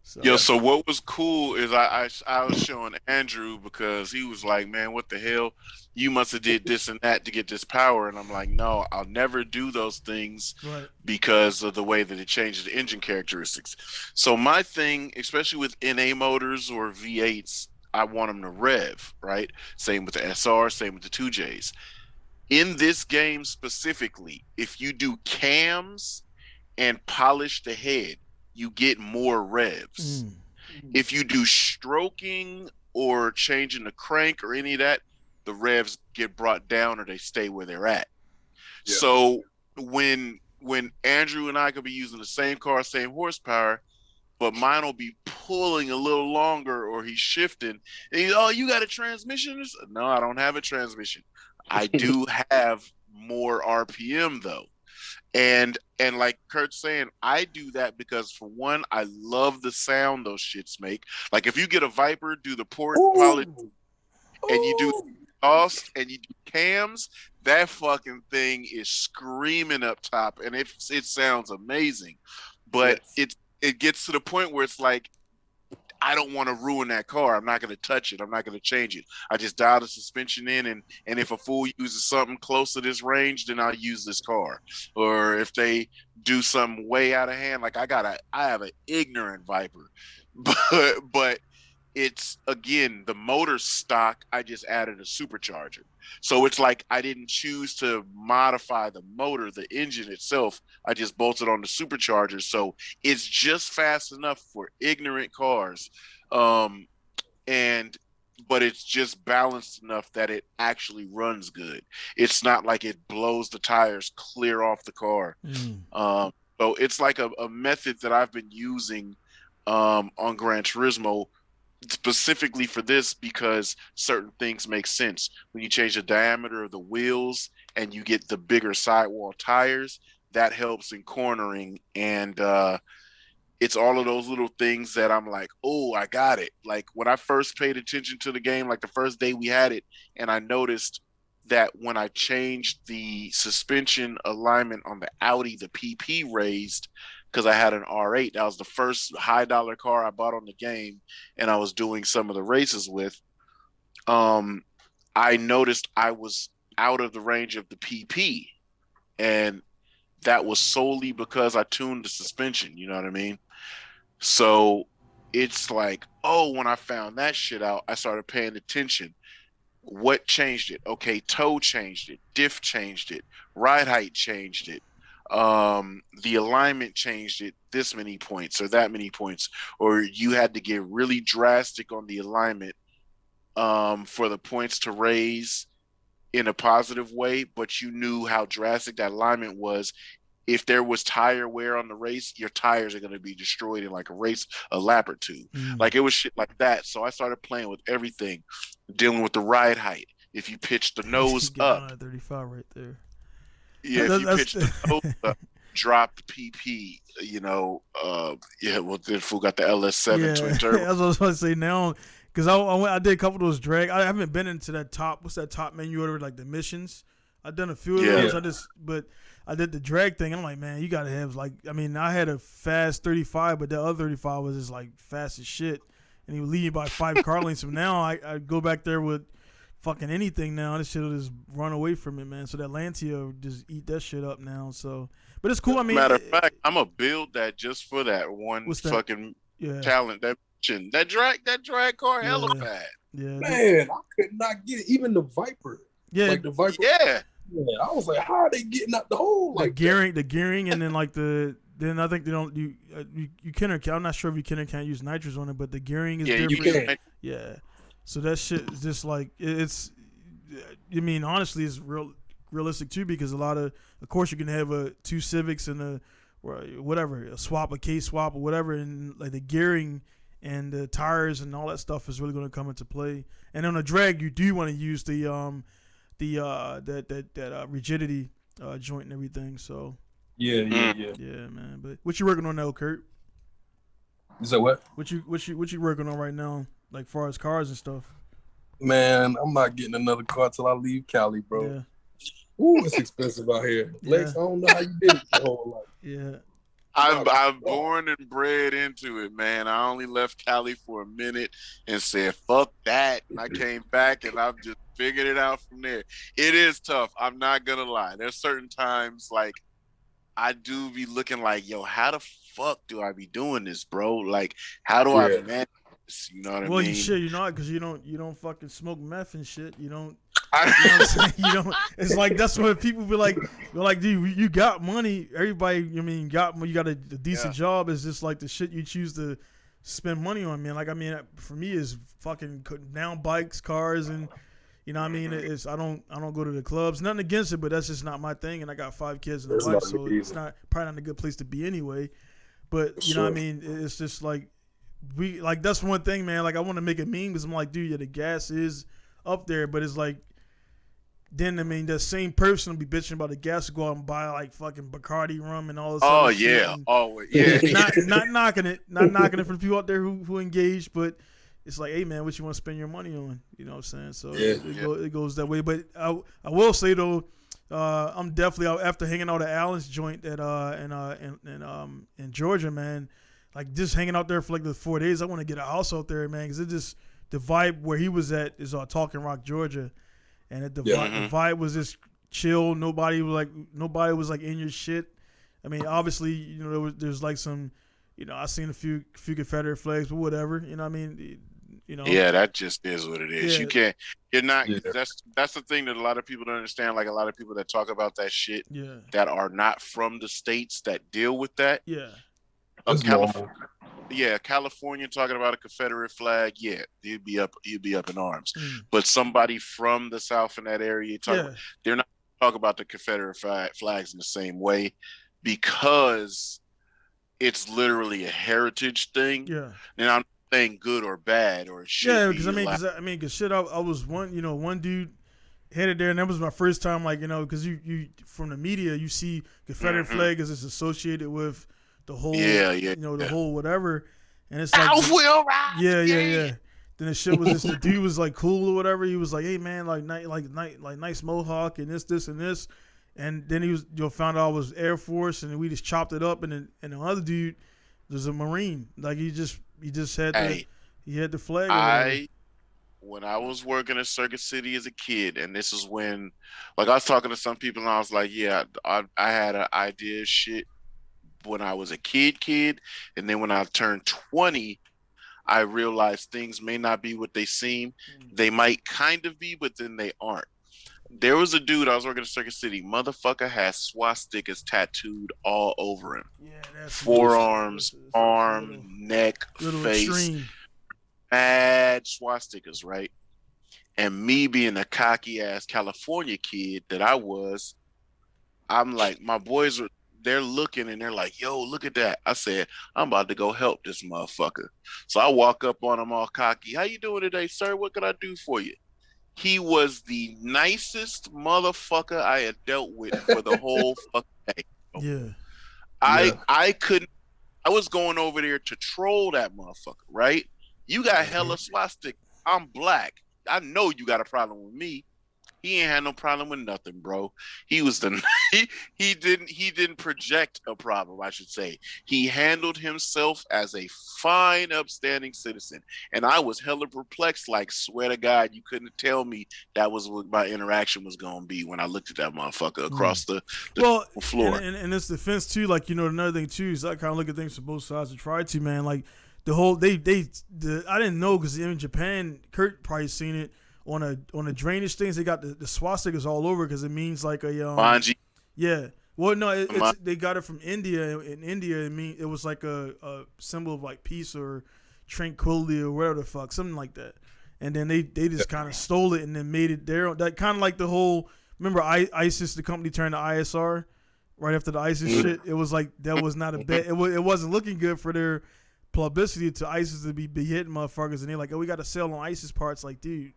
S2: So what was cool is I was showing Andrew because he was like, man, what the hell? You must have did this and that to get this power. And I'm like, no, I'll never do those things because of the way that it changes the engine characteristics. So my thing, especially with NA motors or V8s, I want them to rev, right? Same with the SR, same with the 2Js. In this game specifically, if you do cams and polish the head, you get more revs. If you do stroking or changing the crank or any of that, the revs get brought down or they stay where they're at. Yeah. So when Andrew and I could be using the same car, same horsepower, but mine will be pulling a little longer, or he's shifting. And oh, you got a transmission? No, I don't have a transmission. I do have more RPM though. And like Kurt's saying, I do that because for one, I love the sound those shits make. Like if you get a Viper, do the port pilot, and you do exhaust and you do cams, that fucking thing is screaming up top, and it sounds amazing. But it gets to the point where it's like, I don't want to ruin that car. I'm not going to touch it. I'm not going to change it. I just dial the suspension in, and if a fool uses something close to this range, then I'll use this car. Or if they do something way out of hand, like I have an ignorant Viper, but it's, again, the motor stock, I just added a supercharger. So it's like I didn't choose to modify the motor, the engine itself. I just bolted on the supercharger. So it's just fast enough for ignorant cars. But it's just balanced enough that it actually runs good. It's not like it blows the tires clear off the car. So it's like a method that I've been using on Gran Turismo, specifically for this, because certain things make sense. When you change the diameter of the wheels and you get the bigger sidewall tires, that helps in cornering. And it's all of those little things that I'm like, oh, I got it. Like when I first paid attention to the game, like the first day we had it, and I noticed that when I changed the suspension alignment on the Audi, the PP raised, because I had an R8. That was the first high dollar car I bought on the game, and I was doing some of the races with. I noticed I was out of the range of the PP, and that was solely because I tuned the suspension. You know what I mean? So it's like, oh, when I found that shit out, I started paying attention. What changed it? Okay, toe changed it, diff changed it, ride height changed it. The alignment changed it this many points or that many points, or you had to get really drastic on the alignment for the points to raise in a positive way, but you knew how drastic that alignment was. If there was tire wear on the race, your tires are going to be destroyed in like a lap or two. Like it was shit like that. So I started playing with everything, dealing with the ride height. If you pitch the nose up,
S1: 35 right there.
S2: Yeah, if you pitch the nose up, drop the PP, well, then fool got the LS7 twin turbo.
S1: That's what I was going to say now, because I did a couple of those drag. I haven't been into that top. What's that top menu order, like the missions? I've done a few of those. But I did the drag thing. I'm like, man, you got to have I had a fast 35, but that other 35 was just like fast as shit, and he would lead me by 5 car lengths. So now I go back there with fucking anything now. This shit will just run away from it, man. So that Lancia will just eat that shit up now. So, but it's cool. I mean,
S2: matter of fact, I'm gonna build that just for that one fucking talent. That drag car, hella bad.
S1: Yeah,
S3: man, I could not get it. Even the Viper.
S1: Yeah,
S3: like the Viper.
S2: Yeah,
S3: I was like, how are they getting out the hole? Like
S1: the gearing, and then then I think they don't you can or can't. I'm not sure if you can or can't use nitrous on it, but the gearing is different.
S3: You can.
S1: Yeah. So that shit is just like it's. I mean, honestly, it's realistic too, because of course, you can have 2 Civics and a swap, a case swap or whatever, and like the gearing and the tires and all that stuff is really going to come into play. And on a drag, you do want to use that rigidity joint and everything. So
S3: yeah,
S1: man. But what you working on now, Kurt?
S3: Is that what?
S1: What you working on right now? Like far as cars and stuff.
S3: Man, I'm not getting another car till I leave Cali, bro.
S1: Yeah.
S3: Ooh, it's expensive out here. Lex, I don't know how you did it your whole life.
S1: Yeah.
S2: I'm born and bred into it, man. I only left Cali for a minute and said, fuck that. And I came back and I've just figured it out from there. It is tough. I'm not going to lie. There's certain times like I do be looking like, yo, how the fuck do I be doing this, bro? Like, how do I manage? You know what I mean?
S1: Well, you're not, because you don't fucking smoke meth and shit. You don't. You know what I'm saying? You don't. It's like that's what people be like. They're like, dude, you got money. Everybody, you got a decent job. Is just like the shit you choose to spend money on, man. Like, I mean, for me, is fucking down bikes, cars, and you know what I mean. It's I don't go to the clubs. Nothing against it, but that's just not my thing. And I got 5 kids and a wife, so it's not probably not a good place to be anyway. But you know what I mean? It's just like that's one thing, man. Like I want to make a meme because I'm like, dude, yeah, the gas is up there, but it's like. Then I mean, that same person will be bitching about the gas to go out and buy like fucking Bacardi rum and all this.
S2: Oh
S1: other
S2: yeah,
S1: shit. Not knocking it, for the people out there who engage, but it's like, hey man, what you want to spend your money on? You know what I'm saying? So it goes that way. But I will say though, I'm definitely out after hanging out at Allen's joint at in Georgia, man. Like just hanging out there for like the 4 days. I want to get a house out there, man, because it just the vibe where he was at is Talking Rock, Georgia. And the vibe was just chill. Nobody was like in your shit. I mean, obviously, you know, there's like some, you know, I seen a few Confederate flags, but whatever. You know what I mean? You know.
S2: Yeah, that just is what it is.
S1: Yeah.
S2: You're not. Yeah. That's the thing that a lot of people don't understand. Like a lot of people that talk about that shit. Yeah. That are not from the states that deal with that.
S1: Yeah.
S2: California talking about a Confederate flag, you'd be up in arms. But somebody from the South in that area, they're not talking about the Confederate flags in the same way because it's literally a heritage thing. Yeah, and I'm not saying good or bad or shit.
S1: Yeah, because I was one dude headed there, and that was my first time, like, you know, because you from the media you see Confederate flag as it's associated with. The whole, the whole whatever, and it's like,
S2: will rise.
S1: Yeah. Then the shit was just the dude was like cool or whatever. He was like, hey man, like nice mohawk and this and this, and then he was found out I was Air Force, and we just chopped it up, and the other dude was a Marine. Like he just had he had the flag.
S2: When I was working at Circuit City as a kid, and this is when, like, I was talking to some people, and I was like, I had an idea of shit. When I was a kid, and then when I turned 20, I realized things may not be what they seem. They might kind of be, but then they aren't. There was a dude I was working at Circuit City. Motherfucker had swastikas tattooed all over him. Yeah, that's forearms, arm, neck, face. Extreme. Mad swastikas, right? And me being a cocky ass California kid that I was, I'm like, my boys are. They're looking and they're like, yo, look at that. I said, I'm about to go help this motherfucker. So I walk up on him all cocky. How you doing today, sir? What can I do for you? He was the nicest motherfucker I had dealt with for the whole fucking day.
S1: Yeah.
S2: I was going over there to troll that motherfucker, right? You got hella swastika. I'm black. I know you got a problem with me. He ain't had no problem with nothing, bro. He was he didn't project a problem, I should say. He handled himself as a fine, upstanding citizen. And I was hella perplexed, like, swear to God, you couldn't tell me that was what my interaction was gonna be when I looked at that motherfucker across the floor.
S1: And it's defense too, like, you know, another thing too is I kind of look at things from both sides and try to, man. Like the whole I didn't know because in Japan, Kurt probably seen it. On a drainage things, they got the swastikas all over because it means like a
S2: Banji.
S1: Yeah. Well, no, they got it from India. In India, it was like a symbol of like peace or tranquility or whatever the fuck, something like that. And then they just kind of stole it and then made it their own. That kind of like the whole. Remember, ISIS, the company turned to ISR right after the ISIS shit. It was like that was not a bet. It wasn't looking good for their publicity to ISIS to be hitting motherfuckers, and they're like, oh, we got to sell on ISIS parts. Like, dude.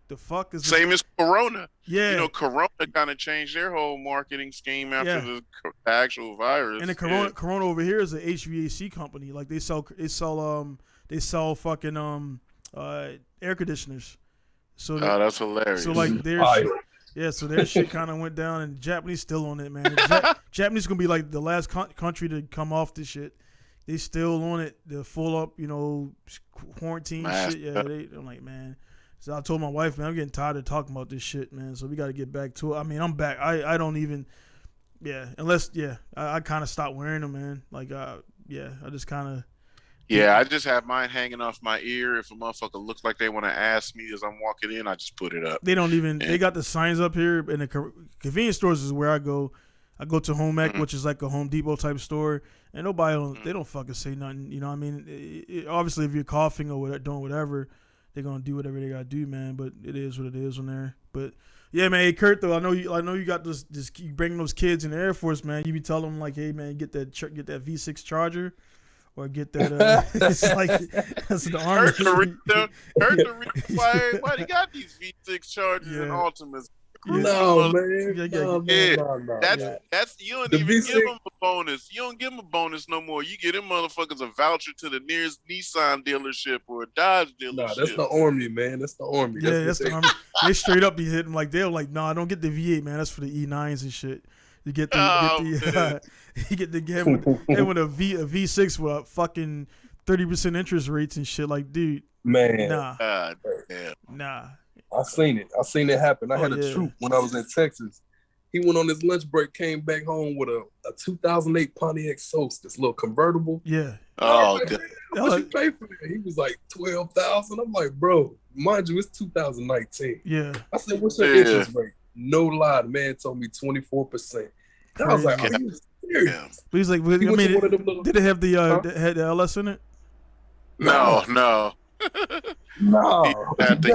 S1: The fuck is
S2: same as Corona?
S1: Yeah,
S2: you know, Corona kind of changed their whole marketing scheme after the actual virus.
S1: And the Corona over here is an HVAC company. Like they sell fucking air conditioners. So
S2: that's hilarious.
S1: So like so their shit kind of went down, and the Japanese still on it, man. Japanese gonna be like the last country to come off this shit. They still on it. They're full up, you know, quarantine shit. Yeah, I'm like, man. So I told my wife, man, I'm getting tired of talking about this shit, man. So we got to get back to it. I mean, I'm back. I don't even, I kind of stopped wearing them, man. Like, I just kind of.
S2: Yeah, I just have mine hanging off my ear. If a motherfucker looks like they want to ask me as I'm walking in, I just put it up.
S1: They don't even, they got the signs up here. And the convenience stores is where I go. I go to Home Ec, which is like a Home Depot type store. And nobody, they don't fucking say nothing. You know what I mean? Obviously, if you're coughing or doing whatever, they're gonna do whatever they gotta do, man. But it is what it is on there. But yeah, man. Hey, Kurt, though, I know you got this. You bringing those kids in the Air Force, man. You be telling them like, hey, man, get that V6 Charger. or get that. It's like that's the army.
S2: Hurt the reason why everybody got these V6 Chargers and Ultimates.
S3: No, man. No.
S2: That's you don't even give them a bonus. You don't give them a bonus no more. You get them motherfuckers a voucher to the nearest Nissan dealership or a Dodge dealership.
S3: Nah, that's the Army, man. That's the Army.
S1: Yeah, that's the Army. They straight up be hitting like they're like, nah, don't get the V8, man. That's for the E9s and shit. You get the you get the game with a V6 with fucking 30% interest rates and shit. Like, dude,
S3: man,
S2: nah.
S3: I seen it happen. I had a troop when I was in Texas. He went on his lunch break, came back home with a 2008 Pontiac Sosa, this little convertible.
S1: Yeah.
S2: Oh,
S3: God. How much you pay for that? He was like $12,000. I'm like, bro, mind you, it's 2019.
S1: Yeah.
S3: I said, what's your interest rate? No lie, the man told me 24%. I was like, are you serious?
S1: But he's like, did it have had the LS in it?
S2: No.
S3: No.
S2: Had the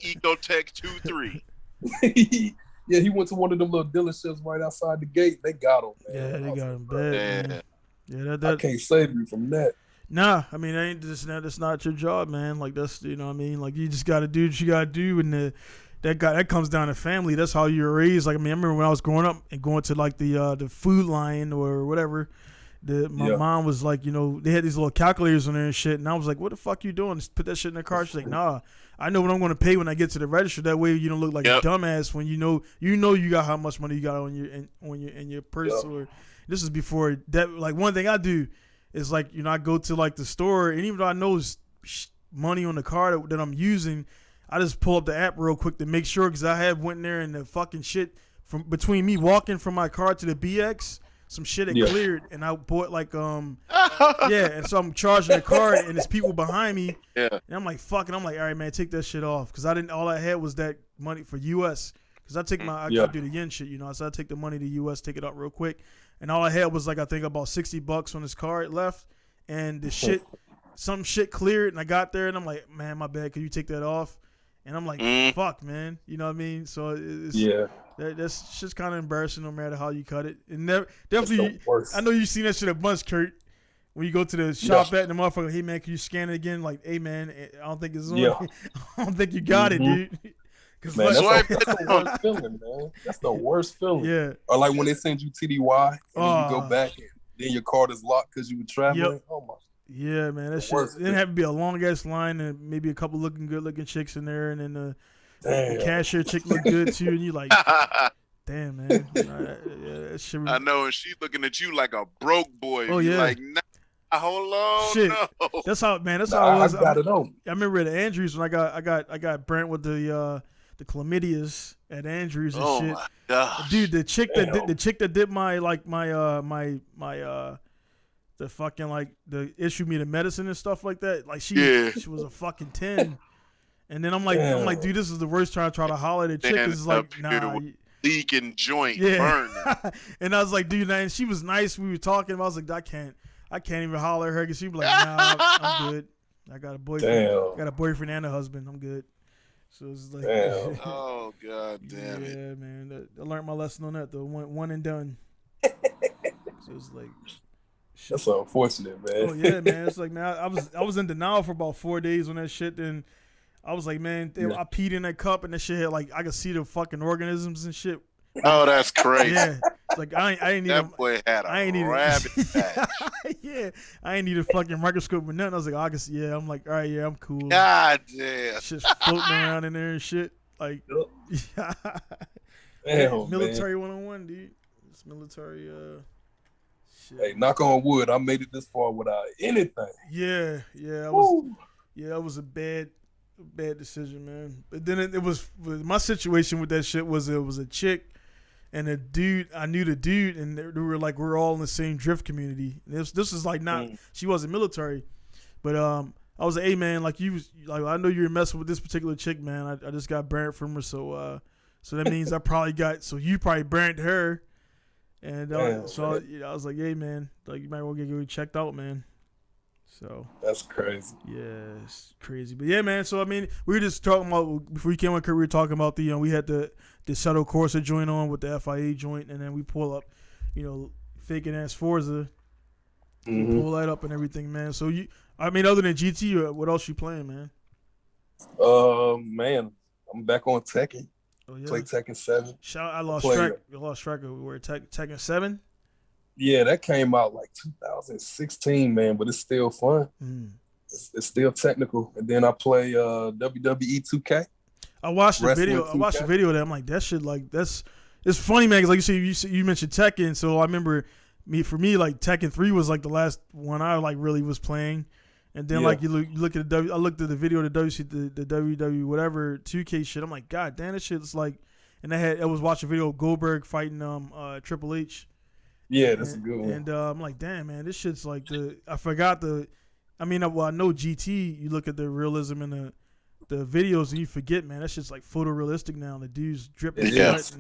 S2: Ecotech 2.3.
S3: Yeah, he went to one of them little dealerships right outside the gate. They got him, man.
S1: Yeah, they got him bad. Man. Yeah,
S3: I can't save you from that.
S1: Nah, I mean, that's not your job, man. Like, that's, you know what I mean? Like, you just got to do what you got to do, and that comes down to family. That's how you're raised. Like, I mean, I remember when I was growing up and going to, like, the Food Lion or whatever, my mom was like, you know, they had these little calculators on there and shit, and I was like, what the fuck you doing? Just put that shit in the car. She's like, nah, I know what I'm going to pay when I get to the register. That way you don't look like a dumbass when you know you got how much money you got in your purse. Or this is before that. Like, one thing I do is, like, you know, I go to, like, the store, and even though I know it's money on the card that I'm using, I just pull up the app real quick to make sure, because I went in there and the fucking shit from between me walking from my car to the BX, some shit had cleared, and I bought like and so I'm charging the car, and there's people behind me, and I'm like, fuck it, I'm like, all right, man, take that shit off, because all I had was that money for US, because I gotta do the yen shit, you know, so I take the money to US, take it out real quick, and all I had was like, I think about $60 on this card left, and the shit, some shit cleared, and I got there, and I'm like, man, my bad, can you take that off? And I'm like, fuck, man, you know what I mean? So it's that's just kind of embarrassing no matter how you cut it. And definitely, I know you've seen that shit a bunch, Kurt. When you go to the shop at the motherfucker, hey man, can you scan it again? Like, hey man, I don't think it's on. I don't think you got it, dude.
S3: Man, that's the worst feeling, man. That's the worst feeling.
S1: Yeah.
S3: Or like when they send you TDY and then you go back and then your card is locked because you were traveling. Oh my.
S1: Yeah, man, that shit. It didn't have to be a long ass line and maybe a couple good looking chicks in there, and then the cashier chick looked good too, and you like, damn, man. That shit.
S2: I know, and she's looking at you like a broke boy.
S1: Oh yeah.
S2: Like, nah, hold on.
S1: Shit.
S2: No.
S1: That's how, man. That's how I was.
S3: I got it on.
S1: I remember at Andrews when I got burnt with the chlamydias at Andrews and shit.
S2: My gosh.
S1: Dude, the chick that did my the fucking, like, the issue me the medicine and stuff like that. Like, she was a fucking 10. And then I'm like, dude, this is the worst time to try to holler at a chick. It's like, nah.
S2: Leaking joint burn.
S1: And I was like, dude, and she was nice. We were talking. I was like, I can't even holler at her, because she'd be like, nah, I'm good. I got a boyfriend. I got a boyfriend and a husband. I'm good. So it's like,
S2: oh god damn it.
S1: Yeah, man. I learned my lesson on that though. One and done. So it's like, shit.
S3: That's so unfortunate, man.
S1: Oh yeah, man. It's like, man, I was in denial for about 4 days on that shit. Then I was like, man, I peed in that cup, and that shit had, like, I could see the fucking organisms and shit.
S2: Oh, that's crazy.
S1: Yeah, like I ain't need
S2: that boy had a rabbit patch.
S1: Yeah, I ain't need a fucking microscope or nothing. I was like, I can see. Yeah, I'm like, all right, yeah, I'm cool.
S2: God damn.
S1: Shit's floating around in there and shit. Like,
S3: damn,
S1: military 101, dude. It's military. Shit.
S3: Hey, knock on wood, I made it this far without anything.
S1: Yeah, it was a bad decision, man. But then it was my situation with that shit was it was a chick and a dude. I knew the dude, and they were like, we're all in the same drift community. This is like not she wasn't military, but I was like, hey man, like I know you were messing with this particular chick, man. I just got burnt from her, so that means you probably burnt her. And I was like, hey man, like, you might want to get checked out, man. So
S3: that's crazy.
S1: Yeah, it's crazy. But yeah, man. So I mean, we were just talking about before you came on, Kurt, we were talking about the we had the Settle Corsa joint on with the FIA joint, and then we pull up, faking ass Forza, pull that up and everything, man. So other than GT, what else you playing, man?
S3: Man, I'm back on Tekken.
S1: Oh yeah,
S3: play Tekken 7.
S1: I lost track. You lost track of where Tekken 7.
S3: Yeah, that came out like 2016, man, but it's still fun. It's still technical. And then I play WWE 2K.
S1: I watched the video. I watched the video of that. I'm like, that shit, like, it's funny, man. Because like you said, you mentioned Tekken, so I remember for me, like Tekken 3 was like the last one I like really was playing. And then like you look at I looked at the video of the WWE whatever 2K shit. I'm like, God damn, this shit's like. And I was watching a video of Goldberg fighting Triple H.
S3: Yeah, that's a good one.
S1: And I'm like, damn, man, this shit's like I forgot I know GT. You look at the realism in the videos and you forget, man, that shit's like photorealistic now. The dude's dripping sweat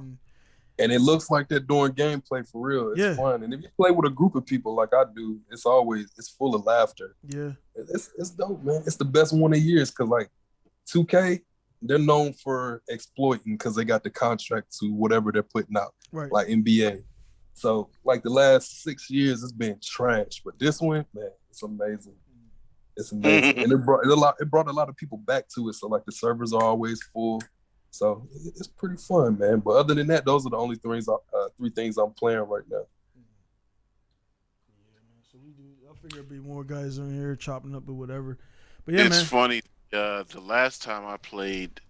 S3: and it looks like they're doing gameplay for real. It's fun. And if you play with a group of people like I do, it's full of laughter.
S1: Yeah.
S3: It's dope, man. It's the best one of years because like 2K, they're known for exploiting because they got the contract to whatever they're putting out,
S1: right?
S3: Like NBA. So like the last 6 years, it's been trash. But this one, man, it's amazing. It's amazing. And it brought a lot of people back to it. So like the servers are always full. So it's pretty fun, man. But other than that, those are the only three things I'm playing right now.
S1: Yeah, man. So I figure there'd be more guys on here chopping up or whatever. But yeah,
S2: it's funny. The last time I played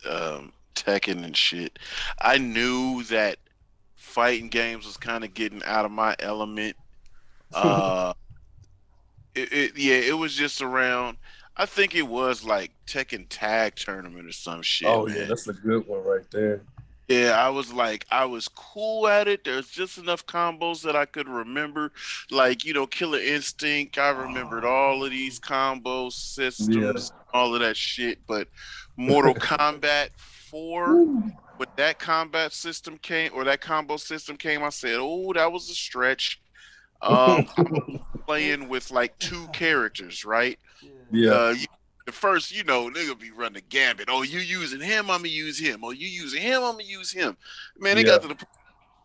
S2: Tekken and shit, I knew that fighting games was kind of getting out of my element. It was just around. I think it was like Tekken Tag Tournament or some shit.
S3: Oh
S2: man.
S3: Yeah, that's a good one right there.
S2: Yeah, I was cool at it. There's just enough combos that I could remember, like Killer Instinct. I remembered all of these combo systems, all of that shit. But Mortal Kombat 4, when that combat system came or that combo system came, I said, "Oh, that was a stretch." I'm playing with like 2 characters, right?
S3: Yeah.
S2: At first, nigga be running the gambit. Oh, you using him? I'm gonna use him. Oh, you using him? I'm gonna use him. Man, it got to the point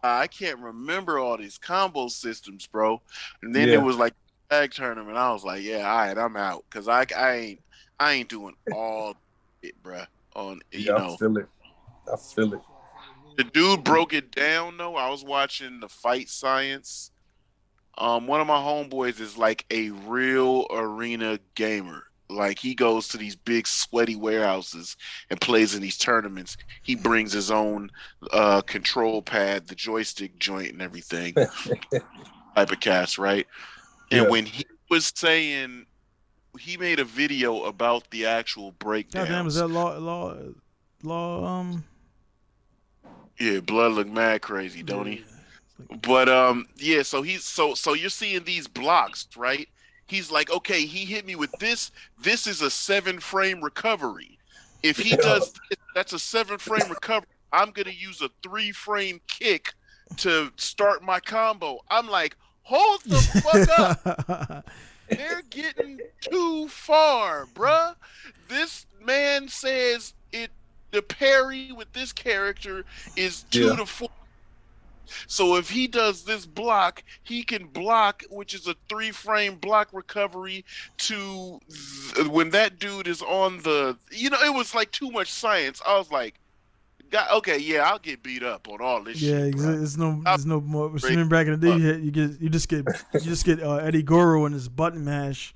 S2: I can't remember all these combo systems, bro. And then it was like tag tournament. I was like, yeah, all right, I'm out because I ain't doing all it, bro.
S3: I feel it.
S2: The dude broke it down though. I was watching the Fight Science. One of my homeboys is like a real arena gamer. Like he goes to these big sweaty warehouses and plays in these tournaments. He brings his own control pad, the joystick joint and everything. Type of cast, right? And when he was saying, he made a video about the actual breakdown.
S1: God damn, is that law?
S2: Yeah, blood look mad crazy, don't he? But so he's so you're seeing these blocks, right? He's like, okay, he hit me with this. This is a 7-frame recovery. If he does this, that's a 7-frame recovery. I'm gonna use a 3-frame kick to start my combo. I'm like, hold the fuck up. They're getting too far, bruh. This man says the parry with this character is 2 to 4. So if he does this block, he can block, which is a 3-frame block recovery to when that dude is on the, it was like too much science. I was like, God, okay, yeah, I'll get beat up on all this shit.
S1: Yeah, there's no more. Remember back in the day, you just get Eddie Goro and his button mash.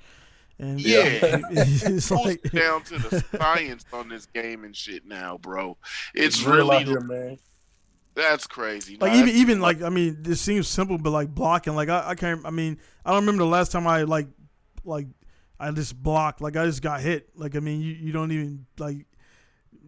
S1: And
S2: it's like down to the science on this game and shit now, bro. It's really
S3: out here, man.
S2: That's crazy.
S1: Like even like this seems simple, but like blocking, like I can't. I don't remember the last time I like I just blocked. Like I just got hit. Like you don't even like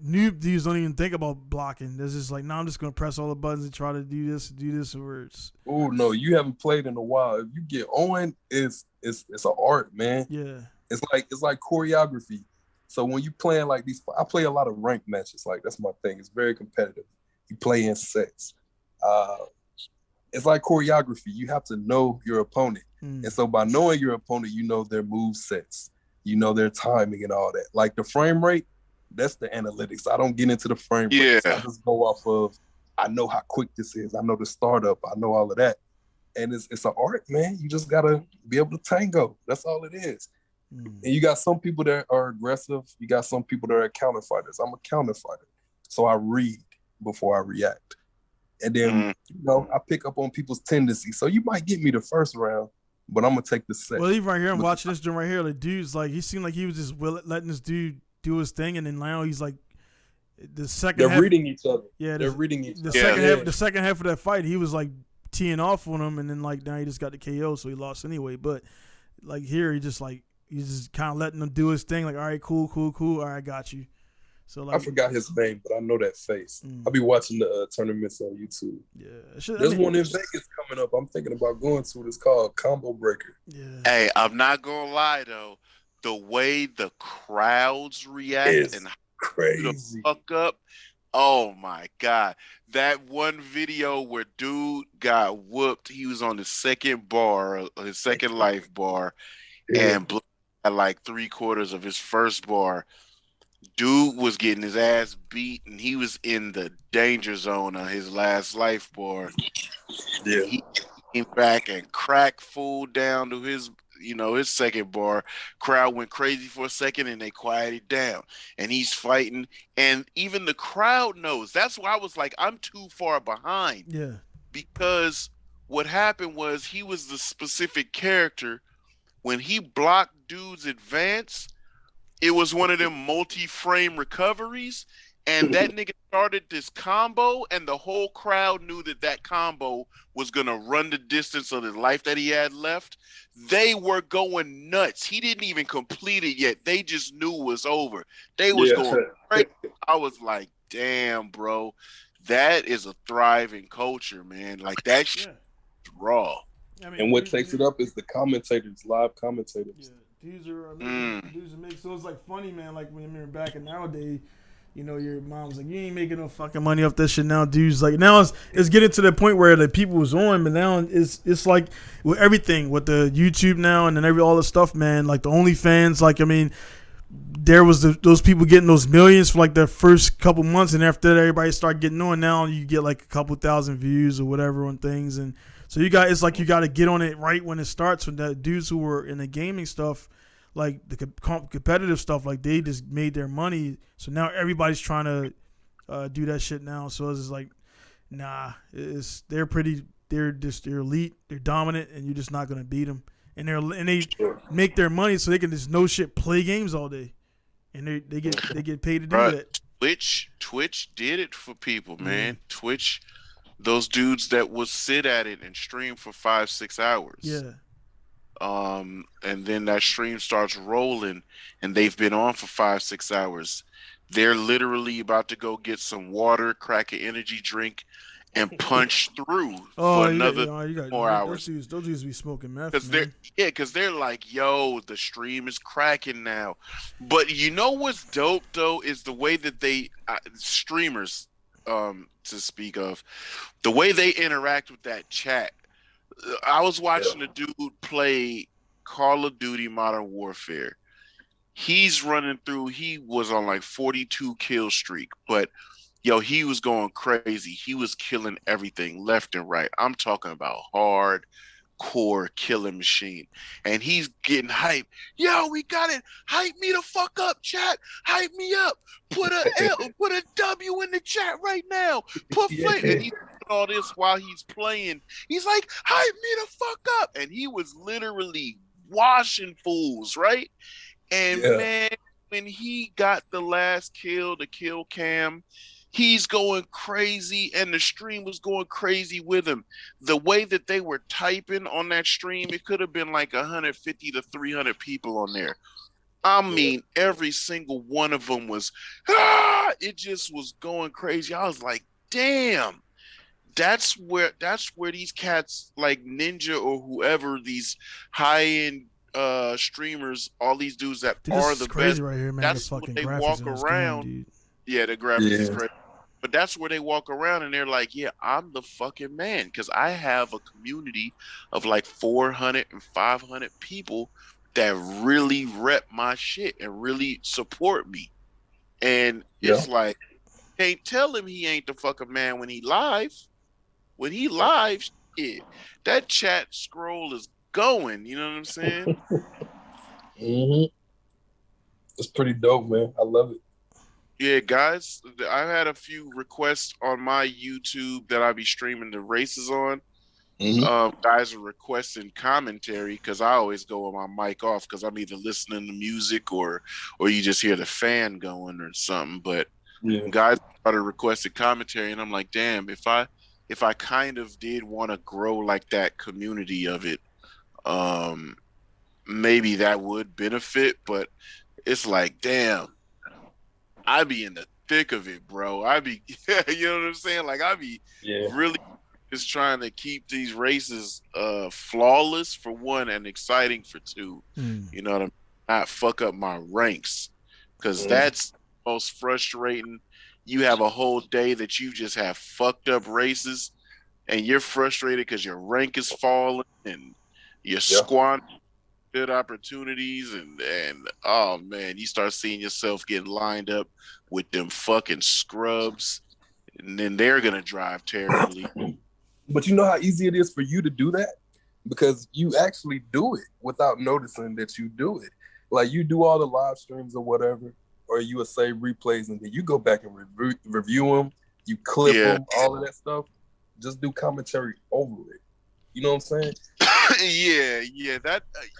S1: noob dudes don't even think about blocking. There's just like, I'm just gonna press all the buttons and try to do this, or it's.
S3: Oh no, you haven't played in a while. If you get on, it's an art, man.
S1: Yeah.
S3: It's like choreography. So when you playing like these, I play a lot of ranked matches. Like that's my thing. It's very competitive. You play in sets. It's like choreography. You have to know your opponent. And so by knowing your opponent, you know their move sets, you know their timing and all that. Like the frame rate, that's the analytics. I don't get into the frame rate. I just go off of, I know how quick this is. I know the startup. I know all of that. and it's an art, man. You just gotta be able to tango. That's all it is. And you got some people that are aggressive. You got some people that are counter fighters. I'm a counter fighter, so I read before I react, and then I pick up on people's tendencies. So you might get me the first round, but I'm gonna take the second.
S1: Well, even right here, I'm watching this dude right here. The dude's like, he seemed like he was just letting this dude do his thing, and then now he's like, the second.
S3: They're
S1: half,
S3: reading each other.
S1: Yeah,
S3: they're reading each other.
S1: The second half of that fight, he was like teeing off on him, and then like now he just got the KO, so he lost anyway. But like here, he's just kind of letting him do his thing. Like, all right, cool. All right, I got you. So like,
S3: I forgot his name, but I know that face. I'll be watching the tournaments on YouTube.
S1: Yeah,
S3: there's one in Vegas coming up. I'm thinking about going to. It's called Combo Breaker.
S1: Yeah.
S2: Hey, I'm not gonna lie though. The way the crowds react and
S3: crazy
S2: the fuck up. Oh my God. That one video where dude got whooped, he was on his second bar, his second life bar, and blew at like 3/4 of his first bar. Dude was getting his ass beat, and he was in the danger zone on his last life bar.
S3: Yeah.
S2: He came back and cracked fool down to his second bar. Crowd went crazy for a second, and they quieted down. And he's fighting, and even the crowd knows. That's why I was like, I'm too far behind.
S1: Yeah.
S2: Because what happened was he was the specific character. When he blocked dude's advance, it was one of them multi-frame recoveries, and that nigga started this combo, and the whole crowd knew that combo was going to run the distance of the life that he had left. They were going nuts. He didn't even complete it yet. They just knew it was over. They was going crazy. I was like, damn, bro, that is a thriving culture, man. Like, that shit is raw.
S3: I mean, and what takes it up is the commentators, live commentators.
S1: Yeah. Dudes are making, so it's like funny, man. Like when you remember back in nowadays, your mom's like, you ain't making no fucking money off that shit now. Dudes like now it's getting to the point where the people was on, but now it's like with everything with the YouTube now and then all the stuff, man. Like the OnlyFans, like I mean, there was those people getting those millions for like the first couple months, and after that, everybody started getting on. Now you get like a couple thousand views or whatever on things, and so you got to get on it right when it starts. When the dudes who were in the gaming stuff, like the competitive stuff, like they just made their money. So now everybody's trying to do that shit now. So it's just like, nah, they're elite, they're dominant, and you're just not gonna beat them. And they make their money so they can just no shit play games all day, and they get paid to do that.
S2: Twitch did it for people, man. Twitch. Those dudes that would sit at it and stream for 5-6 hours.
S1: Yeah.
S2: And then that stream starts rolling, and they've been on for 5-6 hours. They're literally about to go get some water, crack an energy drink, and punch through for another 4 hours.
S1: Those dudes be smoking meth.
S2: Because they're like, yo, the stream is cracking now. But you know what's dope though is the way that they streamers. To speak of, the way they interact with that chat. I was watching a dude play Call of Duty Modern Warfare. He's running through, he was on like 42 kill streak, but yo, he was going crazy. He was killing everything left and right. I'm talking about hardcore killing machine. And he's getting hype. Yo, we got it. Hype me the fuck up, chat. Hype me up. Put a W in the chat right now. Put flame. And he's doing all this while he's playing. He's like, hype me the fuck up. And he was literally washing fools, right? And man, when he got the last kill, the kill cam, he's going crazy, and the stream was going crazy with him. The way that they were typing on that stream, it could have been like 150 to 300 people on there. I mean, every single one of them was, it just was going crazy. I was like, damn, that's where these cats like Ninja or whoever, these high-end streamers, all these dudes that are the best.
S1: Right here, man.
S2: That's
S1: the
S2: what they walk around.
S1: Game,
S2: yeah, the graphics is crazy. But that's where they walk around and they're like, yeah, I'm the fucking man. Because I have a community of like 400 and 500 people that really rep my shit and really support me. And it's like, can't tell him he ain't the fucking man when he live. When he live, shit, that chat scroll is going. You know what I'm saying?
S3: Mm-hmm. It's pretty dope, man. I love it.
S2: Yeah, guys, I've had a few requests on my YouTube that I'll be streaming the races on. Guys are requesting commentary because I always go with my mic off because I'm either listening to music or you just hear the fan going or something. But guys started requesting commentary, and I'm like, damn, if I kind of did want to grow like that community of it, maybe that would benefit. But it's like, damn, I be in the thick of it, bro. I be, you know what I'm saying? Like I be really just trying to keep these races flawless for one and exciting for two. You know what I mean? Not fuck up my ranks, because that's most frustrating. You have a whole day that you just have fucked up races, and you're frustrated because your rank is falling and you're squandering good opportunities, and oh man, you start seeing yourself getting lined up with them fucking scrubs, and then they're gonna drive terribly.
S3: But you know how easy it is for you to do that? Because you actually do it without noticing that you do it. Like you do all the live streams or whatever, or you would say replays, and then you go back and review them, you clip them, all of that stuff. Just do commentary over it. You know what I'm saying?
S2: Yeah.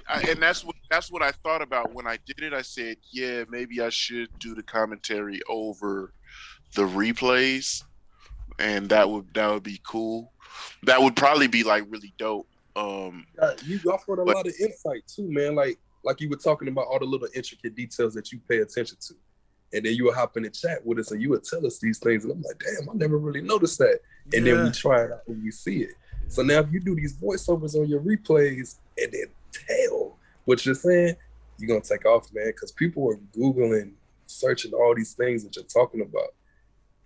S2: And that's what I thought about when I did it. I said, yeah, maybe I should do the commentary over the replays, and that would be cool. That would probably be like really dope.
S3: You offered a lot of insight too, man. Like you were talking about all the little intricate details that you pay attention to, and then you would hop in the chat with us and you would tell us these things, and I'm like, damn, I never really noticed that. And then we try it out when we see it. So now if you do these voiceovers on your replays and then tell what you're saying, you're going to take off, man, because people are Googling, searching all these things that you're talking about.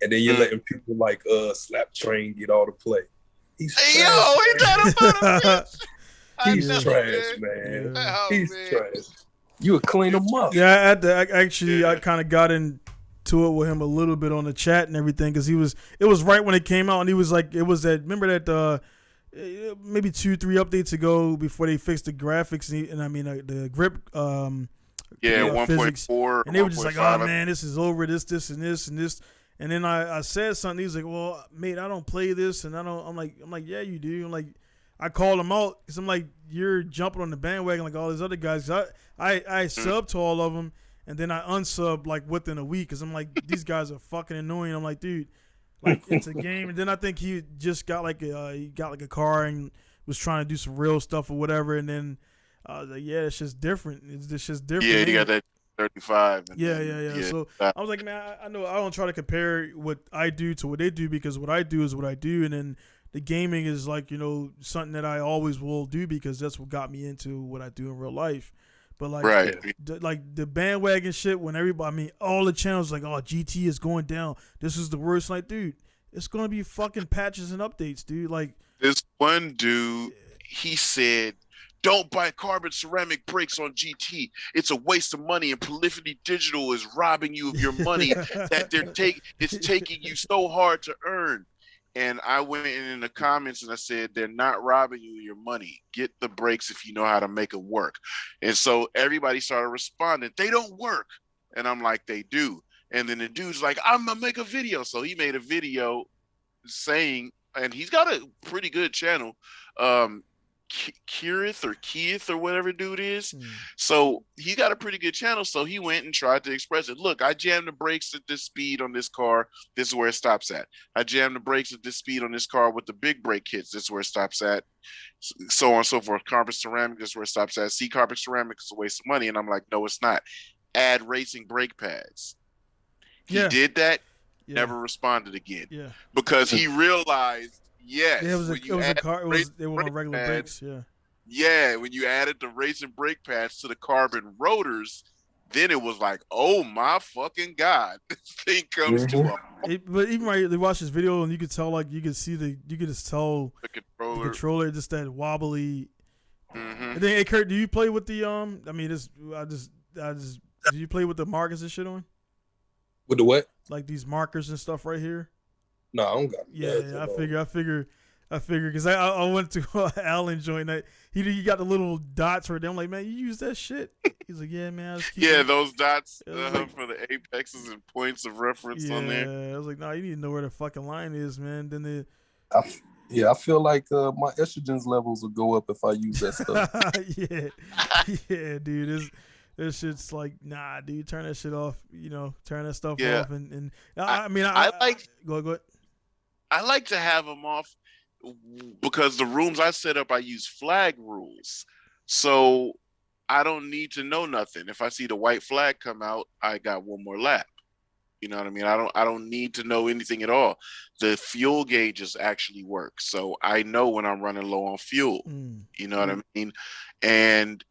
S3: And then you're letting people like Slap Train get all the play. He's trash.
S2: He done about him.
S3: He's trash, man. He's trash. You would clean him up.
S1: Yeah, I had to I kind of got into it with him a little bit on the chat and everything, because it was right when it came out, and he was like, it was that, remember that maybe 2-3 updates ago before they fixed the graphics and I mean the grip
S2: 1.4,
S1: and they were just like, oh man, this is over, this and this and this. And then I said something. He's like, well, mate, I don't play this, and I'm like, yeah, you do. I'm like, I called him out because I'm like, you're jumping on the bandwagon like all these other guys. I subbed to all of them, and then I unsubbed like within a week because I'm like, these guys are fucking annoying. I'm like, dude, like it's a game. And then I think he just got like a car and was trying to do some real stuff or whatever. And then I was like, yeah, it's just different. It's just different.
S2: Yeah, you got that 35.
S1: Yeah. So I was like, man, I know I don't try to compare what I do to what they do, because what I do is what I do, and then the gaming is like, you know, something that I always will do because that's what got me into what I do in real life. But like, like the bandwagon shit, when everybody, I mean, all the channels like, oh, GT is going down, this is the worst. Like, dude, it's gonna be fucking patches and updates, dude. Like
S2: this one dude, he said, don't buy carbon ceramic brakes on GT. It's a waste of money, and Polyphony Digital is robbing you of your money that it's taking you so hard to earn. And I went in the comments and I said, they're not robbing you of your money. Get the brakes if you know how to make it work. And so everybody started responding, they don't work. And I'm like, they do. And then the dude's like, I'm gonna make a video. So he made a video saying, and he's got a pretty good channel, Keith or whatever dude is. So he got a pretty good channel. So he went and tried to express it. Look, I jammed the brakes at this speed on this car. This is where it stops at. I jammed the brakes at this speed on this car with the big brake kits. This is where it stops at. So on and so forth. Carbon ceramic, this is where it stops at. See, carbon ceramic is a waste of money. And I'm like, no, it's not. Add racing brake pads. He did that. Never responded again. Because he realized, yes,
S1: it was a car. They were on regular brakes.
S2: Yeah, when you added the racing brake pads to the carbon rotors, then it was like, oh my fucking god, this thing comes to a.
S1: But even when they watch this video, and you could tell, like you could just tell the controller just that wobbly. And then, hey, Kurt, do you play with the I mean, do you play with the markers and shit on?
S3: With the what?
S1: Like these markers and stuff right here.
S3: No, I don't got.
S1: Yeah, I figure. I figured because I went to Allen joint that he got the little dots right there. I'm like, man, you use that shit? He's like, yeah, man. I just keep
S2: those dots
S1: like,
S2: for the apexes and points of reference on there.
S1: Yeah, I was like, nah, you need to know where the fucking line is, man. Then
S3: I feel like my estrogen levels will go up if I use that stuff.
S1: yeah, dude. This shit's like, nah, dude. Turn that shit off. Turn that stuff off. And I go ahead.
S2: I like to have them off because the rooms I set up, I use flag rules, so I don't need to know nothing. If I see the white flag come out, I got one more lap. You know what I mean? I don't need to know anything at all. The fuel gauges actually work, so I know when I'm running low on fuel. You know what I mean? And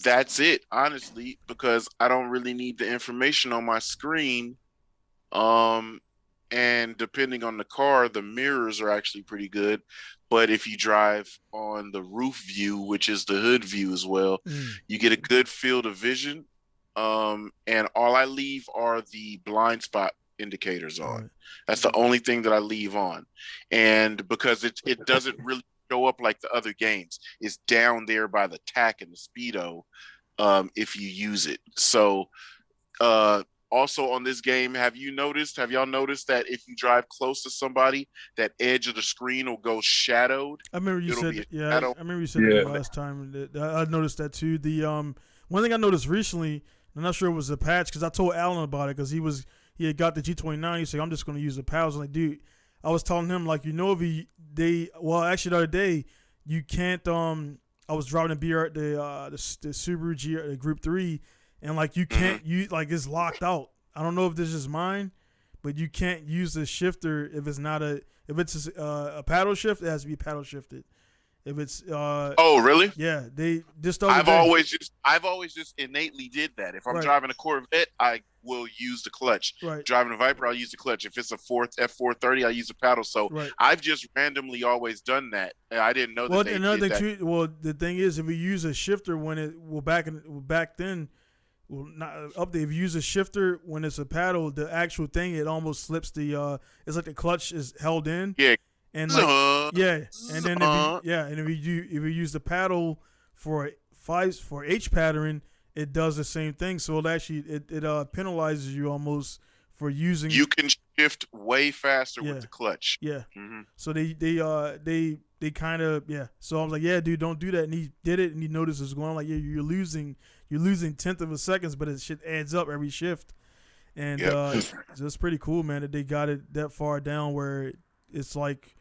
S2: that's it, honestly, because I don't really need the information on my screen. And depending on the car, the mirrors are actually pretty good. But if you drive on the roof view, which is the hood view as well, you get a good field of vision. And all I leave are the blind spot indicators on. Right. That's the only thing that I leave on. And because it doesn't really show up like the other games. It's down there by the tack and the speedo if you use it. So also on this game, have y'all noticed that if you drive close to somebody, that edge of the screen will go shadowed?
S1: I remember you said that last time. I noticed that too. The one thing I noticed recently, I'm not sure it was a patch because I told Alan about it because he had got the G29. He said, I'm just going to use the paddles. I'm like, dude, I was telling him like, actually the other day you can't. I was driving the Subaru the Group 3. And like you can't use it's locked out. I don't know if this is mine, but you can't use the shifter if it's a paddle shift. It has to be paddle shifted. If it's
S2: oh really?
S1: Yeah, they just.
S2: I've always just innately did that. If I'm driving a Corvette, I will use the clutch.
S1: Right.
S2: Driving a Viper, I'll use the clutch. If it's a F430, I use the paddle. So I've just randomly always done that. I didn't know that they did that.
S1: The thing is, if you use a shifter back then. Well, not update. If you use a shifter when it's a paddle, the actual thing it almost slips the. It's like the clutch is held in.
S2: Yeah.
S1: And and then if you use the paddle for H pattern, it does the same thing. So it penalizes you almost for using.
S2: You can shift way faster with the clutch.
S1: Yeah. So they kind of So I was like, yeah, dude, don't do that. And he did it, and he noticed it's going on. Like, yeah, you're losing 1/10 of a second, but it shit adds up every shift. And so it's pretty cool, man, that they got it that far down where it's like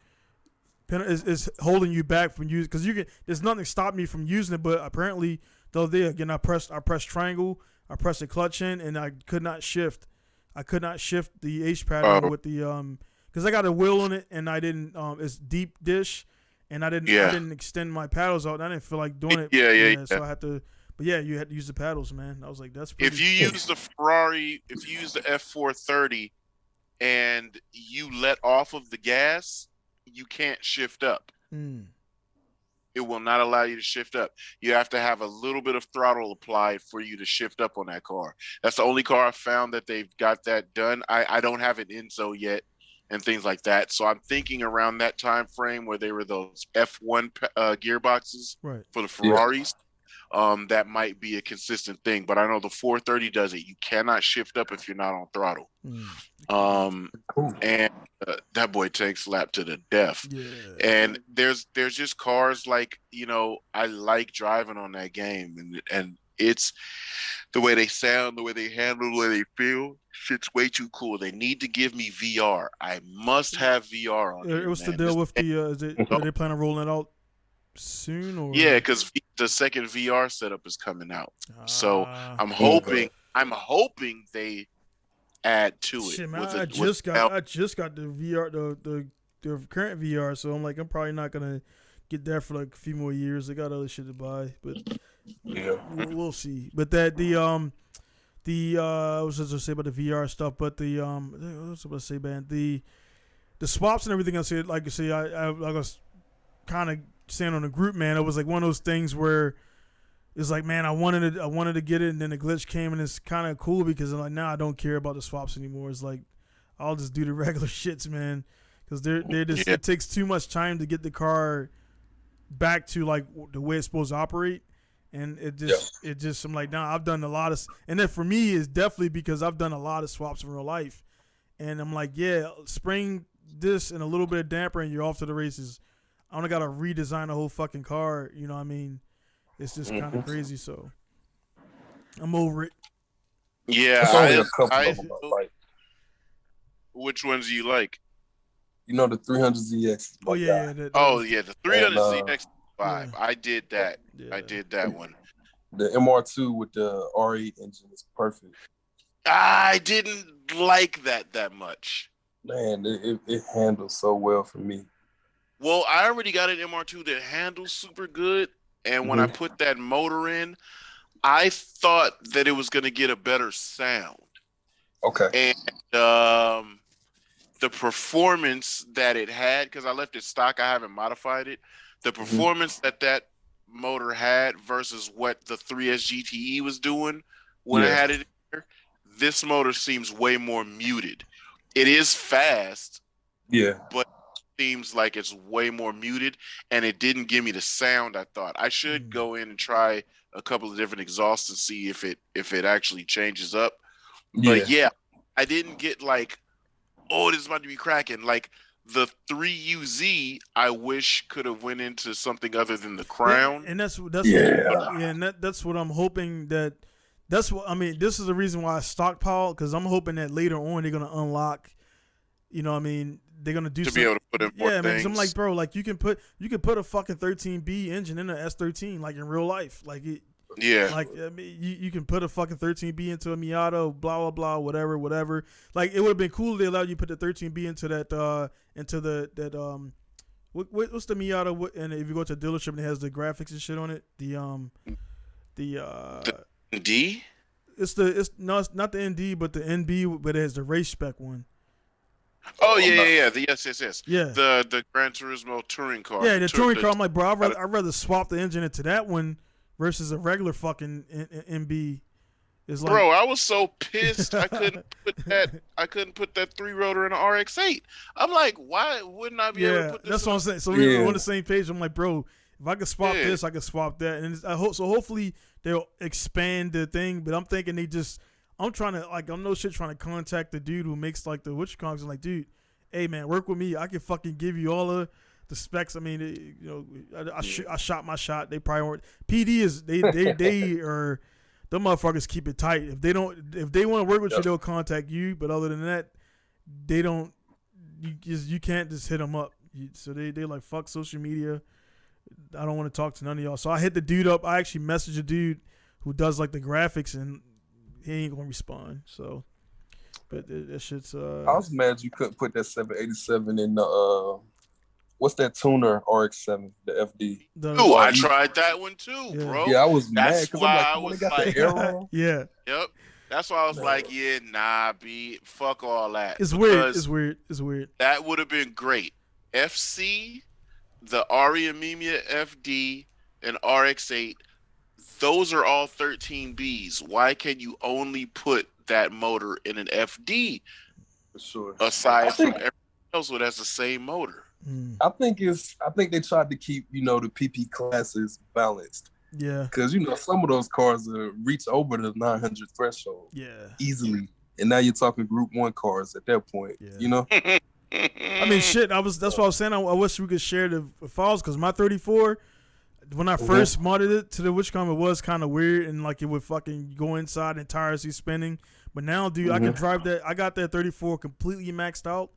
S1: it's holding you back from using because there's nothing stopping me from using it. But apparently, though, I pressed triangle, I pressed the clutch in, and I could not shift. I could not shift the H pattern with the because I got a wheel on it, and I didn't. It's deep dish, and I didn't extend my paddles out. And I didn't feel like doing it. So I had to. But yeah, you had to use the paddles, man. I was like, that's pretty.
S2: If you use the Ferrari, if you use the F430, and you let off of the gas, you can't shift up. It will not allow you to shift up. You have to have a little bit of throttle applied for you to shift up on that car. That's the only car I've found that they've got that done. I don't have an Enzo yet and things like that. So I'm thinking around that time frame where they were those F1 gearboxes for the Ferraris. That might be a consistent thing, but I know the 430 does it. You cannot shift up if you're not on throttle. And that boy takes lap to the death. Yeah. And there's just cars like, I like driving on that game, and it's the way they sound, the way they handle, the way they feel. Shit's way too cool. They need to give me VR. I must have VR on.
S1: What's the deal with the? Are they planning on rolling it out soon? Or
S2: because the second VR setup is coming out. So I'm hoping they add to it.
S1: Shit, man, I just got the VR, the current VR, so I'm probably not gonna get that for like a few more years. I got other shit to buy, but we'll see. But that I was just gonna say about the VR stuff, but what was I gonna say, man? The swaps and everything else. Like I say, I was kind of saying on the group, man. It was like one of those things where it's like, man, I wanted to get it, and then the glitch came, and it's kind of cool because I'm like, now I don't care about the swaps anymore. It's like I'll just do the regular shits, man. because they're just it takes too much time to get the car back to like the way it's supposed to operate. And it just I'm like, nah, I've done a lot of, and then for me it's definitely because I've done a lot of swaps in real life, and I'm like, yeah, spring this and a little bit of damper and you're off to the races. I don't gotta redesign the whole fucking car, you know what I mean? It's just kind of crazy, so I'm over it.
S2: Yeah,
S3: only a couple of them I like.
S2: Which ones do you like?
S3: You know the 300ZX.
S1: Oh yeah,
S2: the 300ZX5. Yeah. I did that. Yeah. I did that one.
S3: The MR2 with the R8 engine is perfect.
S2: I didn't like that much.
S3: Man, it handles so well for me.
S2: Well, I already got an MR2 that handles super good, and when I put that motor in, I thought that it was going to get a better sound.
S3: Okay.
S2: And the performance that it had, because I left it stock, I haven't modified it. The performance that motor had versus what the 3S GTE was doing when I had it in there, this motor seems way more muted. It is fast, but it seems like it's way more muted, and it didn't give me the sound I thought. I should go in and try a couple of different exhausts and see if it actually changes up. But yeah, I didn't get like, oh, this is about to be cracking. Like the 3UZ, I wish could have went into something other than the crown.
S1: And that's what I'm hoping that. That's what I mean. This is the reason why I stockpile, because I'm hoping that later on they're gonna unlock. You know what I mean? They're gonna do
S2: to be able to put in more things.
S1: Man, I'm like, bro, like you can put a fucking 13B engine in an S13, like in real life, like it.
S2: Yeah.
S1: Like I mean, you can put a fucking 13B into a Miata, blah blah blah, whatever. Like it would have been cool if they allowed you to put the 13B into that what's the Miata? And if you go to a dealership and it has the graphics and shit on it, the
S2: ND?
S1: It's not the ND, but the NB, but it has the race spec one.
S2: Oh yeah. Yes.
S1: Yeah.
S2: The Gran Turismo touring car.
S1: Yeah, the touring car. I'm like, bro, I'd rather swap the engine into that one versus a regular fucking NB. It's like,
S2: bro, I was so pissed I couldn't put that 3-rotor in an RX-8. I'm like, why wouldn't I be able to put this?
S1: That's what I'm saying. So we were on the same page. I'm like, bro, if I could swap this, I could swap that, and hopefully they'll expand the thing. But I'm thinking I'm trying to contact the dude who makes like the whatchamacallit. I'm like, dude, hey man, work with me. I can fucking give you all the specs. I mean, I shot my shot. They probably weren't. PD is they are. Them motherfuckers keep it tight. If they want to work with you, they'll contact you. But other than that, they don't. You can't just hit them up. So they like, fuck social media. I don't want to talk to none of y'all. So I hit the dude up. I actually messaged a dude who does like the graphics, and he ain't gonna respond. So, but that shit's.
S3: I was mad you couldn't put that 787 in the what's that tuner RX-7, the FD?
S2: Oh, I tried that one too, bro.
S3: Yeah, I was mad because I was got
S2: like,
S3: the arrow.
S1: Yeah.
S2: Yep. That's why I was like, yeah, nah, fuck all that.
S1: It's weird. It's weird.
S2: That would have been great. FC, the Aria Mimia FD, and RX-8, those are all 13Bs. Why can you only put that motor in an FD?
S3: For sure.
S2: Aside from everything else that has the same motor.
S3: I think they tried to keep, the PP classes balanced.
S1: Yeah.
S3: Because, some of those cars reach over the 900 threshold.
S1: Yeah.
S3: Easily. And now you're talking Group 1 cars at that point,
S1: I mean, shit, that's what I was saying. I wish we could share the files, because my 34, when I first modded it to the Witchcom, it was kind of weird, and like it would fucking go inside and tires be spinning. But now, dude, I can drive that. I got that 34 completely maxed out.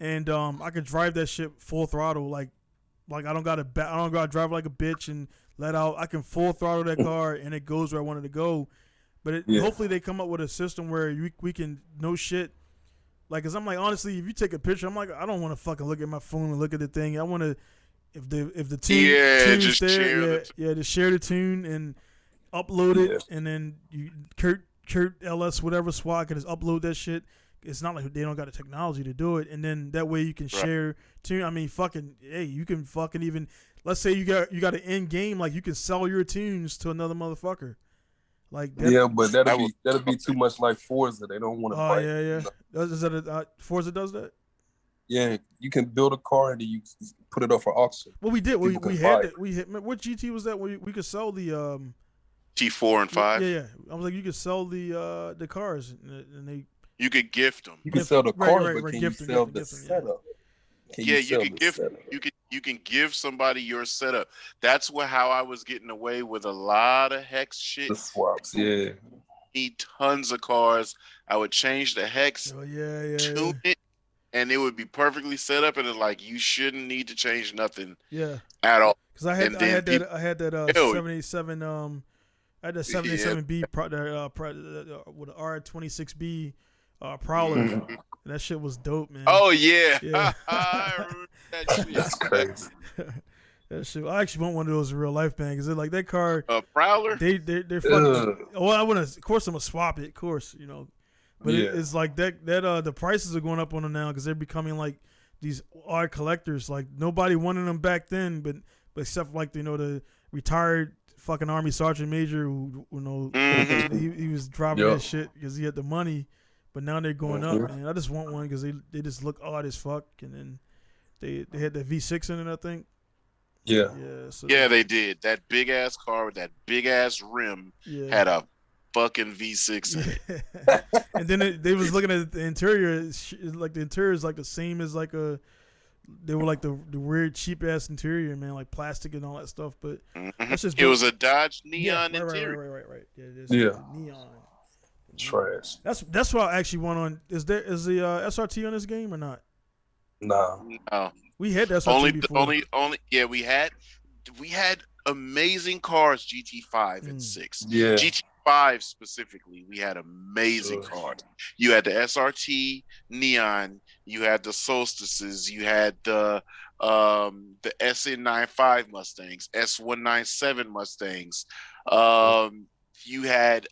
S1: And I could drive that shit full throttle, like I don't gotta drive like a bitch and let out. I can full throttle that car and it goes where I wanted to go. But hopefully they come up with a system where we can no shit. Like, cause I'm like, honestly, if you take a picture, I'm like, I don't want to fucking look at my phone and look at the thing. I want to, if the tune's
S2: just
S1: there, just share the tune and upload it, and then Kurt LS whatever SWAT can just upload that shit. It's not like they don't got the technology to do it, and then that way you can share tune. I mean, fucking, hey, you can fucking even, let's say you got an end game, like you can sell your tunes to another motherfucker. Like that,
S3: but that'll be too much like Forza. They don't want to.
S1: Oh yeah. Is that Forza does that?
S3: Yeah, you can build a car and then you put it up for auction.
S1: Well, we did. We had that. What GT was that? We could sell the
S2: T4 and 5.
S1: Yeah. I was like, you could sell the cars and they.
S2: You could gift them.
S3: You can sell the cars, but can you sell the setup?
S2: You can gift. You can give somebody your setup. That's how I was getting away with a lot of hex shit.
S3: The swaps, yeah.
S2: Need tons of cars. I would change the hex, tune it, and it would be perfectly set up. And it's like you shouldn't need to change nothing, at all.
S1: Because I had that 787. I had that 787B with an R26B Prowler.
S3: Mm-hmm.
S1: That shit was dope, man.
S2: Oh yeah. I remember that shit.
S3: That's crazy.
S1: That shit. I actually want one of those in real life, man. Because they're like that car.
S2: A Prowler.
S1: They're fucking. Well, I want to. Of course, I'm gonna swap it. Of course, you know. But it's like that. The prices are going up on them now because they're becoming like these art collectors. Like nobody wanted them back then, but except for like the retired fucking Army Sergeant Major who he was driving that shit because he had the money. But now they're going up, man. I just want one because they just look odd as fuck. And then they had the V6 in it, I think.
S3: Yeah.
S2: Yeah, they did. That big ass car with that big ass rim had a fucking V6 in
S1: it. And then they was looking at the interior. Like the interior is like the same as like they were like the weird cheap ass interior, man, like plastic and all that stuff. But that's just
S2: it was a Dodge Neon interior.
S1: Right.
S3: Yeah.
S1: Neon.
S3: Trash.
S1: That's why I actually want on. Is the SRT on this game or not?
S3: No.
S1: We had that SRT before.
S2: We had amazing cars, GT5 and 6.
S3: Yeah.
S2: GT5 specifically, we had amazing cars. You had the SRT Neon, you had the Solstices, you had the SN95 Mustangs, S197 Mustangs. You had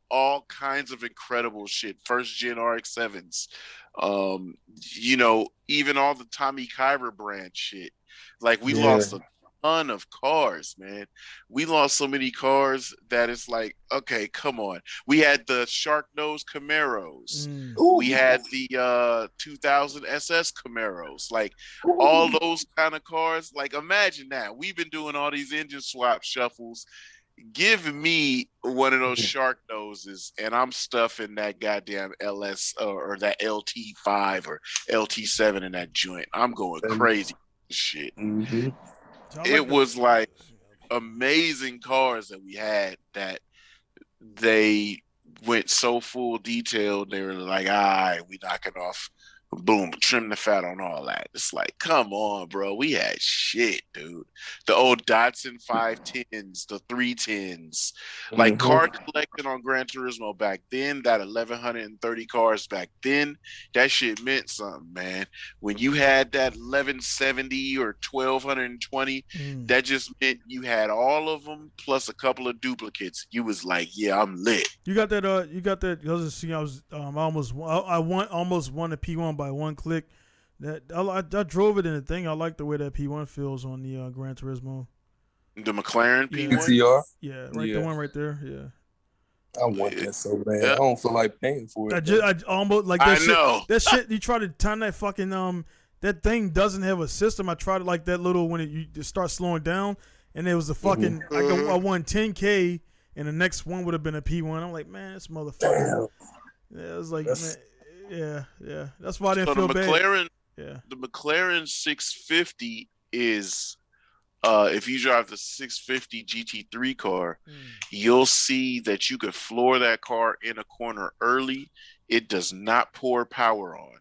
S2: all kinds of incredible shit. First gen RX-7s. Even all the Tommy Kyber brand shit. Like we lost a ton of cars, man. We lost so many cars that it's like, okay, come on. We had the Shark Nose Camaros. We had the 2000 SS Camaros. Like all those kind of cars. Like imagine that. We've been doing all these engine swap shuffles. Give me one of those Shark Noses, and I'm stuffing that goddamn LS or that LT5 or LT7 in that joint. I'm going crazy with shit.
S3: Mm-hmm.
S2: It was like amazing cars that we had that they went so full detailed. They were like, we knocking off. Boom, trim the fat on all that. It's like, come on, bro. We had shit, dude. The old Datsun 510s, the 310s. Like car collecting on Gran Turismo back then, that 1,130 cars back then, that shit meant something, man. When you had that 1170 or 1,220, that just meant you had all of them plus a couple of duplicates. You was like, yeah, I'm lit.
S1: You got that. I almost won the P1 by one click. That I drove it in the thing. I like the way that P1 feels on the Gran Turismo.
S2: The McLaren P1?
S3: PTR?
S1: Yeah, the one right there. Yeah.
S3: I want that so bad. I don't feel like paying for it.
S1: I almost like that.
S2: I
S1: shit,
S2: know
S1: that shit. You try to time that fucking that thing doesn't have a system. I tried it like that little when you start slowing down, and it was a fucking. I won 10K, and the next one would have been a P1. I'm like, man, this motherfucker.
S3: Damn.
S1: Yeah, it was like, man, yeah. That's why I didn't feel bad. Yeah.
S2: The McLaren 650 is, if you drive the 650 GT3 car, you'll see that you could floor that car in a corner early. It does not pour power on.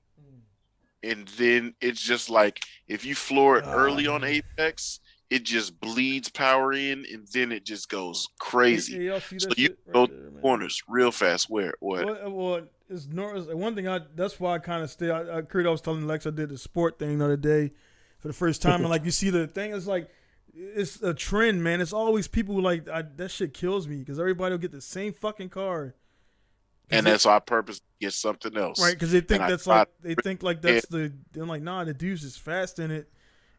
S2: And then it's just like, if you floor it early on Apex, it just bleeds power in, and then it just goes crazy. So you go corners real fast. What?
S1: Well, it's one thing. That's why I kind of stay. I was telling Lex I did the sport thing the other day for the first time, and like you see the thing, it's like it's a trend, man. It's always people who like that shit kills me because everybody will get the same fucking car,
S2: and that's why I purpose get something else,
S1: right? Because they think that's they're like, nah, the Deuce is fast in it.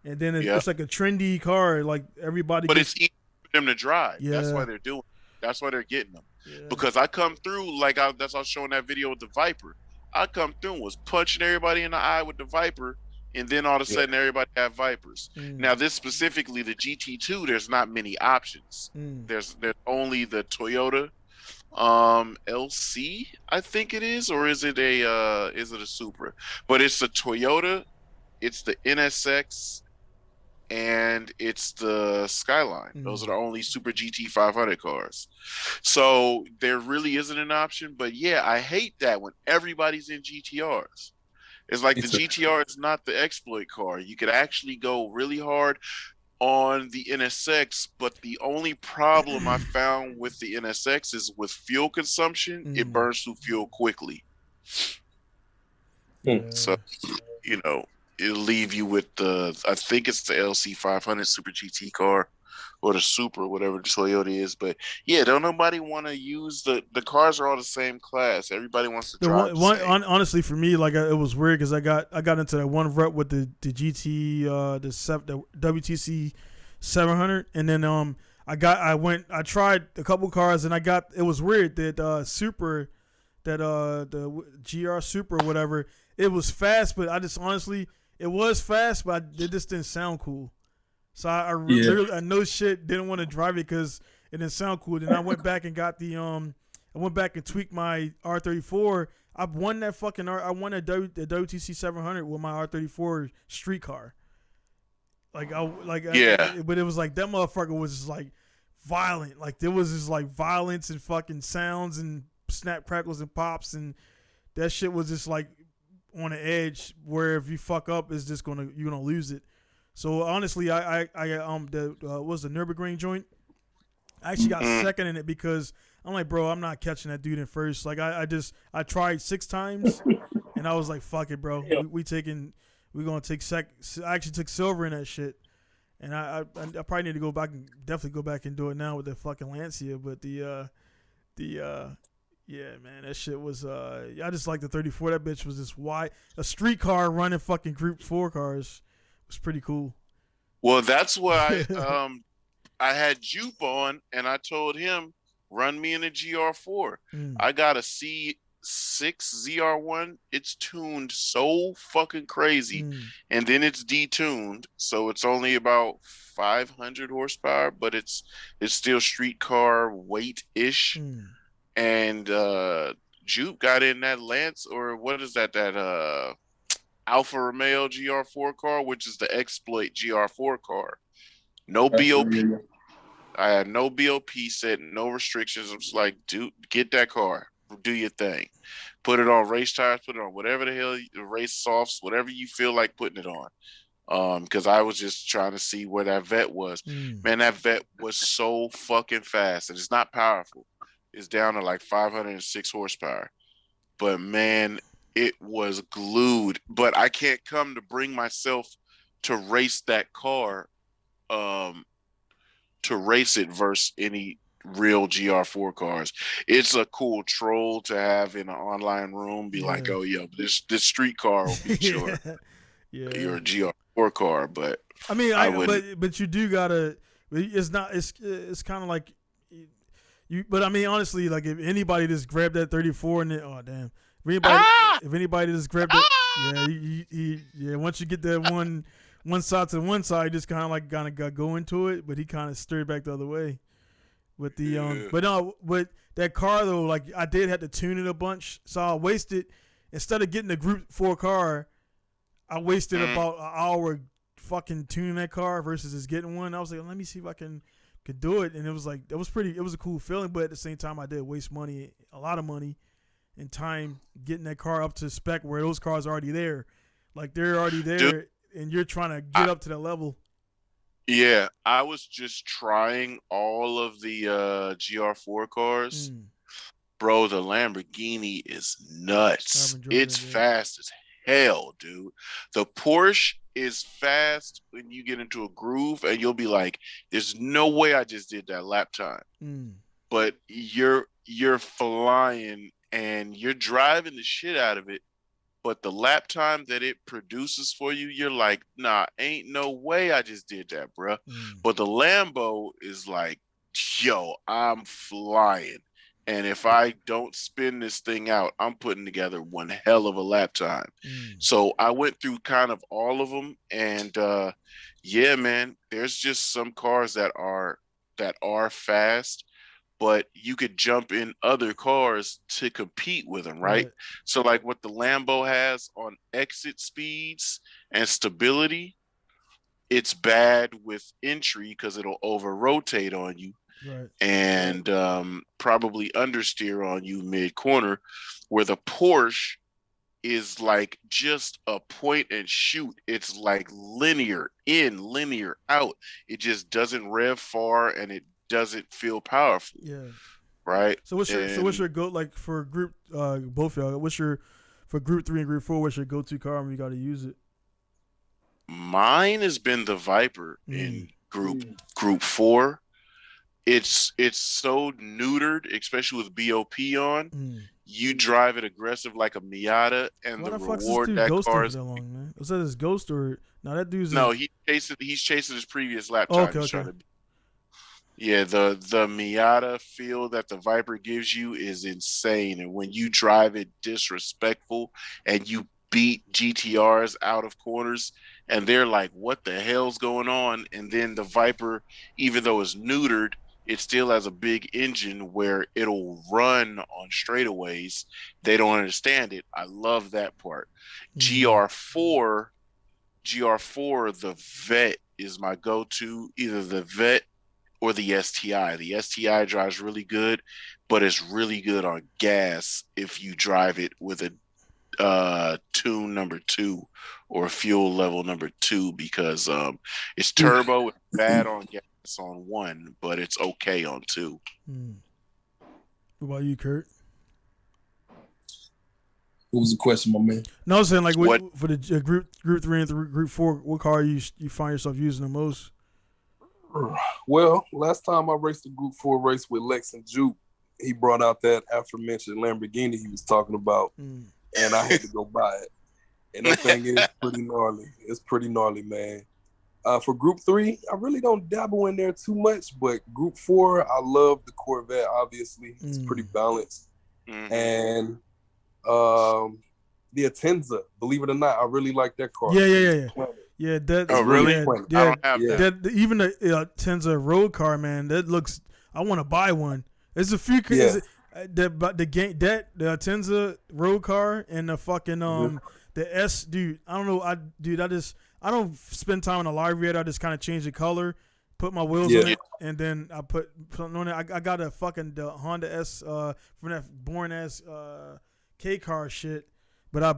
S1: And then it's like a trendy car, like everybody.
S2: But it's easy for them to drive. Yeah. That's why they're doing it. That's why they're getting them. Yeah. Because I come through, that's why I was showing that video with the Viper. I come through and was punching everybody in the eye with the Viper and then all of a sudden everybody have Vipers. Now this specifically the GT2, there's not many options. There's only the Toyota LC, I think it is, or is it a Supra? But it's the Toyota, it's the NSX, and it's the Skyline. Those are the only Super GT 500 cars. So there really isn't an option. But yeah, I hate that when everybody's in GTRs. It's like the GTR is not the exploit car. You could actually go really hard on the NSX, but the only problem I found with the NSX is with fuel consumption, it burns through fuel quickly. So, you know, it'll leave you with I think it's the LC 500 Super GT car or the Supra, whatever the Toyota is. But yeah, don't nobody want to use the cars are all the same class. Everybody wants to drive
S1: honestly, for me, like it was weird because I got into that one rut with the GT, the WTC 700, and then I tried a couple cars and it was weird that Supra, that the GR Supra or whatever, it was fast, but I just honestly, it was fast, but it just didn't sound cool. So I no shit didn't want to drive it because it didn't sound cool. Then I went back and got I went back and tweaked my R34. I won that the WTC 700 with my R34 street car. But it was like that motherfucker was just like violent. Like there was just like violence and fucking sounds and snap crackles and pops, and that shit was just like on the edge where if you fuck up, you're gonna lose it. So honestly, was the Nürburgring joint. I actually got second in it because I'm like, bro, I'm not catching that dude in first. Like I tried 6 times, and I was like, fuck it, bro. We're gonna take I actually took silver in that shit, and I probably need to definitely go back and do it now with the fucking Lancia. But yeah, man, that shit was I just like the 34. That bitch was just wide, a street car running fucking Group 4 cars. Was pretty cool.
S2: Well, that's why I had Jupe on, and I told him, run me in a GR4. I got a C6 ZR1. It's tuned so fucking crazy, and then it's detuned, so it's only about 500 horsepower, but it's still street car weight-ish. And Jupe got in that Lance, or what is that Alfa Romeo GR4 car, which is the exploit GR4 car. No BOP. I had no BOP set, no restrictions. I'm just like, dude, get that car. Do your thing. Put it on race tires, put it on whatever the hell, race softs, whatever you feel like putting it on. Because I was just trying to see where that vet was. Man, that vet was so fucking fast. And it's not powerful. It's down to like 506 horsepower. But man, it was glued. But I can't come to bring myself to race that car, to race it versus any real GR4 cars. It's a cool troll to have in an online room. Be like, oh yeah, this street car will beat your GR4 car. But
S1: I mean, but you do gotta. It's not. It's kind of like you. But I mean, honestly, like if anybody just grabbed that 34 and if anybody just grabbed it, once you get that one side to one side, just kind of got go into it, but he kind of stirred back the other way. With the but that car though, like I did have to tune it a bunch, so I wasted, instead of getting the Group 4 car, I wasted about an hour fucking tuning that car versus just getting one. I was like, let me see if I could do it, and it was like it was a cool feeling, but at the same time I did waste money, a lot of money and time getting that car up to spec where those cars are already there. Like they're already there. Dude, and you're trying to get up to that level.
S2: Yeah, I was just trying all of the GR4 cars. Bro, the Lamborghini is nuts. It's fast as hell, dude. The Porsche is fast when you get into a groove and you'll be like, there's no way I just did that lap time. But you're flying and you're driving the shit out of it. But the lap time that it produces for you, you're like, nah, ain't no way I just did that, bruh. But the Lambo is like, yo, I'm flying. And if I don't spin this thing out, I'm putting together one hell of a lap time. So I went through kind of all of them, and yeah, man, there's just some cars that are fast, but you could jump in other cars to compete with them, right? So like what the Lambo has on exit speeds and stability, it's bad with entry because it'll over rotate on you.
S1: Right.
S2: And probably understeer on you mid corner, where the Porsche is like just a point and shoot. It's like linear in, linear out. It just doesn't rev far, and it doesn't feel powerful.
S1: Yeah.
S2: Right.
S1: So what's your go, like, for group both of y'all? For group 3 and group 4? What's your go-to car when you got to use it?
S2: Mine has been the Viper in group 4. It's so neutered, especially with BOP on. You drive it aggressive like a Miata, and
S1: Why
S2: the
S1: fuck's
S2: reward
S1: this dude
S2: that
S1: ghosting
S2: car
S1: for
S2: is.
S1: that long, man? Was that his ghost or no? That dude's
S2: he's chasing his previous lap time.
S1: Okay.
S2: Yeah, the Miata feel that the Viper gives you is insane, and when you drive it disrespectful and you beat GTRs out of corners, and they're like, "What the hell's going on?" And then the Viper, even though it's neutered, it still has a big engine where it'll run on straightaways. They don't understand it. I love that part. GR4, the Vet is my go-to, either the Vet or the STI. The STI drives really good, but it's really good on gas if you drive it with a tune number 2 or fuel level number 2, because it's turbo, it's bad on gas on 1, but it's okay on 2.
S1: What about you, Kurt?
S3: What was the question, my man?
S1: No, I was saying, like, what for the group 3 and group 4? What car you find yourself using the most?
S3: Well, last time I raced a group 4 race with Lex and Juke, he brought out that aforementioned Lamborghini he was talking about, and I had to go buy it. And that thing is pretty gnarly. It's pretty gnarly, man. For group 3, I really don't dabble in there too much, but group 4, I love the Corvette, obviously. It's pretty balanced. And the Atenza, believe it or not, I really like that car.
S1: Yeah. Yeah, that.
S2: Oh, really?
S1: Yeah,
S2: I don't have that.
S1: Even the Atenza road car, man, that looks. I want to buy one. There's a few. The Atenza road car and the fucking the S, dude. I don't know. I don't spend time in a library. I just kind of change the color, put my wheels on it, and then I put on it. I got a fucking the Honda S from that boring ass K car shit. But I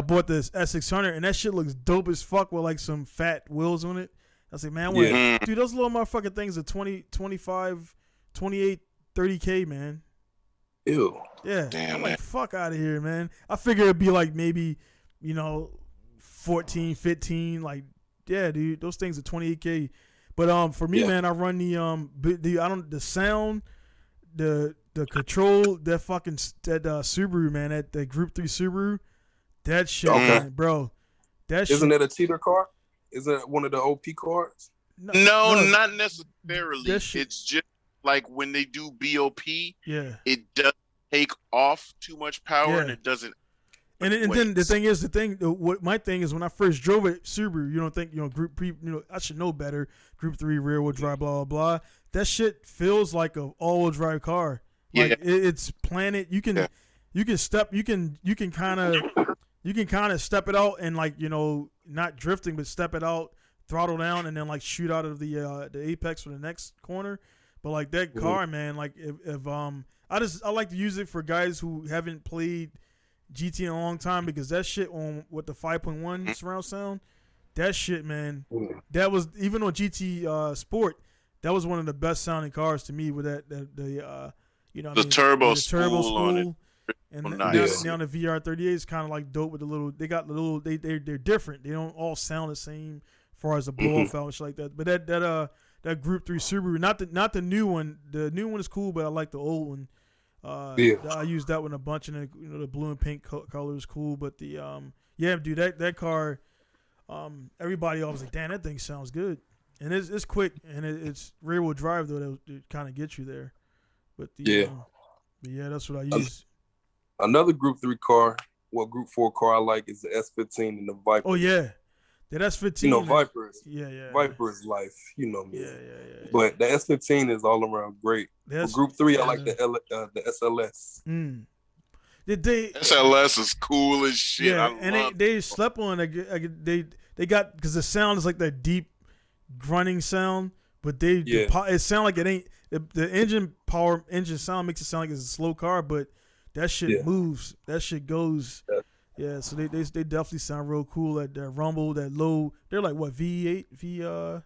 S1: bought this S600, and that shit looks dope as fuck with like some fat wheels on it. I was like, man, dude, those little motherfucking things are 20, 25, 28, 30K, man.
S3: Ew.
S1: Yeah. Damn, I'm like, fuck out of here, man. I figure it'd be like maybe, 14, 15. Like, yeah, dude, those things are 28K. But for me, man, I run the sound, the control, that Subaru, man, that Group 3 Subaru. That shit, man, bro.
S3: Isn't it a cheater car? Isn't it one of the OP cars?
S2: No, not necessarily. It's just like when they do BOP, it does take off too much power, and it doesn't.
S1: And then what my thing is, when I first drove it, Subaru, you don't think, I should know better. Group 3 rear wheel drive, blah blah blah. That shit feels like a all wheel drive car. Like it's planted. You can kind of step it out and, like, not drifting, but step it out, throttle down, and then like shoot out of the apex for the next corner. But like that car, man, like if I like to use it for guys who haven't played GT in a long time, because that shit with the 5.1 surround sound, that shit, man, that was, even on GT Sport, that was one of the best sounding cars to me, with the
S2: turbo spool on it.
S1: And now the VR38 is kind of like dope with they're different. They don't all sound the same as far as the blow off out and shit like that. But that Group 3 Subaru, not the new one. The new one is cool, but I like the old one. I used that one a bunch, and the blue and pink color is cool. But dude, that car, everybody always like, damn, that thing sounds good, and it's quick, and it's rear wheel drive though. That kind of gets you there. But But yeah, that's what I use.
S3: Another Group 3 car, Group 4 car I like is the S15 and the Viper.
S1: Oh yeah, that S15.
S3: You know, Viper is life. You know me.
S1: Yeah.
S3: But the S15 is all around great. For Group 3, I like the SLS.
S2: SLS is cool as shit.
S1: Yeah, and they slept on it. They got, because the sound is like that deep grunting sound, but it sound like it ain't the engine sound makes it sound like it's a slow car, but that shit moves, that shit goes. Yeah, so they definitely sound real cool at that rumble, that low. They're like what, V8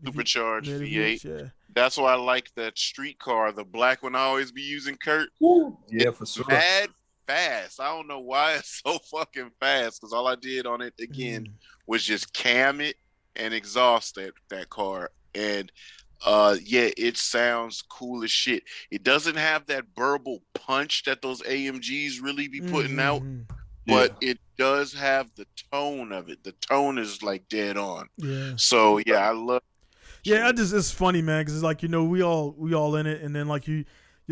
S2: supercharged V8.
S1: Yeah.
S2: That's why I like that street car, the black one I always be using, Kurt.
S3: Yeah, for sure.
S2: Mad fast. I don't know why it's so fucking fast, because all I did on it again was just cam it and exhaust that car. And it sounds cool as shit. It doesn't have that verbal punch that those AMGs really be putting out, but it does have the tone of it. The tone is like dead on.
S1: Yeah.
S2: So yeah, I love.
S1: Yeah, it's funny, man, because it's like, we all in it, and then like you'll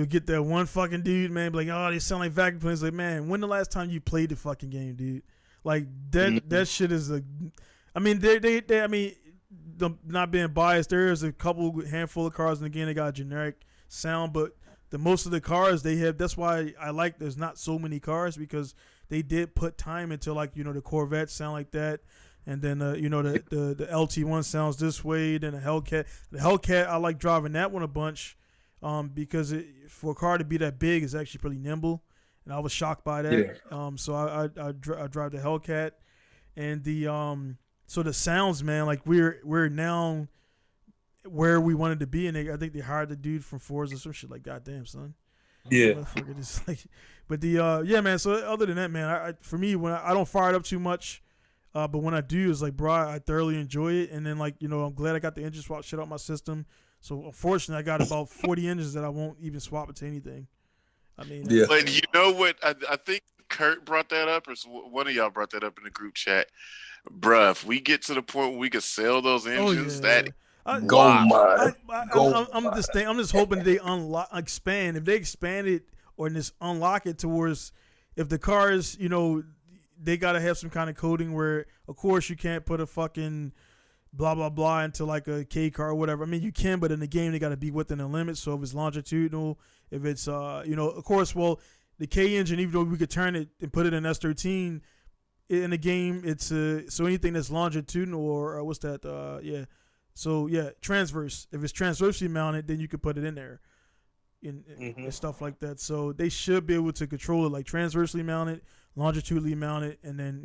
S1: get that one fucking dude, man, be like, oh, they sound like vacuum cleaners. Like, man, when the last time you played the fucking game, dude? Like that shit is I mean, not being biased, there is a handful of cars in the game that got a generic sound, but the most of the cars they have, that's why I like there's not so many cars, because they did put time into, like, the Corvettes sound like that, and then the LT1 sounds this way, then the Hellcat, I like driving that one a bunch, because for a car to be that big is actually pretty nimble, and I was shocked by that. So I drive the Hellcat, and so the sounds, man, like we're now where we wanted to be, and I think they hired the dude from Forza or some shit. Like, goddamn, son.
S3: Yeah.
S1: But man. So other than that, man, for me, when I don't fire it up too much, but when I do, it's like, bro, I thoroughly enjoy it, and then, like, I'm glad I got the engine swap shit out my system. So unfortunately, I got about 40 engines that I won't even swap it to anything. I mean,
S2: but you know what? I think Kurt brought that up, or one of y'all brought that up in the group chat. Bruh, if we get to the point where we could sell those engines, I'm
S1: just hoping they expand. If they expand it or just unlock it towards, if the cars, they gotta have some kind of coding where, of course, you can't put a fucking blah blah blah into like a K car or whatever. I mean, you can, but in the game they gotta be within a limit. So if it's longitudinal, if it's of course, well, the K engine, even though we could turn it and put it in S13. In the game, it's so anything that's longitudinal or what's that? Transverse. If it's transversely mounted, then you could put it in there, and stuff like that. So they should be able to control it like transversely mounted, longitudinally mounted, and then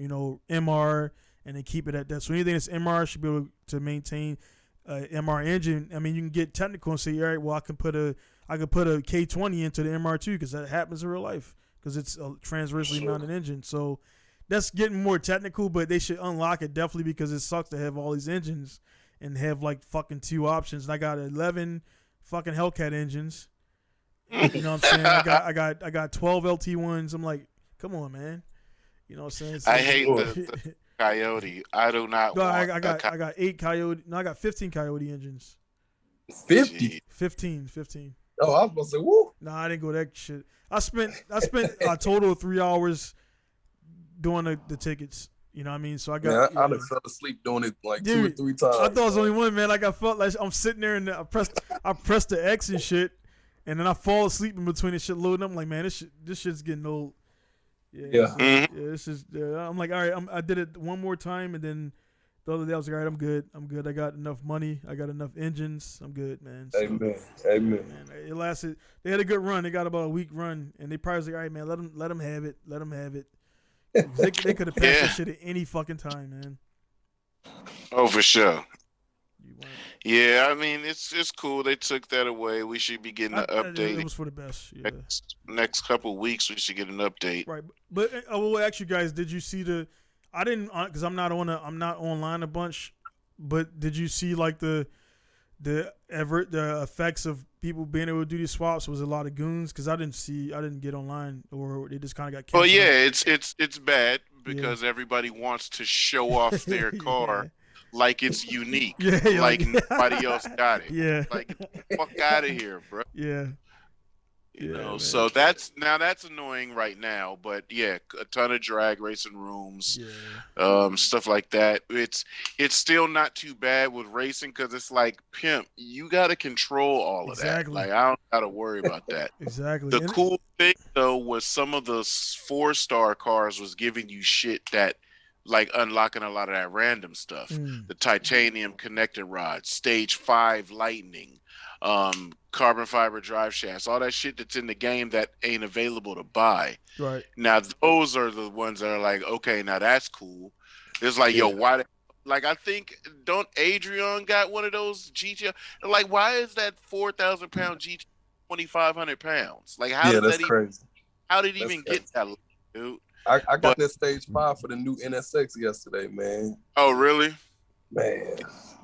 S1: MR, and then keep it at that. So anything that's MR should be able to maintain MR engine. I mean, you can get technical and say, all right, well, I can put a K20 into the MR2 because that happens in real life because it's a transversely mounted engine. So that's getting more technical, but they should unlock it definitely, because it sucks to have all these engines and have like fucking 2 options. And I got 11 fucking Hellcat engines. You know what I'm saying? I got 12 LT1s. I'm like, come on, man. You know what I'm saying?
S2: I hate the Coyote. I do not.
S1: No, I got 8 Coyote. No, I got 15 Coyote engines.
S3: 50?
S1: 15.
S3: Oh, I was about to say, woo.
S1: No, I didn't go that shit. I spent a total of 3 hours doing the tickets, you know what I mean? So I got.
S3: I fell asleep doing it like 2 or 3 times.
S1: I thought I was the only one, man. Like I felt like I'm sitting there and I pressed the X and shit, and then I fall asleep in between the shit loading. I'm like, man, this shit's getting old. This is. I'm like, all right, I did it one more time, and then the other day I was like, all right, I'm good. I got enough money. I got enough engines. I'm good, man. So,
S3: Amen.
S1: Man, it lasted. They had a good run. They got about a week run, and they probably was like, all right, man, let them have it. Let them have it. They could have passed that shit at any fucking time, man.
S2: Oh, for sure. Yeah, I mean, it's cool. They took that away. We should be getting an update.
S1: It was for the best. Yeah.
S2: Next couple of weeks, we should get an update.
S1: Right, but I will ask you guys: did you see I didn't, because I'm not online a bunch. But did you see like the effects of people being able to do these swaps? Was a lot of goons? Because I didn't get online, or they just kind of got canceled.
S2: Well, yeah, it's bad because everybody wants to show off their car like it's unique, like nobody else got it.
S1: Yeah,
S2: like get the fuck out of here, bro.
S1: Yeah.
S2: So that's annoying right now. But yeah, a ton of drag racing rooms, stuff like that. It's still not too bad with racing because it's like, pimp, you got to control all of that. Like, I don't got to worry about that.
S1: Exactly.
S2: The cool thing though was some of the 4-star cars was giving you shit that, like, unlocking a lot of that random stuff. The titanium connector rods, stage 5 lightning, carbon fiber drive shafts, all that shit that's in the game that ain't available to buy.
S1: Right.
S2: Now those are the ones that are like, okay, now that's cool. It's like, yo, why? Like, I think, don't Adrian got one of those GTR? Like, why is that 4,000-pound GTR 2,500 pounds? Like, how did
S3: that's
S2: that
S3: crazy.
S2: How did it even get that, dude?
S3: I got that stage 5 for the new NSX yesterday, man.
S2: Oh, really?
S3: Man.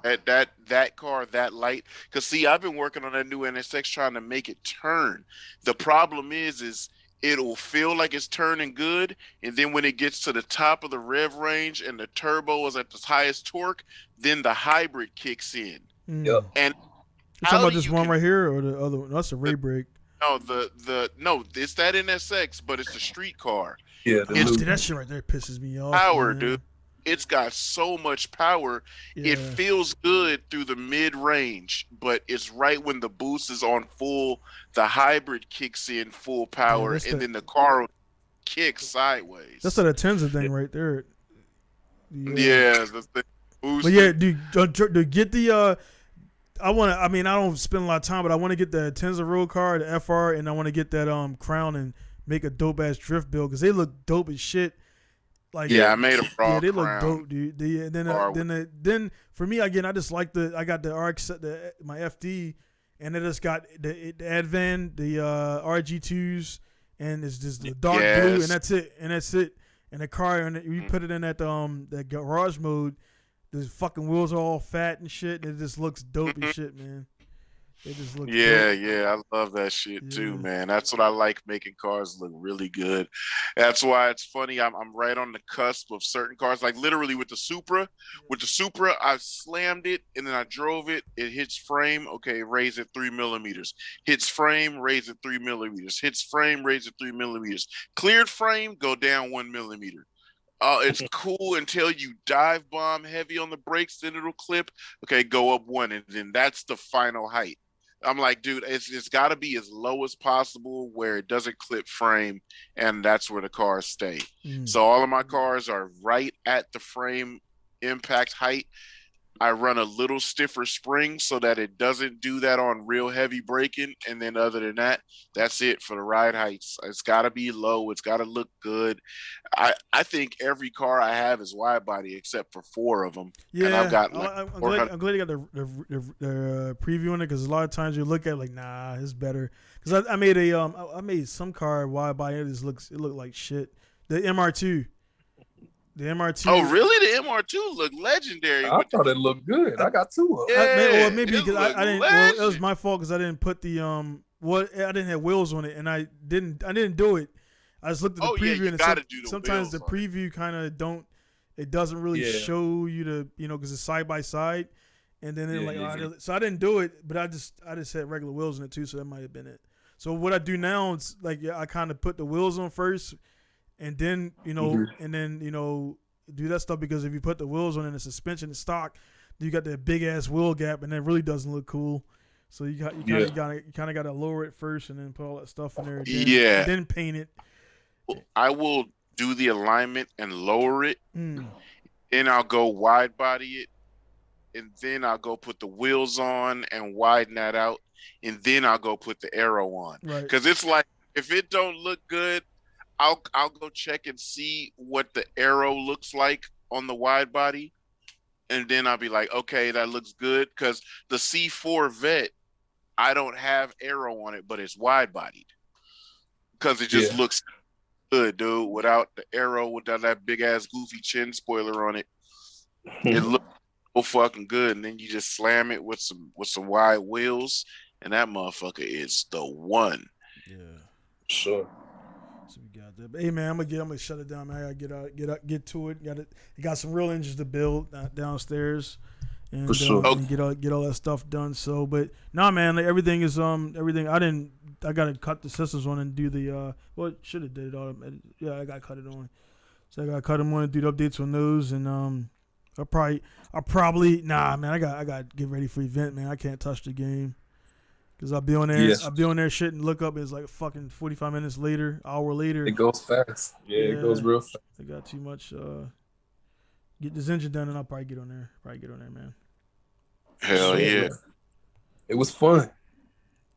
S2: That car, that light. Because, see, I've been working on that new NSX trying to make it turn. The problem is it'll feel like it's turning good, and then when it gets to the top of the rev range and the turbo is at the highest torque, then the hybrid kicks in.
S3: Yep.
S2: And
S1: you're talking about this one right here or the other one? That's a ray brake.
S2: No, no, it's that NSX, but it's the street car.
S3: Yeah,
S1: that shit right there pisses me off.
S2: Power,
S1: man.
S2: dude. It's got so much power. Yeah. It feels good through the mid range, but it's right when the boost is on full, the hybrid kicks in full power, then the car kicks sideways.
S1: That's a Tenza thing right there.
S2: Yeah, the boost.
S1: But yeah, dude, get the. I don't spend a lot of time, but I want to get the Tenza road car, the FR, and I want to get that Crown and make a dope ass drift build because they look dope as shit. Like,
S2: I made a raw.
S1: Yeah, they look
S2: Crown.
S1: dope, dude. Then for me again, I just like I got the RX, my FD, and it just got the Advan, the RG2s, and it's just the dark blue, and that's it. And the car, and you put it in that garage mode, the fucking wheels are all fat and shit, and it just looks dope as shit, man. It just looks dope.
S2: I love that shit too, man. That's what I like, making cars look really good. That's why it's funny. I'm right on the cusp of certain cars, like literally with the Supra. With the Supra, I slammed it and then I drove it. It hits frame, okay, raise it 3 millimeters. Hits frame, raise it 3 millimeters. Hits frame, raise it 3 millimeters. Cleared frame, go down 1 millimeter. It's cool until you dive bomb heavy on the brakes, then it'll clip. Okay, go up 1, and then that's the final height. I'm like, dude, it's got to be as low as possible where it doesn't clip frame, and that's where the cars stay. So all of my cars are right at the frame impact height. I run a little stiffer spring so that it doesn't do that on real heavy braking. And then other than that, that's it for the ride heights. It's got to be low. It's got to look good. I think every car I have is wide body except for 4 of them.
S1: Yeah,
S2: and I've got
S1: I'm glad you got the preview on it because a lot of times you look at it like, nah, it's better. Because I made some car wide body. It looked like shit. The MR2. The MR2.
S2: Oh, really? The MR2 looked legendary.
S3: I thought it looked good. I got 2 of them.
S1: Yeah, maybe because I didn't. Well, it was my fault because I didn't put the I didn't have wheels on it, and I didn't do it. I just looked at the preview, and sometimes the preview kind of it doesn't really show you because it's side by side, and then so I didn't do it, but I just had regular wheels in it too, so that might have been it. So what I do now is I kind of put the wheels on first. And then, do that stuff because if you put the wheels on and the suspension is stock, you got that big ass wheel gap and it really doesn't look cool. So you kind of got to lower it first and then put all that stuff in there. And then paint it.
S2: I will do the alignment and lower it. Then I'll go wide body it. And then I'll go put the wheels on and widen that out. And then I'll go put the aero on. Because it's like, if it don't look good, I'll go check and see what the aero looks like on the wide body, and then I'll be like, okay, that looks good. Because the C4 Vet, I don't have aero on it, but it's wide bodied because it just looks good, dude. Without the aero, without that big ass goofy chin spoiler on it, it looks so fucking good. And then you just slam it with some wide wheels, and that motherfucker is the one.
S1: Yeah,
S3: sure.
S1: So we got that. But hey man, I'm gonna shut it down, man. I gotta get to it. Got some real engines to build downstairs, and,
S3: for sure.
S1: And get all that stuff done. So, but nah, man, everything is everything. I didn't gotta cut the systems on and do the should have did it all. Yeah, I gotta cut it on. So I gotta cut them on and do the updates on those, and I'll probably man. I gotta get ready for the event, man. I can't touch the game because I'll be on there. I'll be on there shit and look up. It's like fucking 45 minutes later, hour later.
S3: It goes fast. Yeah, it goes real fast.
S1: I got too much. Get this engine done, and I'll probably get on there. Man.
S2: Hell yeah.
S3: It was fun.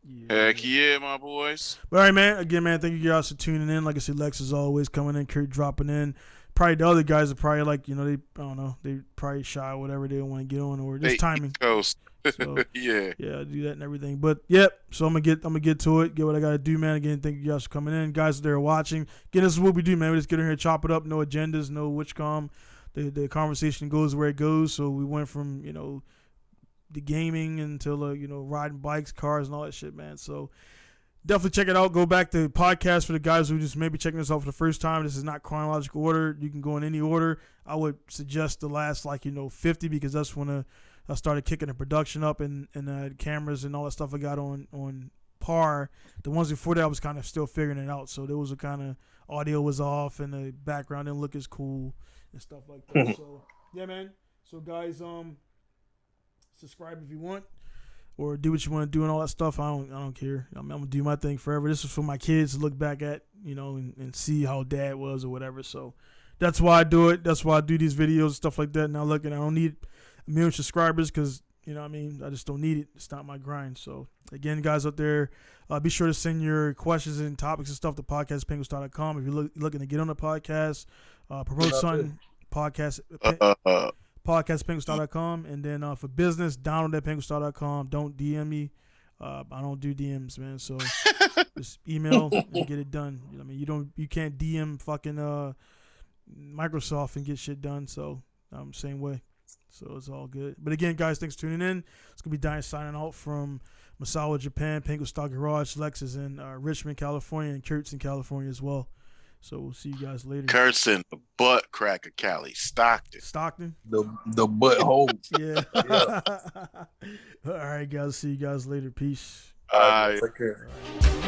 S2: Yeah. Heck yeah, my boys.
S1: But all right, man. Again, man, thank you guys for tuning in. Like I said, Lex is always coming in, Kurt dropping in. Probably the other guys are probably like, they probably shy or whatever, they don't want to get on, or just timing.
S2: Coast.
S1: So,
S2: yeah,
S1: I do that and everything. But so I'm gonna get to it, get what I gotta do, man. Again, thank you guys for coming in, guys that are watching. Again, this is what we do, man. We just get in here, chop it up, no agendas, no witchcom. The conversation goes where it goes. So we went from the gaming until riding bikes, cars, and all that shit, man. So definitely check it out. Go back to the podcast for the guys who just maybe checking this out for the first time. This is not chronological order. You can go in any order. I would suggest the last 50, because that's when I started kicking the production up and cameras and all that stuff I got on par. The ones before that I was kind of still figuring it out. So there was a kind of audio was off and the background didn't look as cool and stuff like that. So yeah, man. So guys, subscribe if you want, or do what you want to do and all that stuff. I don't care. I'm gonna do my thing forever. This is for my kids to look back at, and see how dad was or whatever. So that's why I do it. That's why I do these videos and stuff like that. Now look, and I don't need 1 million subscribers because I just don't need it. It's not my grind. So again, guys out there, be sure to send your questions and topics and stuff to podcast@pingostar.com. If you're looking to get on the podcast, promote something, podcast@pingostar.com, and then for business, download at pingostar.com. Don't DM me. I don't do DMs, man. So just email and get it done. You can't DM fucking Microsoft and get shit done. So I'm same way. So it's all good. But again, guys, thanks for tuning in. It's gonna be Diane signing out from Misawa, Japan, Pinku Star Garage. Lex is in Richmond, California, and Kurt's in California as well. So we'll see you guys later.
S2: Kurt's in the butt crack of Cali, Stockton.
S3: The butthole.
S1: Yeah. All right, guys. See you guys later. Peace.
S3: All right. Take care. All right.